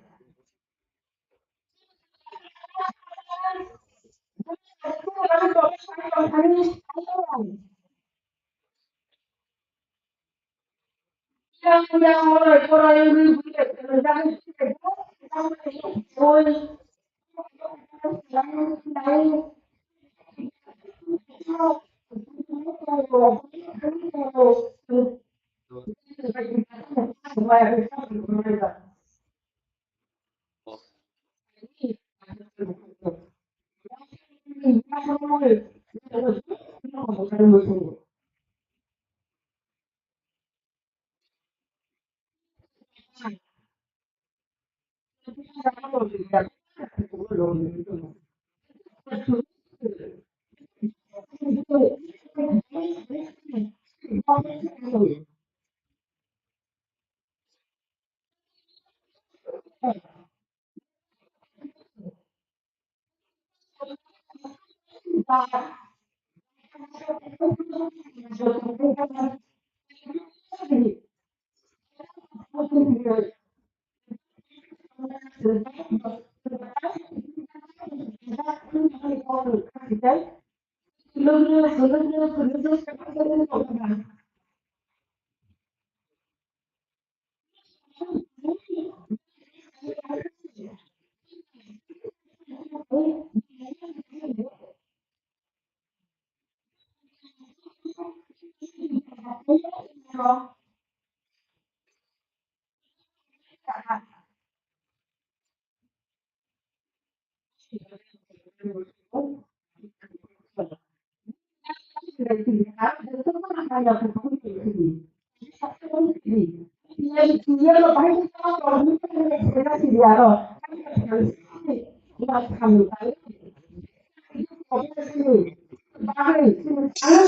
Yang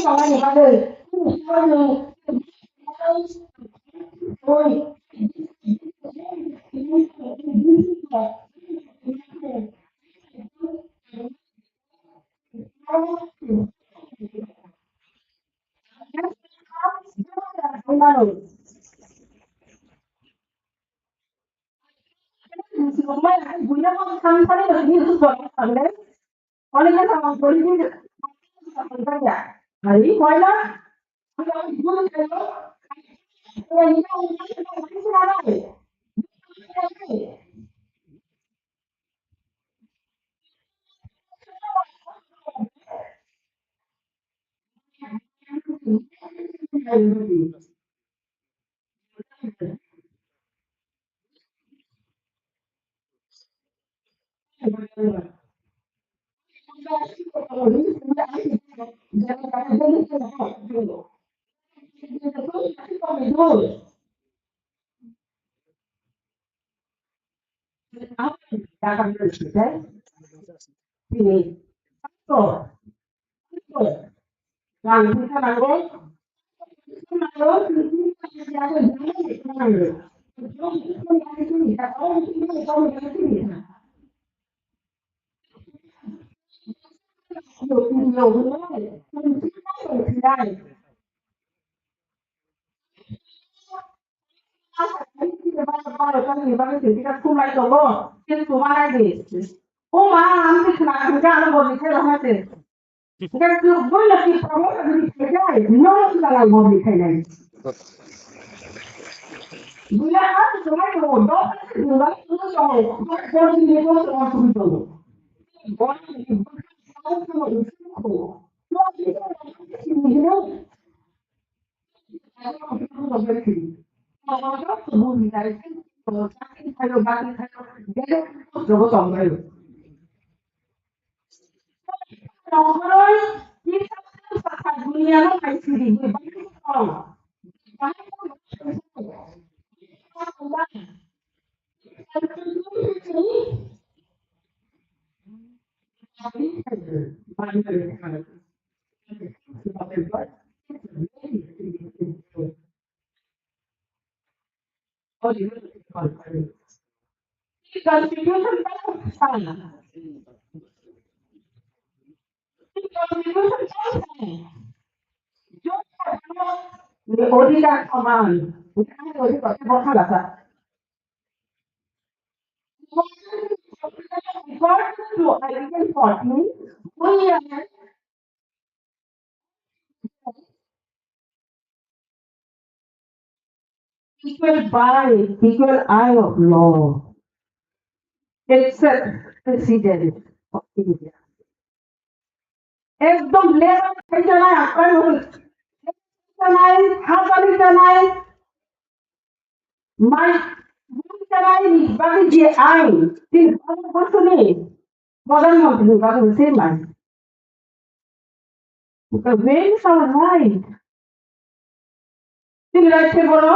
orang yang equal eye of law, except president of India. একদম labour খাইতে নাই আপনার নাই হাজারিতে নাই মাই নাই নির্বাচন যে আইন তিনি ভারতবর্ষে প্রধানমন্ত্রী নির্বাচন সেম আইন When is our right? তিনি রাইটে বড়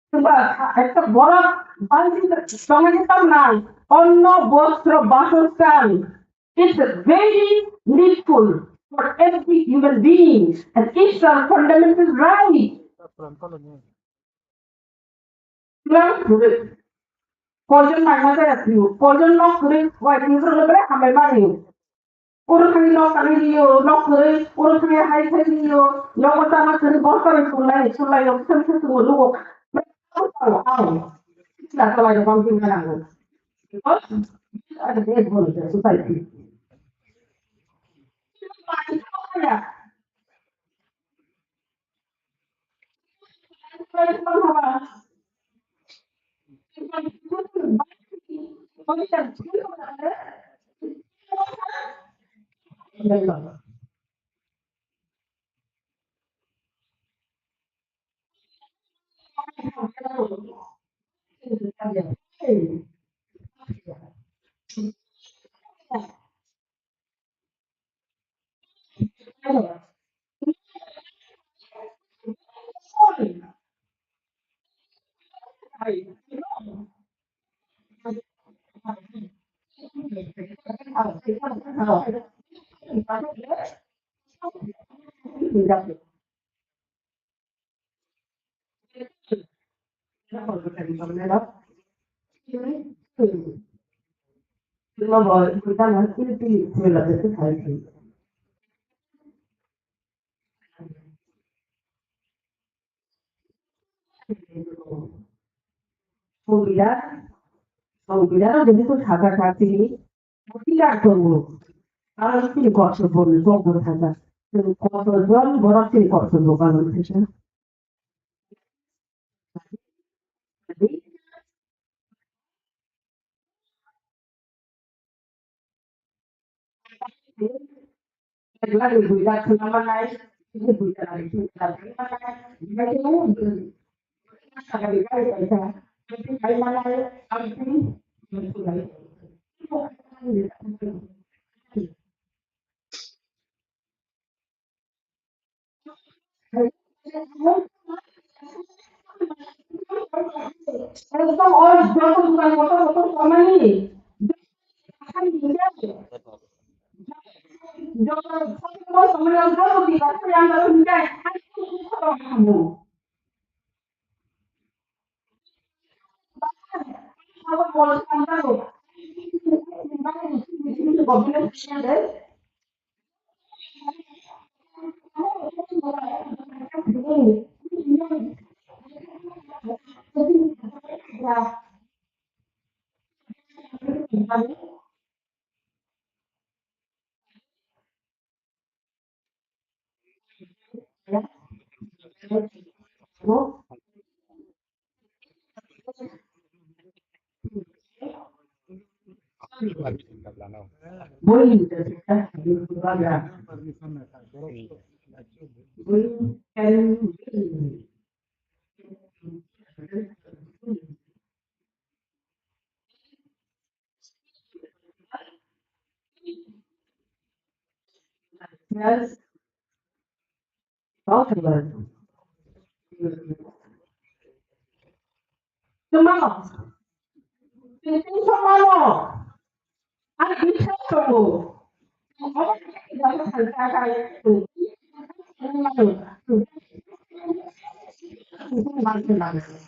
কিংবা একটা বড় বাণিজ্যিক সঙ্গে যেতাম না অন্ন বস্ত্র বাসস্থান It's very needful for every human being and it's our fundamental right. Poison my mother at you. Poison not great white user level, I'm a money. Urukani no Kanio, no great, Urukani high Kanio, no what I'm not going to bother to lie, so like of something to look. That's why the pumpkin around. Because I the dead one of the society. সংবিধানও যেহেতু থাকা থাকতেই কি আর করবো আর তিনি কর্তব্য বন্ধ থাকা কতজন বড় তিনি কর্তব্য পালন করছেন Lagi bulan selama naik itu bulan itu tapi mana itu sekali kali kita tapi kali mana arti itu lagi Kalau orang jatuh bukan motor sama ini, akan tidak. Jangan sampai sama yang jatuh tidak yang dalam tidak. Kamu. Kalau mau sampai boleh kita Yes, possible. Tomorrow, tomorrow, I be careful. No, I'm coming.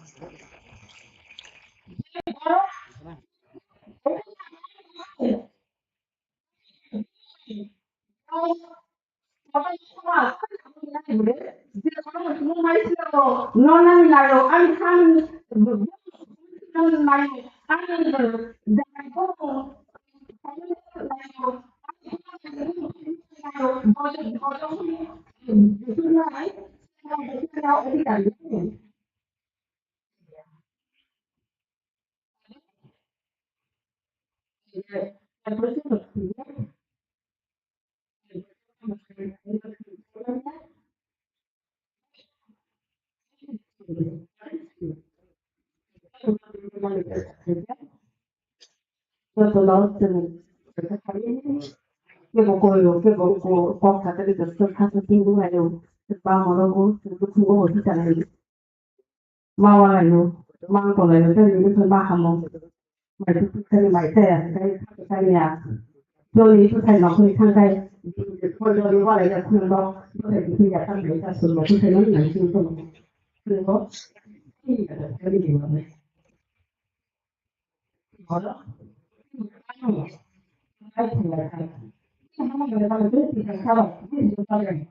cái bộ con thật cái được tôi phát tin của ngày luôn bao mà đâu có không có một cái này mau này luôn mang còn lại cái gì cái ba hầm mông mày cái mày cái nhà rồi đi tôi thấy nó không thang cái thôi rồi đi qua lại là không đâu có thể tôiอยากทำเลยแต่ส่วนใหญ่tôi thấy nóอย่างจริงตรงคือก็ที่cái gì mà này đó cái thằng này không có người ta biết thì thành sao đâu biết được sao này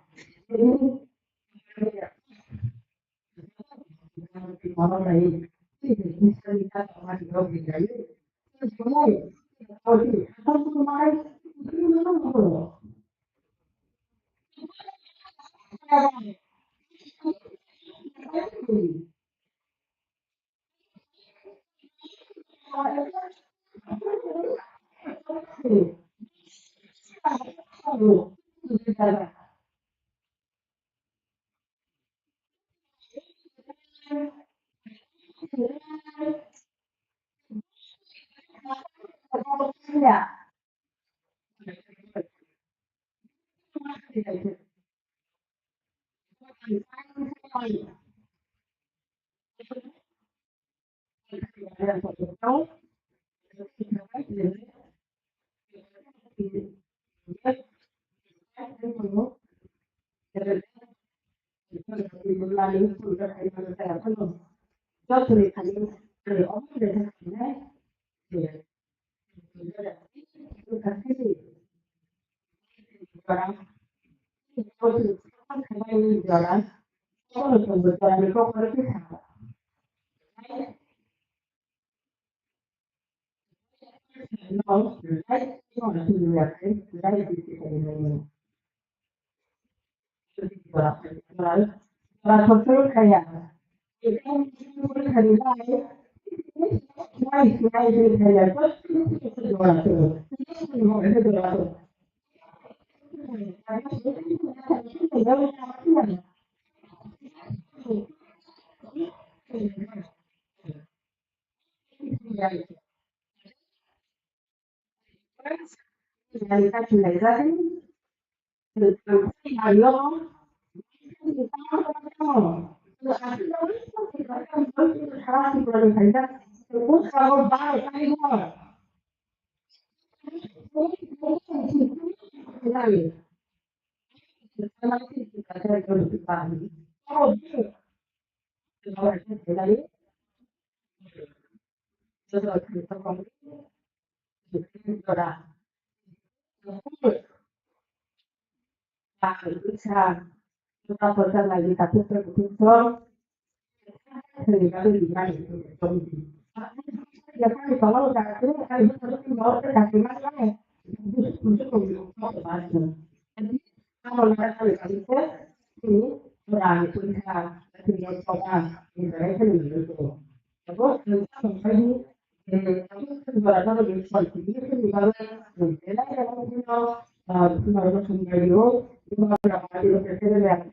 Mama này thì mình sẽ đi ra ngoài thì đâu thì đấy số này rồi thì không có mai không có Jualan, kalau betul-betul ada kok No, right? No, no, no, right? Right is the para sofrer kaya. Ikan sofrer kaya. Mai kaya. Realidad realidad Kita bekerja lagi tapi betul seringkali dimana itu ya kan kalau udah itu kan itu terus mau ke kasih mana ya untuk macam jadi kalau mereka kali itu ini berani pun bisa tinggal coba ini mereka itu terus kita sampai sebenarnya lebih seperti ini kan juga mungkin ada yang punya sebenarnya sendiri itu berapa kali bekerja yang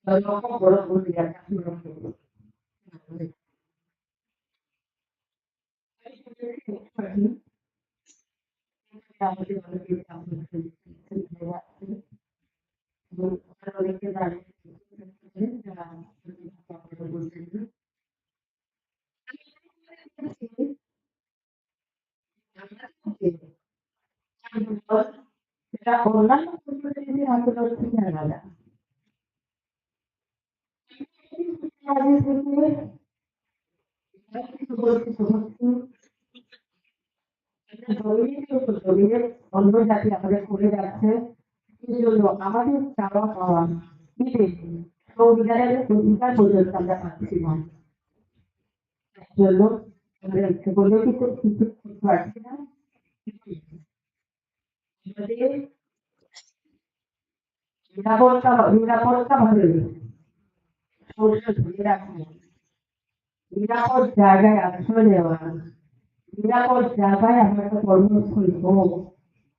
Orang ini hampir harus ada. অন্য জাতি আমাদের করে যাচ্ছে এই জন্য আমাদের চাওয়া পাওয়া সংবিধানের অধিকার পর্যন্ত আমরা পাচ্ছি না জন্য আমাদের ইচ্ছে করলেও কিন্তু কিছু করতে পারছি না আমাদের নিরাপত্তা ভাবে সংসদ ধরে রাখা নিরাপদ জায়গায় আশ্রয় নেওয়া নিরাপদ জায়গায় আমরা একটা কর্মস্থল হোক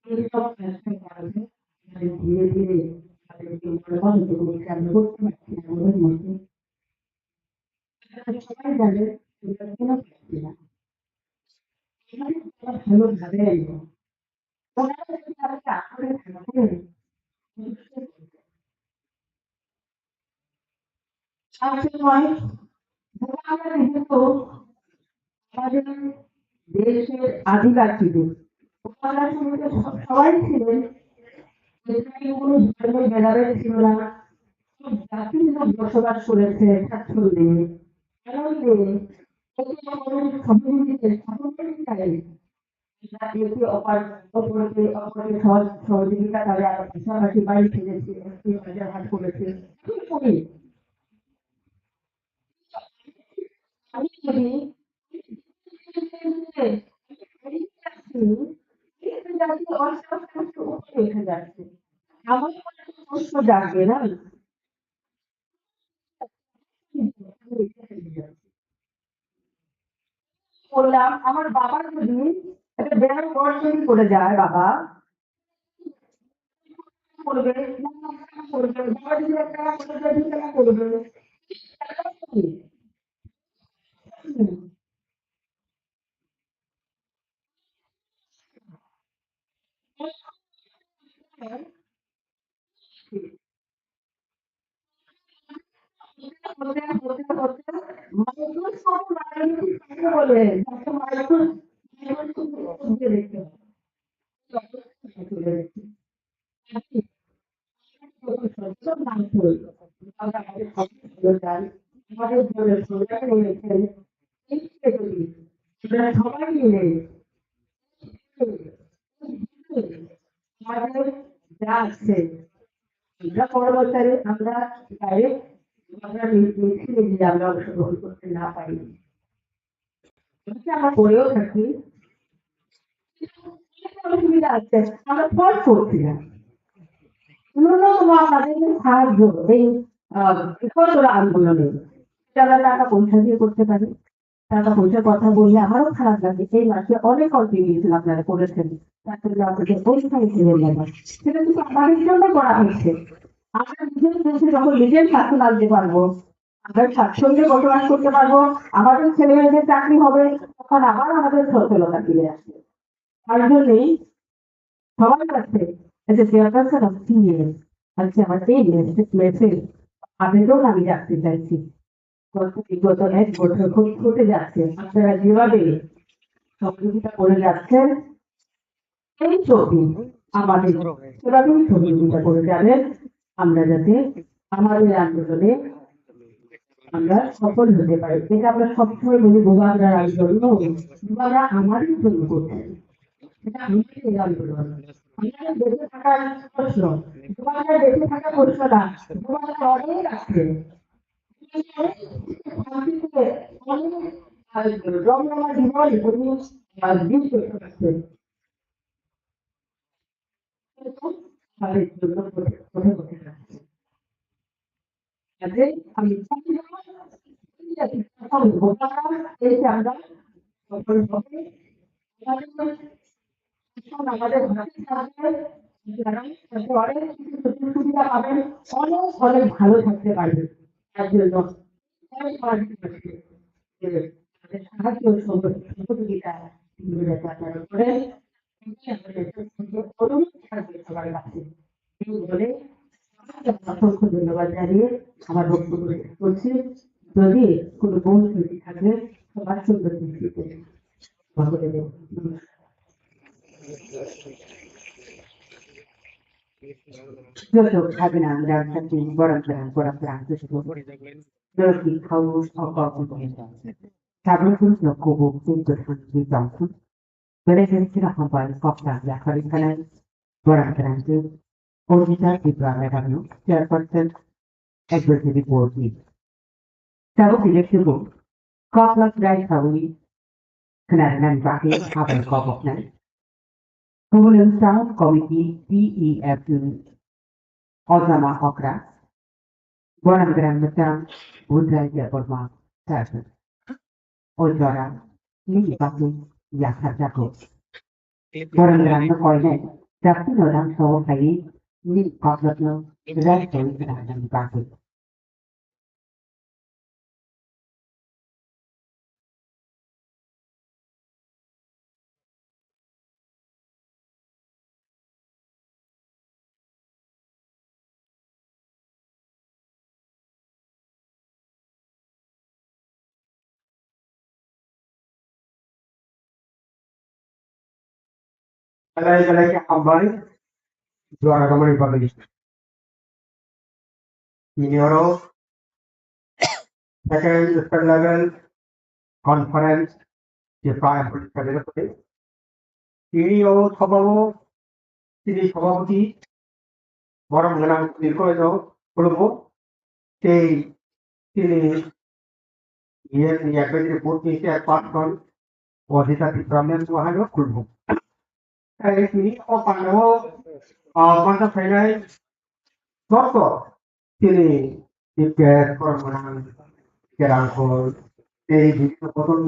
এইসব চেষ্টার কারণে আমাদের ধীরে ধীরে তাদেরকে মনোবল করতে আমরা করতে পারছি না আমাদের মধ্যে সবাই জানে এটা কেন পারছি না ভালো ভাবে ওনারা যদি তাদেরকে আঁকড়ে থাকেন সবসময় আমরা যেহেতু আমাদের দেশের আদিবাসীদের ওনারা সঙ্গে সবাই ছিলেন যেখানে কোনো ধর্মের ভেদাভেদ ছিল না সব জাতির লোক বসবাস করেছে স্বাচ্ছন্দ্যে আনন্দে আমাদের সম্প্রীতিতে সহযোগিতায় একে অপরকে সহযোগিতা তারা পাশাপাশি বাড়ি ফিরেছে বাজার হাট করেছে করি আমি যদি জাতি অস্বাস্থ্য রেখে যাচ্ছে আমার প্রশ্ন জাগবে না বললাম আমার বাবার যদি একটা বেড়ার ঘর তৈরি করে যায় বাবা করবে করবে বাবা যদি 1 টাকা করবে 2 টাকা করবে হতে হতে হতে মাইক্রোস্কোপ লাগানো কাকে বলে? যাকে মাইক্রোস্কোপ দিয়ে দেখতে হয়। চলে এসেছে। সব নাম করে। আমরা আমাদের সবগুলো চাই। আমাদের জন্য সোজা রয়েছেন। এই পৃথিবী। আমরা সবাই মিলে আমাদের যা আছে আমরা পরবর্তীকালে আমরা ডাইরেক্ট আমরা মিছিলে গিয়ে আমরা অংশগ্রহণ করতে না পারি। আমরা করেও থাকি, অসুবিধা আছে, আমরা ফোর্স করছি না। ন্যূনতম আমাদের সাহায্য এই বৃহত্তর আন্দোলনে যারা টাকা পয়সা দিয়ে করতে পারে, টাকা পয়সার কথা বললে আমারও খারাপ লাগে। এই মাসে অনেক কন্ট্রিবিউশন আপনারা করেছেন, তার জন্য আপনাদের পরিষ্কার ছিলেন না, সেটা কিন্তু আমাদের জন্য করা হচ্ছে। আমরা নিজের দেশে যখন নিজের শাসন আনতে পারবো, আমরা স্বাচ্ছন্দ্যে বসবাস করতে পারবো, আমাদের ছেলে মেয়েদের চাকরি হবে, তখন আবার আমাদের সচলতা ফিরে আসবে। তার জন্যই সবার কাছে as a chairperson of CA, আজকে আমার এই মেসেজ আবেদন আমি রাখতে চাইছি। বিগত 1 বছর ঘটে যাচ্ছে, আপনারা যেভাবে সহযোগিতা করে যাচ্ছেন, এই ছবি আমাদের সেভাবেই সহযোগিতা করে যাবেন, আমরা যাতে আমাদের আন্দোলনে আমরা সফল হতে পারি। এটা আমরা সবসময় বলি গোবাগরা আন্দোলন, গোবাগরা আমাদের জন্য করছে, এটা আমাদের আন্দোলন। আমাদের বেঁচে থাকার প্রশ্ন, গোবাগরা বেঁচে থাকার প্রশ্ন না, গোবাগরা অনেক আছে। শান্তিতে অনেক রমরমা জীবন উনি দিন করতে পারছেন। তাদের জন্য কোথায় কোথায় রাখছে। কাজেই আমি এসে আমরা সফল হবে। আমাদের হাতে থাকবে, যারা অনেক কিছু সুযোগ সুবিধা পাবেন, অনেক অনেক ভালো থাকতে পারবেন। তার জন্য সাহায্য সহযোগিতা আপনারা করেন, অনুরোধ থাকবে সবার কাছে। এই বলে অসংখ্য ধন্যবাদ জানিয়ে আমার বক্তব্য শেষ করছি। যদি কোনো ভুল ত্রুটি থাকে সবার সুন্দর দৃষ্টিতে ক্ষমা করে দেবেন। Jojo Kabinan dan Sati Borang tersebut dari Haus Okor Pemerintah. Sabun pun kubu pintu di Johnson. Berada di Rahman Kota Yakari Kanan Borang Transit. Original Ibrahim Avenue, Chairperson Executive Board Meeting. Sabun tidak cukup. Koplas dari Sawi Kenalan Bakir Haban Kopoknan. Kemudian Sound Committee PEFU Ozama Okra, Borang Macam Budaya Jakarta, Selatan, Ojora, Ini Bakti, Yakar Jago. Borang Koine, tapi orang Sawo Kai, Ini Koplatno, Rai Sawi Kenalan Bakti. Kalai kembali juara kembali bagi Junior second state level conference Jepang Political তিনিও তিনি সভাপতি বরং দীর্ঘ করব সেই তিনি report নিয়েছে এক পাঠন অধিকারী ব্রাহ্মণ মহান করব তাই তিনি অপানব মানটা ফেরাই শর্ত তিনি কেরাঙ্কল এই বিভিন্ন প্রথম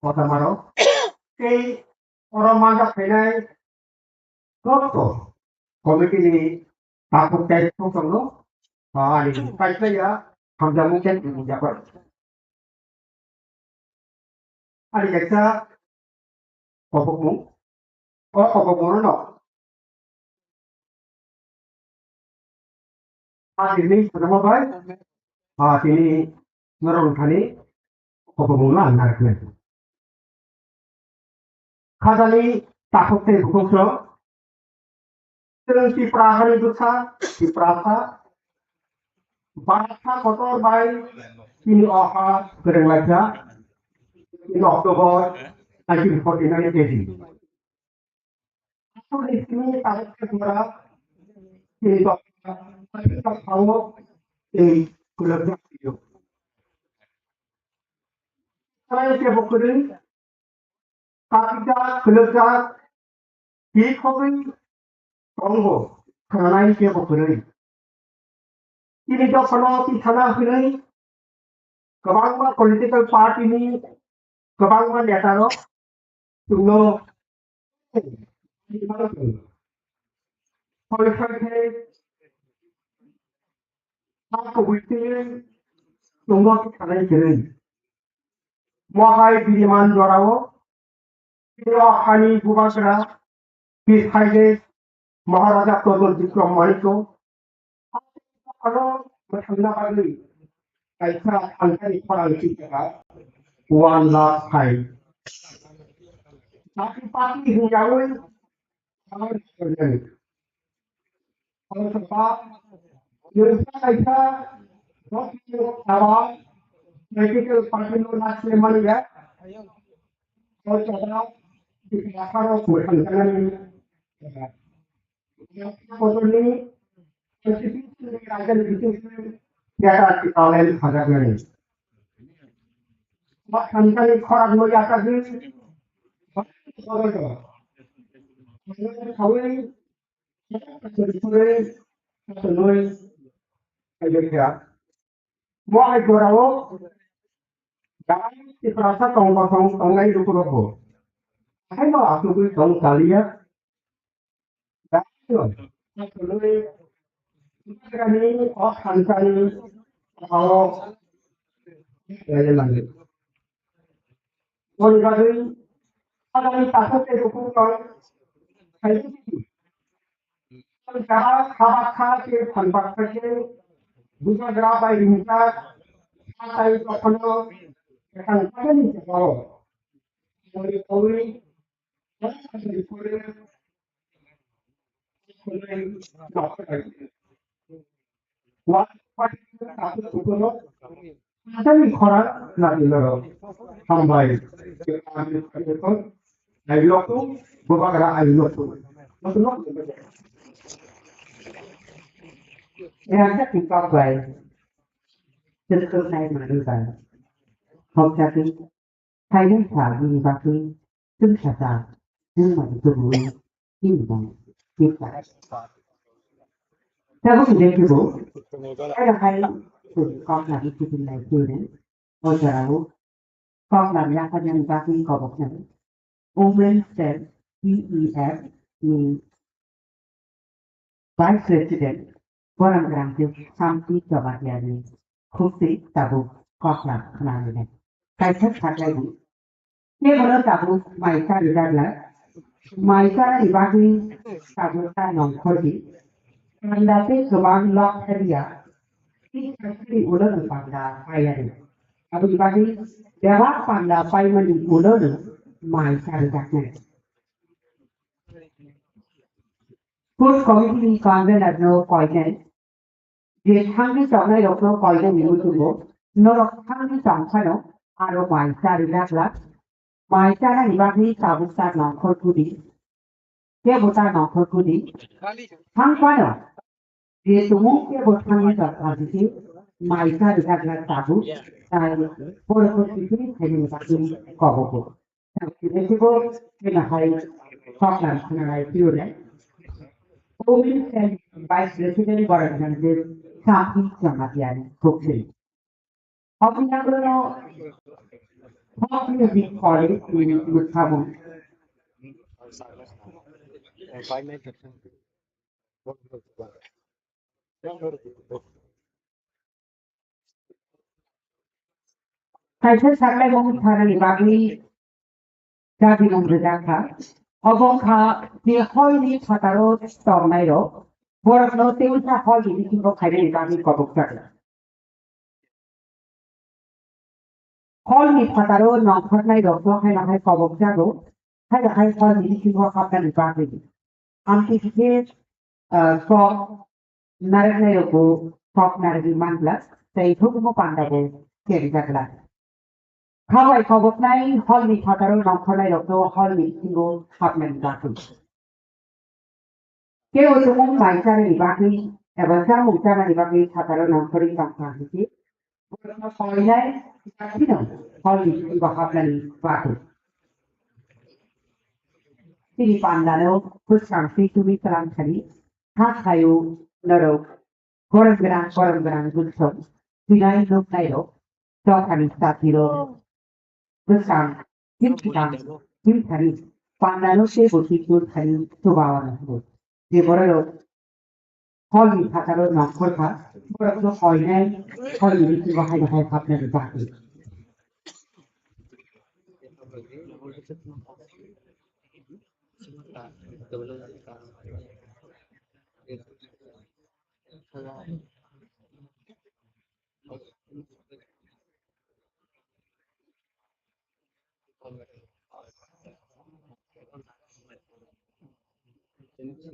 কথা মারো এই মানটা ফেরাই শর্ত committee takut kayak itu kalau hari kayak saya hamzah mungkin ini dapat hari kita kopokmu kopokmu no hari ini pertama baik ini 너랑 거부문은 안 나갔네. 가자니 따뜻해 부고서 terus si prahan itu si prasa bahasa kotor baik ini oha kering laja ini Oktober 1949 jadi aku di sini tahu kedua ini kita tahu keluarga itu saya siapa kering kita keluarga di kopi Congo karena siapa kering ini jauh kalau di sana kering kebanyakan political party ini kebanyakan data lo tunggu political aku bikin tunggu kita kering Mohai Biman Dorao, Hani Bubasra, Pishaide, Maharaja Kodol Dikram Maniko, Ano, Masana Pagli, Kaisa Antari Paralita, 1 lakh high. Tapi pati Hujawin, Kawan Serjani. Kalau sebab, Yursa Kaisa, Rosio Tawa, Medical Partner Nasle Mania, kalau sebab, di belakang bukan foto ini konstitusi raja itu ya kita oleh harga ini. Mak sampai koran mau jatuh di foto itu. Kawin sesuai aja. Mau itu rawo jangan terasa tonggai rupu-rupu. Saya mau aku tong kalian. Sesuai ini oh sampai kalau lagi. Orang lain ada yang takut itu kan. Sekarang khabar ke kontak ke bukan berapa ini saya kalau akan kami kalau dari kami dari Jadi koran nanti lor sampai ayo tu beberapa ayo tu. Yang kita baik, tentu saya malukan. Học trà kinh, thay đến thả đi và kinh, tức xà xà, nhưng mà tôi muốn tin rằng tiếp lại. Theo cái đề của cái là hay từ con làm cái chuyện này chưa đến, ôi trời ơi, con làm ra thân nhân và kinh có một này. Omen said PEF means Vice President, Foreign Granted Samti Jabatiani, Kusi Tabu, Koklam, Kanane. Cái chất thật là gì? Nếu mà nó tabu, mày ta đi ra mày ta đi ba đi, tabu ta nòng khôi đi. Anda te kebang lock area. Ini seperti ular pada air. Abu dibagi jawab pada payment ular mai cari. Put community convent at no point. The hungry song I don't know point and you to go. No hungry song I know. I don't mind cari lah. Mai cari dibagi tabu tak nong kodi. Dia bukan nong kodi. Hang pada. Dia semua dia bertanya tentang itu, mereka tidak tahu, dan orang itu hanya satu kau. Tapi itu kena hai fakir kena hai pure. Omen said Vice President Biden did something samakian kukri. Apa yang berlaku? Apa yang dikolek ini berkamu? Saya sampai mengucapkan bagi jadi membedakan apakah di hal ini katakan stormero, boleh nanti usaha hal ini kita kaya bagi kau bukan. Hol pataro non patnai dokto hai na hai kobok jago hai na hai hol ni ki ho kapna ni pati amti ke kok narak nai roko kok narak di manglas sei thuk mo panda bo keri jagla khawai kobok nai hol ni pataro non patnai dokto hol ni ki ho kapna ni pati ke o tumong mai chara ni pati eba chara mo chara ni pati pataro non patnai pati hol nai Tidak, hal ini bahkan baru. Sini pandano kusang tumi terang kali hak kayu nero korang gerang gusong tinai no kairo dok kami tatiro kusang kim kari pandano se buti kur kari tubawan ho de borero holi hataro na korka borero hoinai holi ni bahai bahai kapne bahai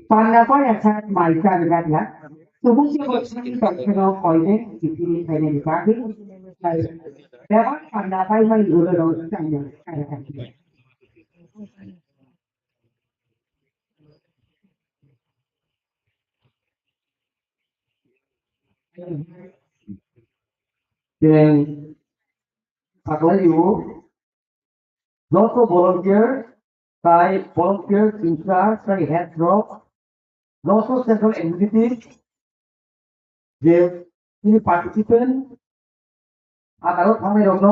Panda ko yang sangat maika dengan ya. Tubuh si bocil terkena koine di sini saya di kaki. Dapat panda kai mai ulo dong saya kaki. Dan setelah itu, lots of volunteers in charge, by head drop, lots of several activities, they ini participant, atau kami dong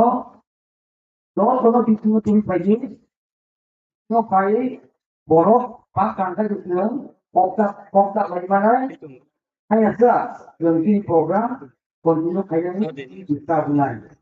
lots of people to be no kai borok pak kangkai itu pokta bagaimana hanya saja yang di program kontinu kayaknya kita benar.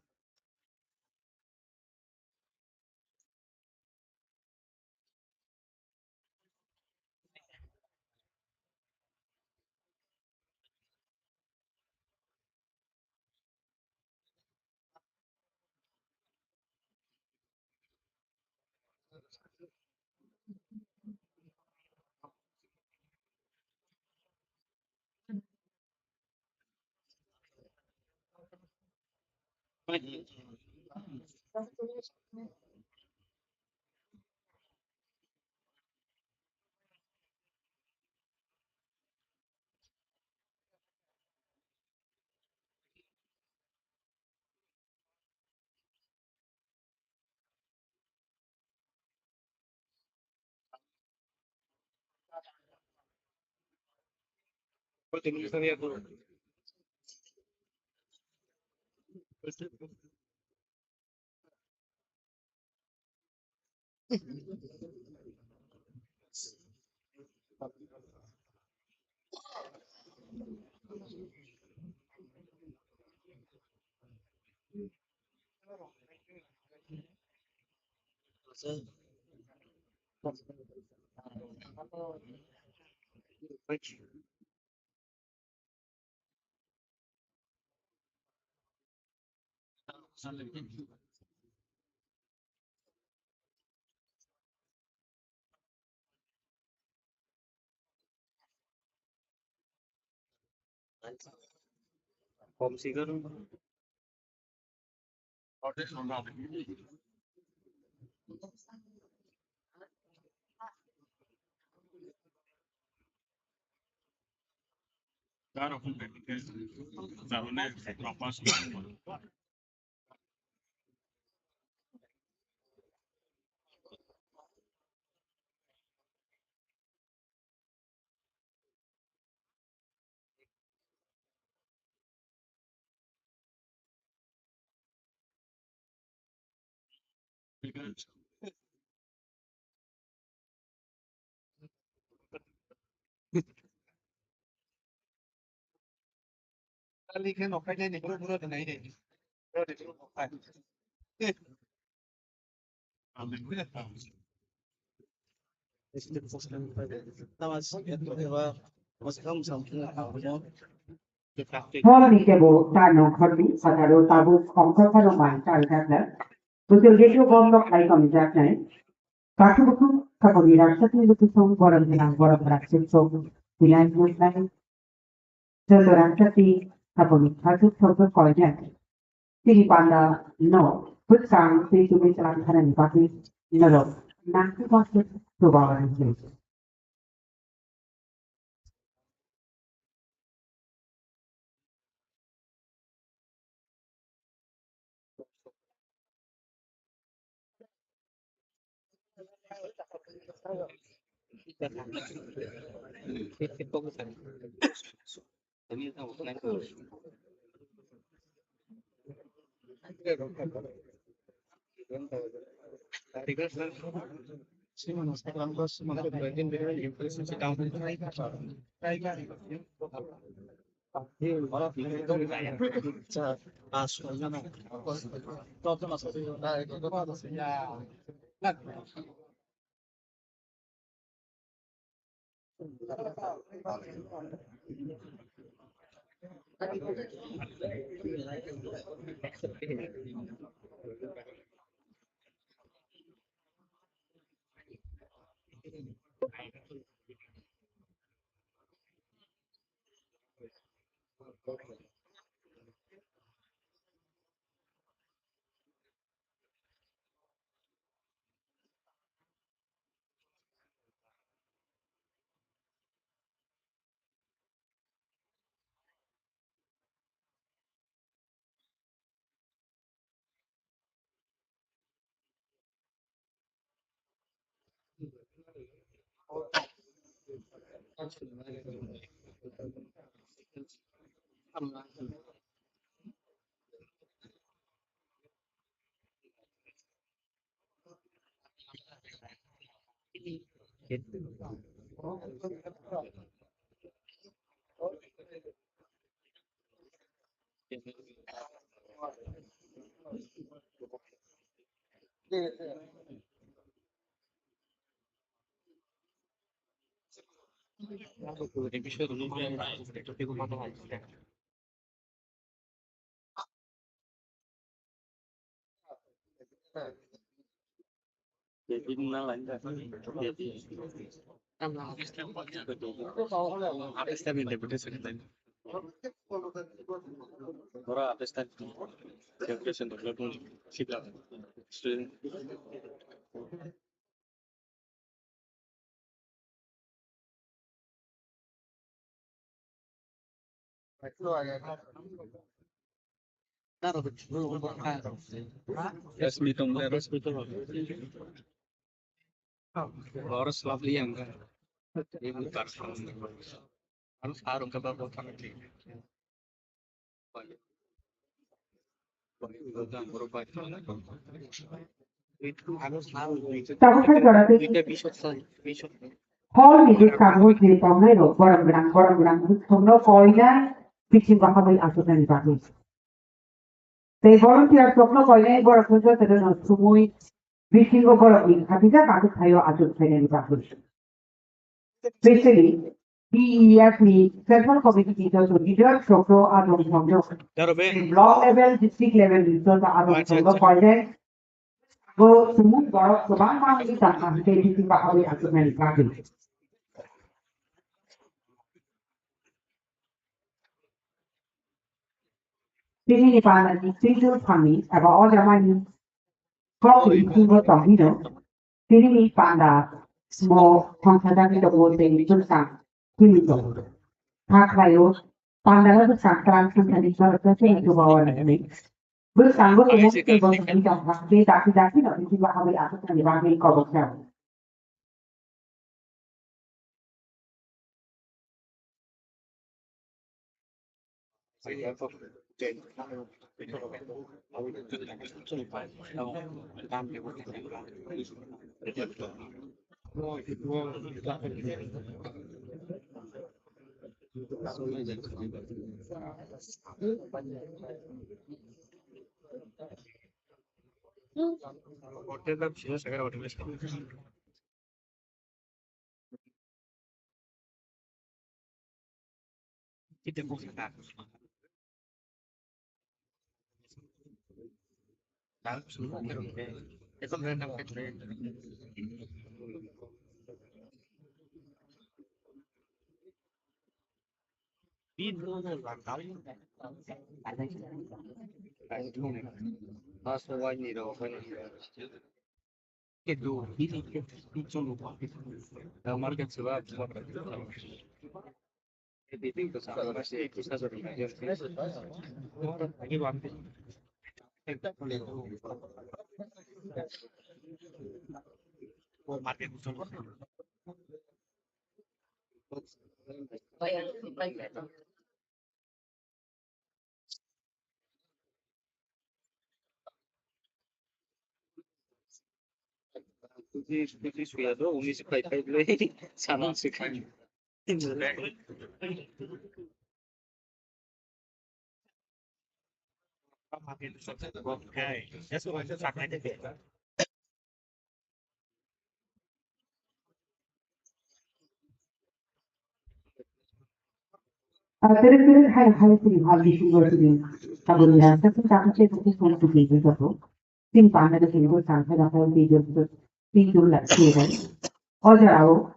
Hormigebo Tano Hormi Sataro Tabu Kongkaro Man Chalkatla, with the radio bomb of like on that night. Katuku Kapolira Sati Lukusum Boram and Boram Raxil so the land was like Sati Kapoli Katu Soto Koyan. Siripanda no, put sound say to which I'm having party no, not to gossip to our and Horus lovely yang ibu tarsan harus harum ke bawah tanah itu harus harum Tapos ay itu bisa Paul ni Gustavo ni Pomero, Boram Gran, Tomno Koina, Pitching Bahabai Asutan Bagus. They volunteer Tomno Koina, Boram Pujo, Sumui, Pitching Boram, Hatita Baku Tayo Asutan Bagus. Basically, DEF Central Committee teachers who leader Shoko Adam Tomno. Block level, district level, research Adam Tomno Koina. Go Sumu Boram, Suman Mami Takan, Pitching Bahabai Asutan Bagus. Sini para distrito kami, about all the money, probably single tornado. Sini para small concentrated the whole thing to some chemical. Hakayo, para the sakral concentrated the thing to our mix. But some of the most people in the day that no, this is how we ask the Islamic corruption. Kita bukan tahu semua kan. Itu benar benar. Itu lah kali. Masuk wajib dong. Itu ini cuma market sebab itu salah masih itu saja orang lagi wanti market Putri Suyado umi sekai kai dulu sama sekali. Okay, that's what I'm talking about. Kira-kira hal-hal pribadi seperti kabulian, tapi tak macam itu semua tu video tu. Tim pandai tu video sampai dapat video tu video lagi kan. Orang tahu.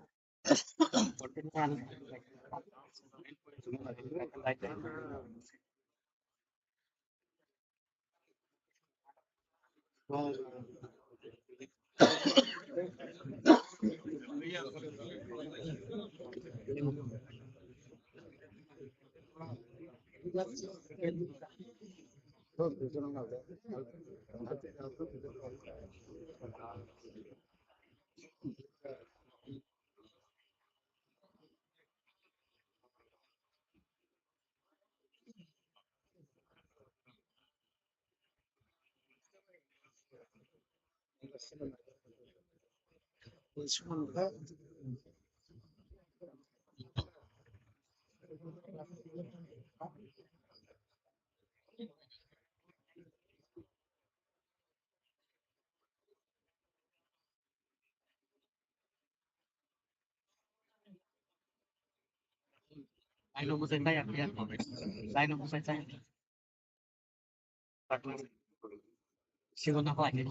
I know bukan saya ya. Saya know bukan saya. Siapa lagi?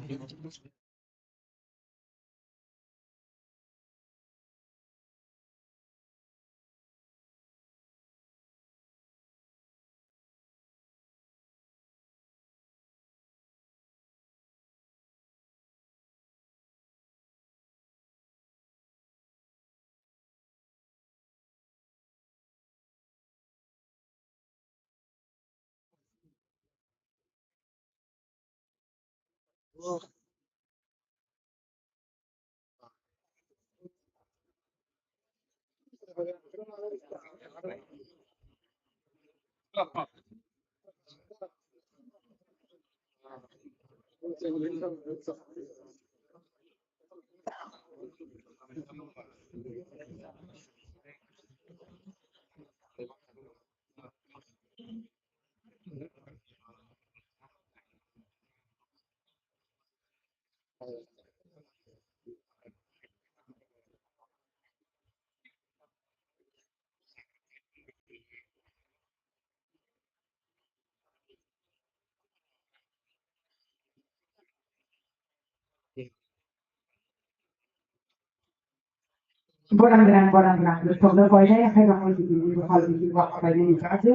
Borang-borang, sobre pode regalar de vídeo, fazer de volta para ele em casa,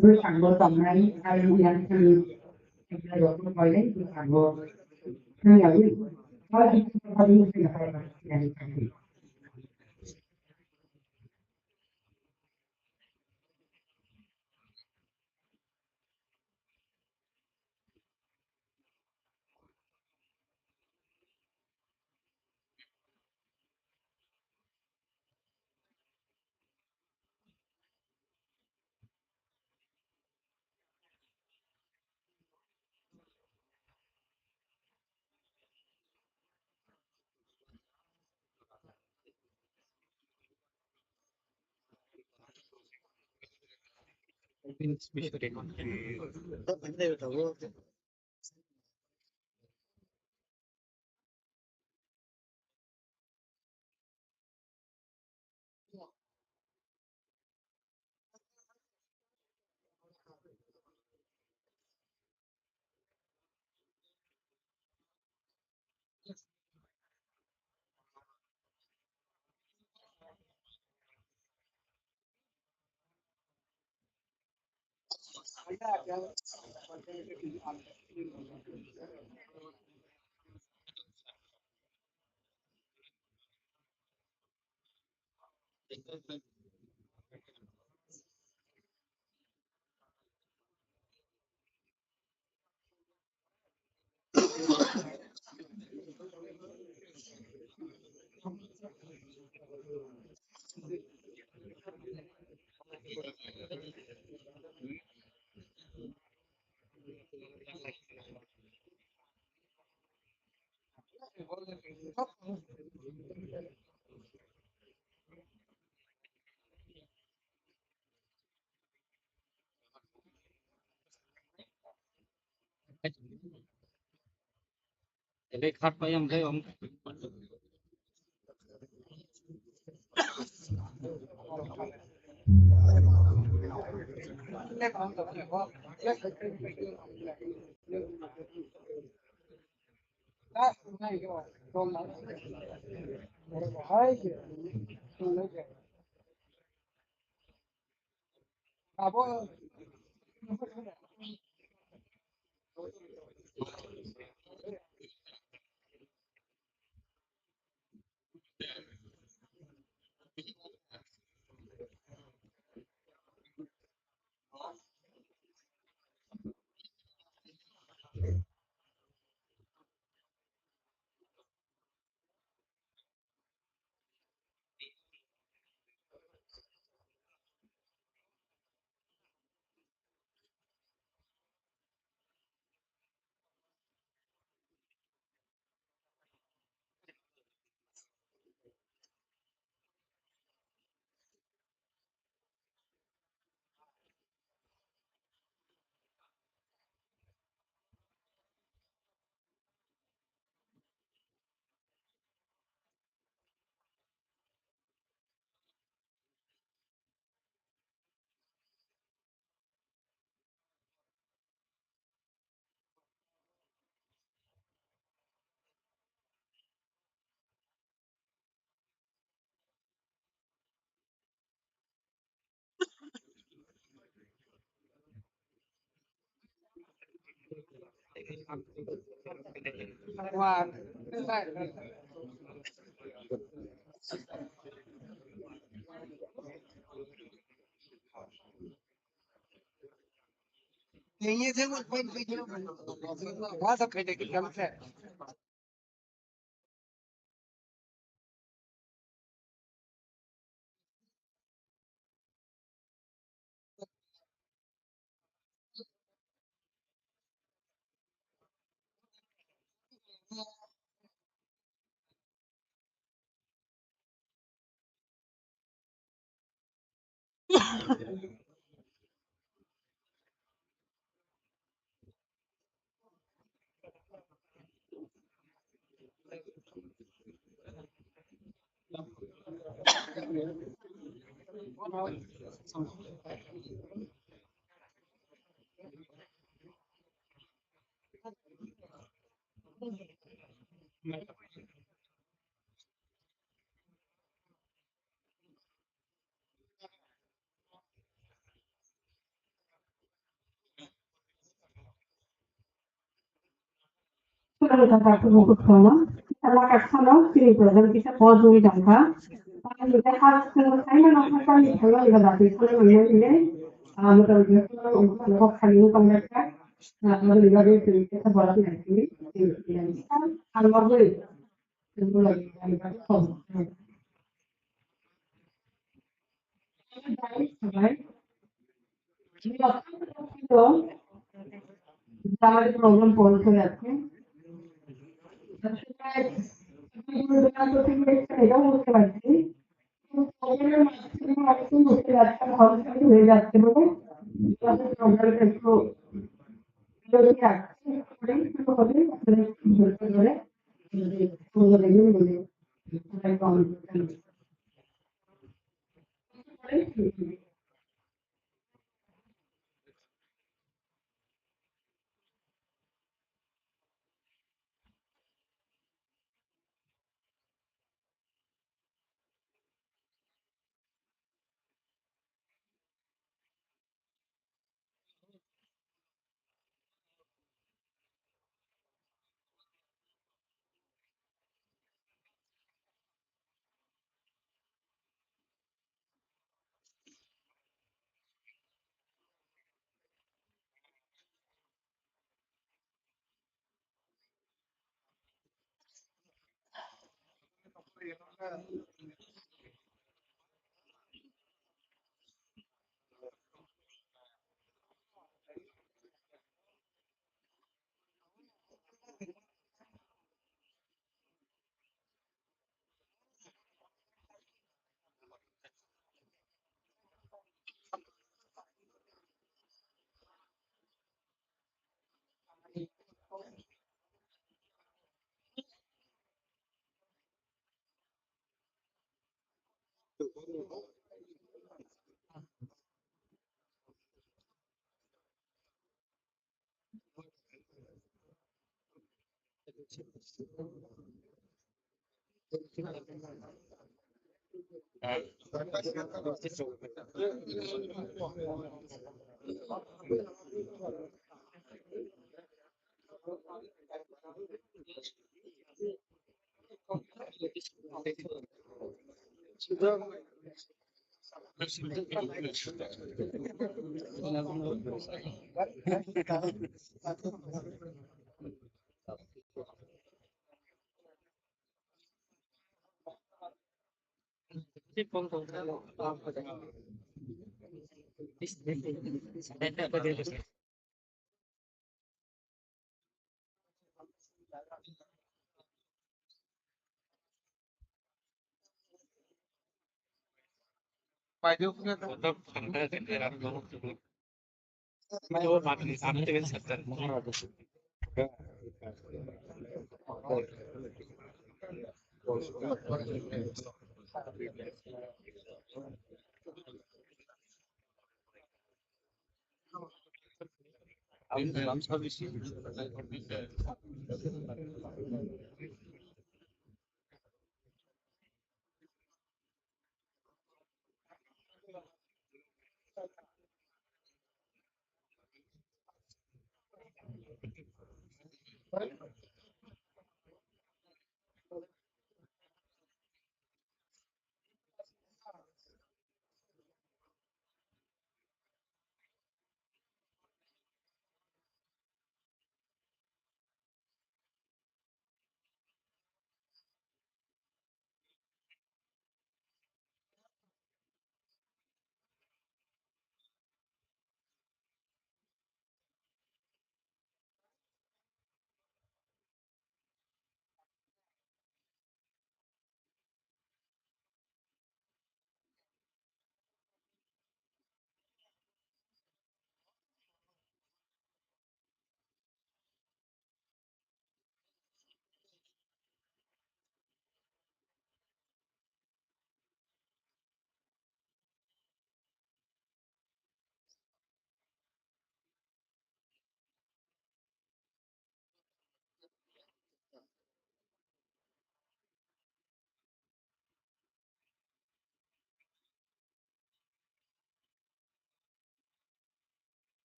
do sabor também, aí ele tem que levar para ele, do sabor, não é isso? Pode fazer isso na Jadi apa yang saya om? Sudah dikatakan buku pertama, setelah eksono, kini program kita pause jangka. Tapi kita harus selesai melakukan kalau tidak dapat kalau ini, betul betul untuk melakukan hal ini mereka, kalau tidak ada kita boleh nanti, yang kita alur dulu, lagi baik, ini itu, kita ada program pause আছে এটাও বুঝতে পারছি প্রবলেমের মাঝখানে আরেকটু বুঝতে পারছি hospital হয়ে যাচ্ছে বলে প্রবলেমটা একটু বিরতি রাখছি শুরু হবে ধরতে ধরে দেখবেন বলে কম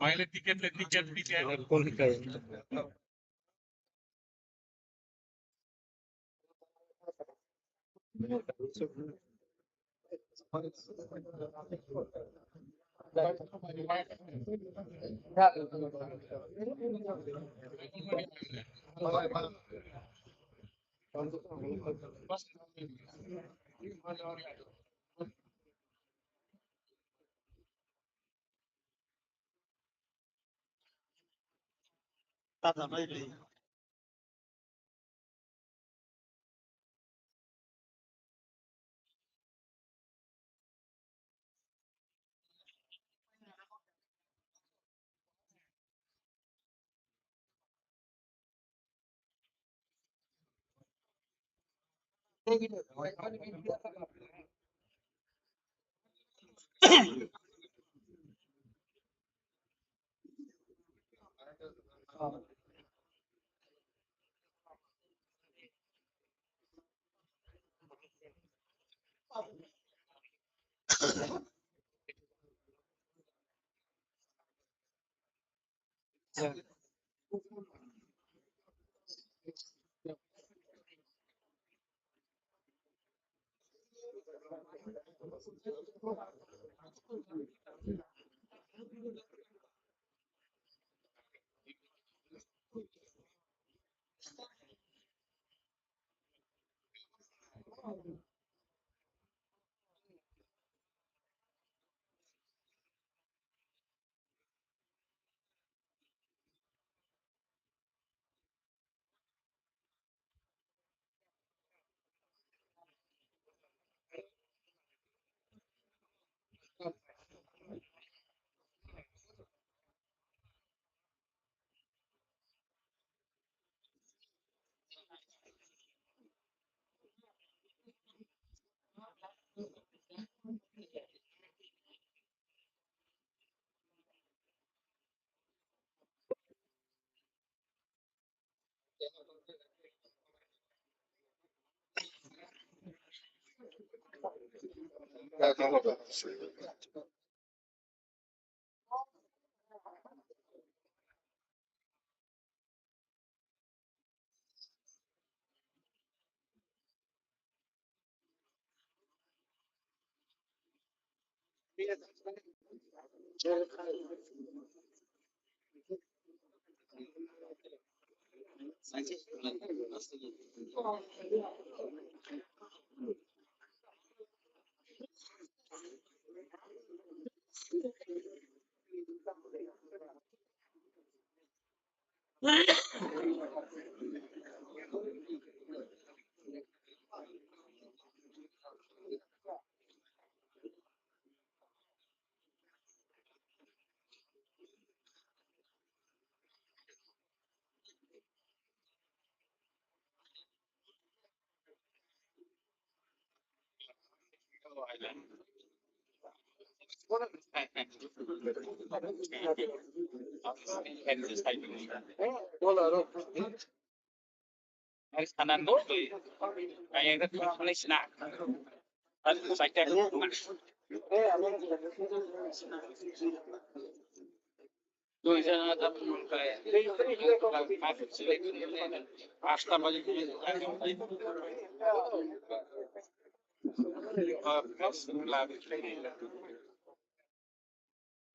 Maile tiket bisa. Harus kanan dulu, kayak itu mulai snack. Lalu saya cek tuh sana ada kayak pasta baju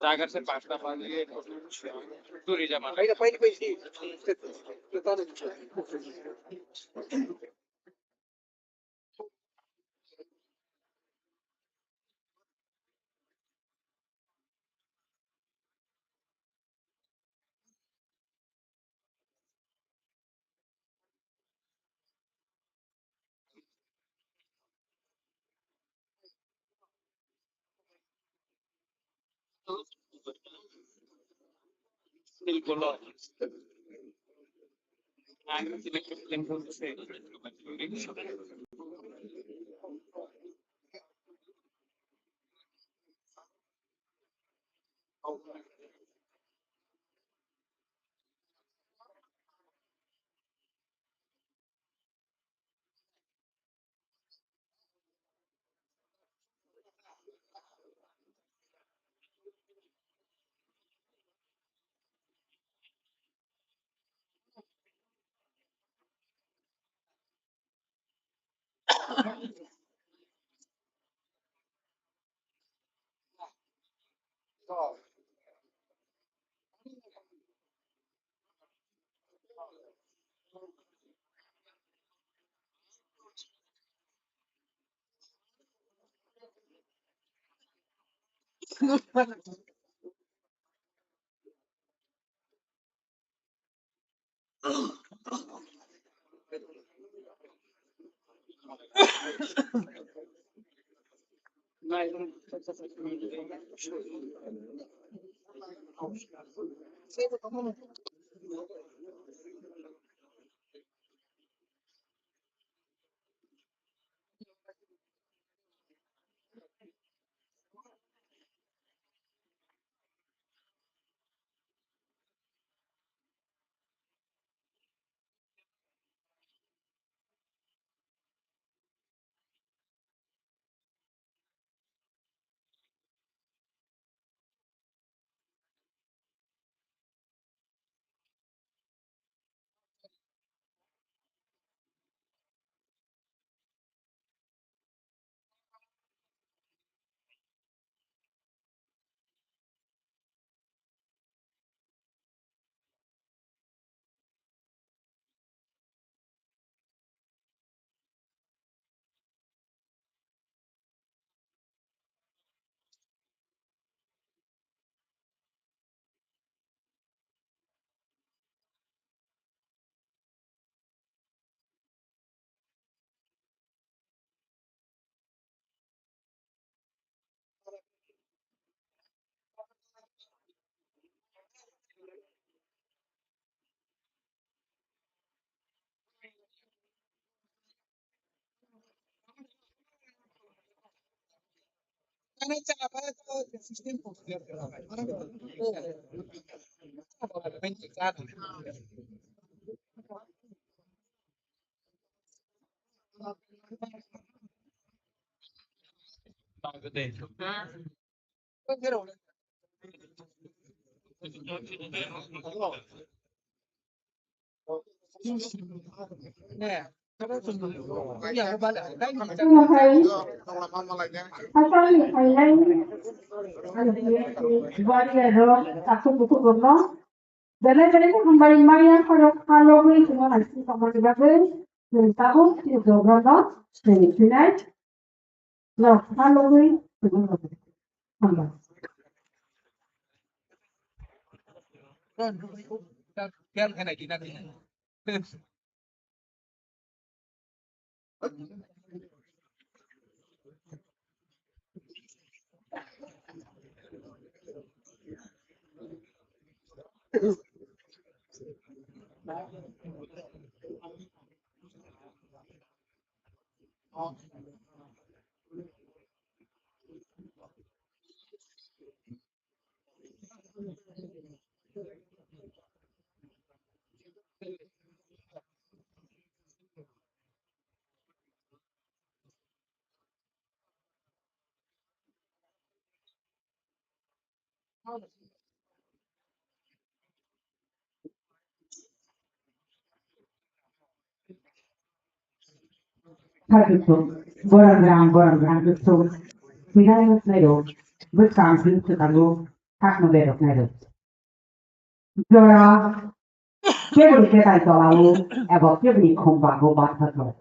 जागर से पास्ता बन गए दूरी जमा बिल्कुल आगे से लेकर से nhưng mà thầy thầy lấy Valero aku butuh gomong dan lain-lain kembali main kalau Halloween semua nanti kembali bagus dan tahun itu gomong dari tonight no Halloween semua kembali Kan cái này chị đang Hargittu gorang-gorang itu tidak nero bersamping sekalu tak nero nero jora kebiri kita itu lalu kebiri kompak satu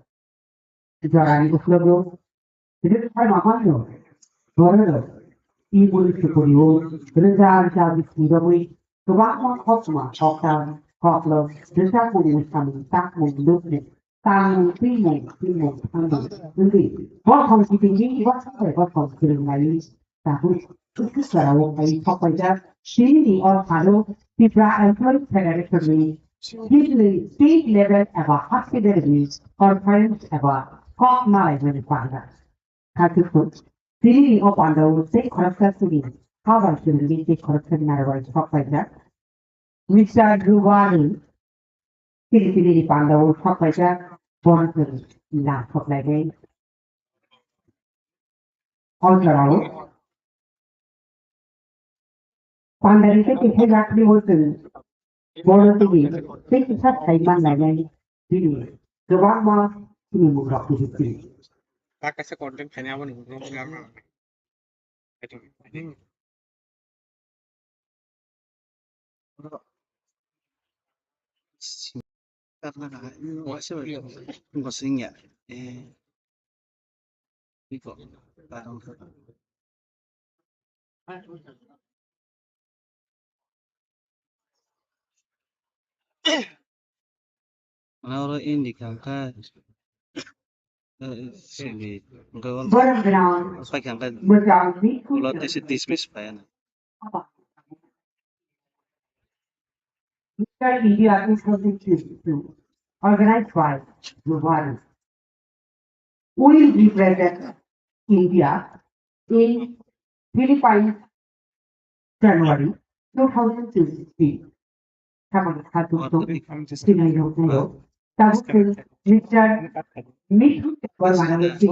jora itu selalu jadi saya makannya jora ibu itu kuriu kerja jadi tidak kebanyakan hotma hotel hotel kerja kuriu sama tak mundur tăng quy mô tăng trưởng đơn vị có phòng chỉ tính nghĩ có phải có phòng trường này ta cũng cứ là một cái học bài ra chỉ đi ở hà nội thì ra employee federation usually state level about hospitality conference about cost management partner ha thứ tự chỉ đi ở bản đồ state corruption đi how about the state corruption này rồi học bài ra Mr. Rubani Pilih-pilih pandaw apa saja bonus lah apa lagi orang pandai itu kita nak dibuat bonus ini kita saya mana lagi ini kebanyakan ini mudah positif pakai sekonten hanya apa nih ngomong itu Karena masih ngosingnya itu parang Ahora indican ka sini ngayon Barang ground, pakai angka berground ni kalau tes dismiss pa yan. apa? Mr. India is something to organized by Mubarak. We represent India in Philippines January 2023. Kapan satu Waktu itu di Sinayo. Tapos Mr. Mithu Permanente,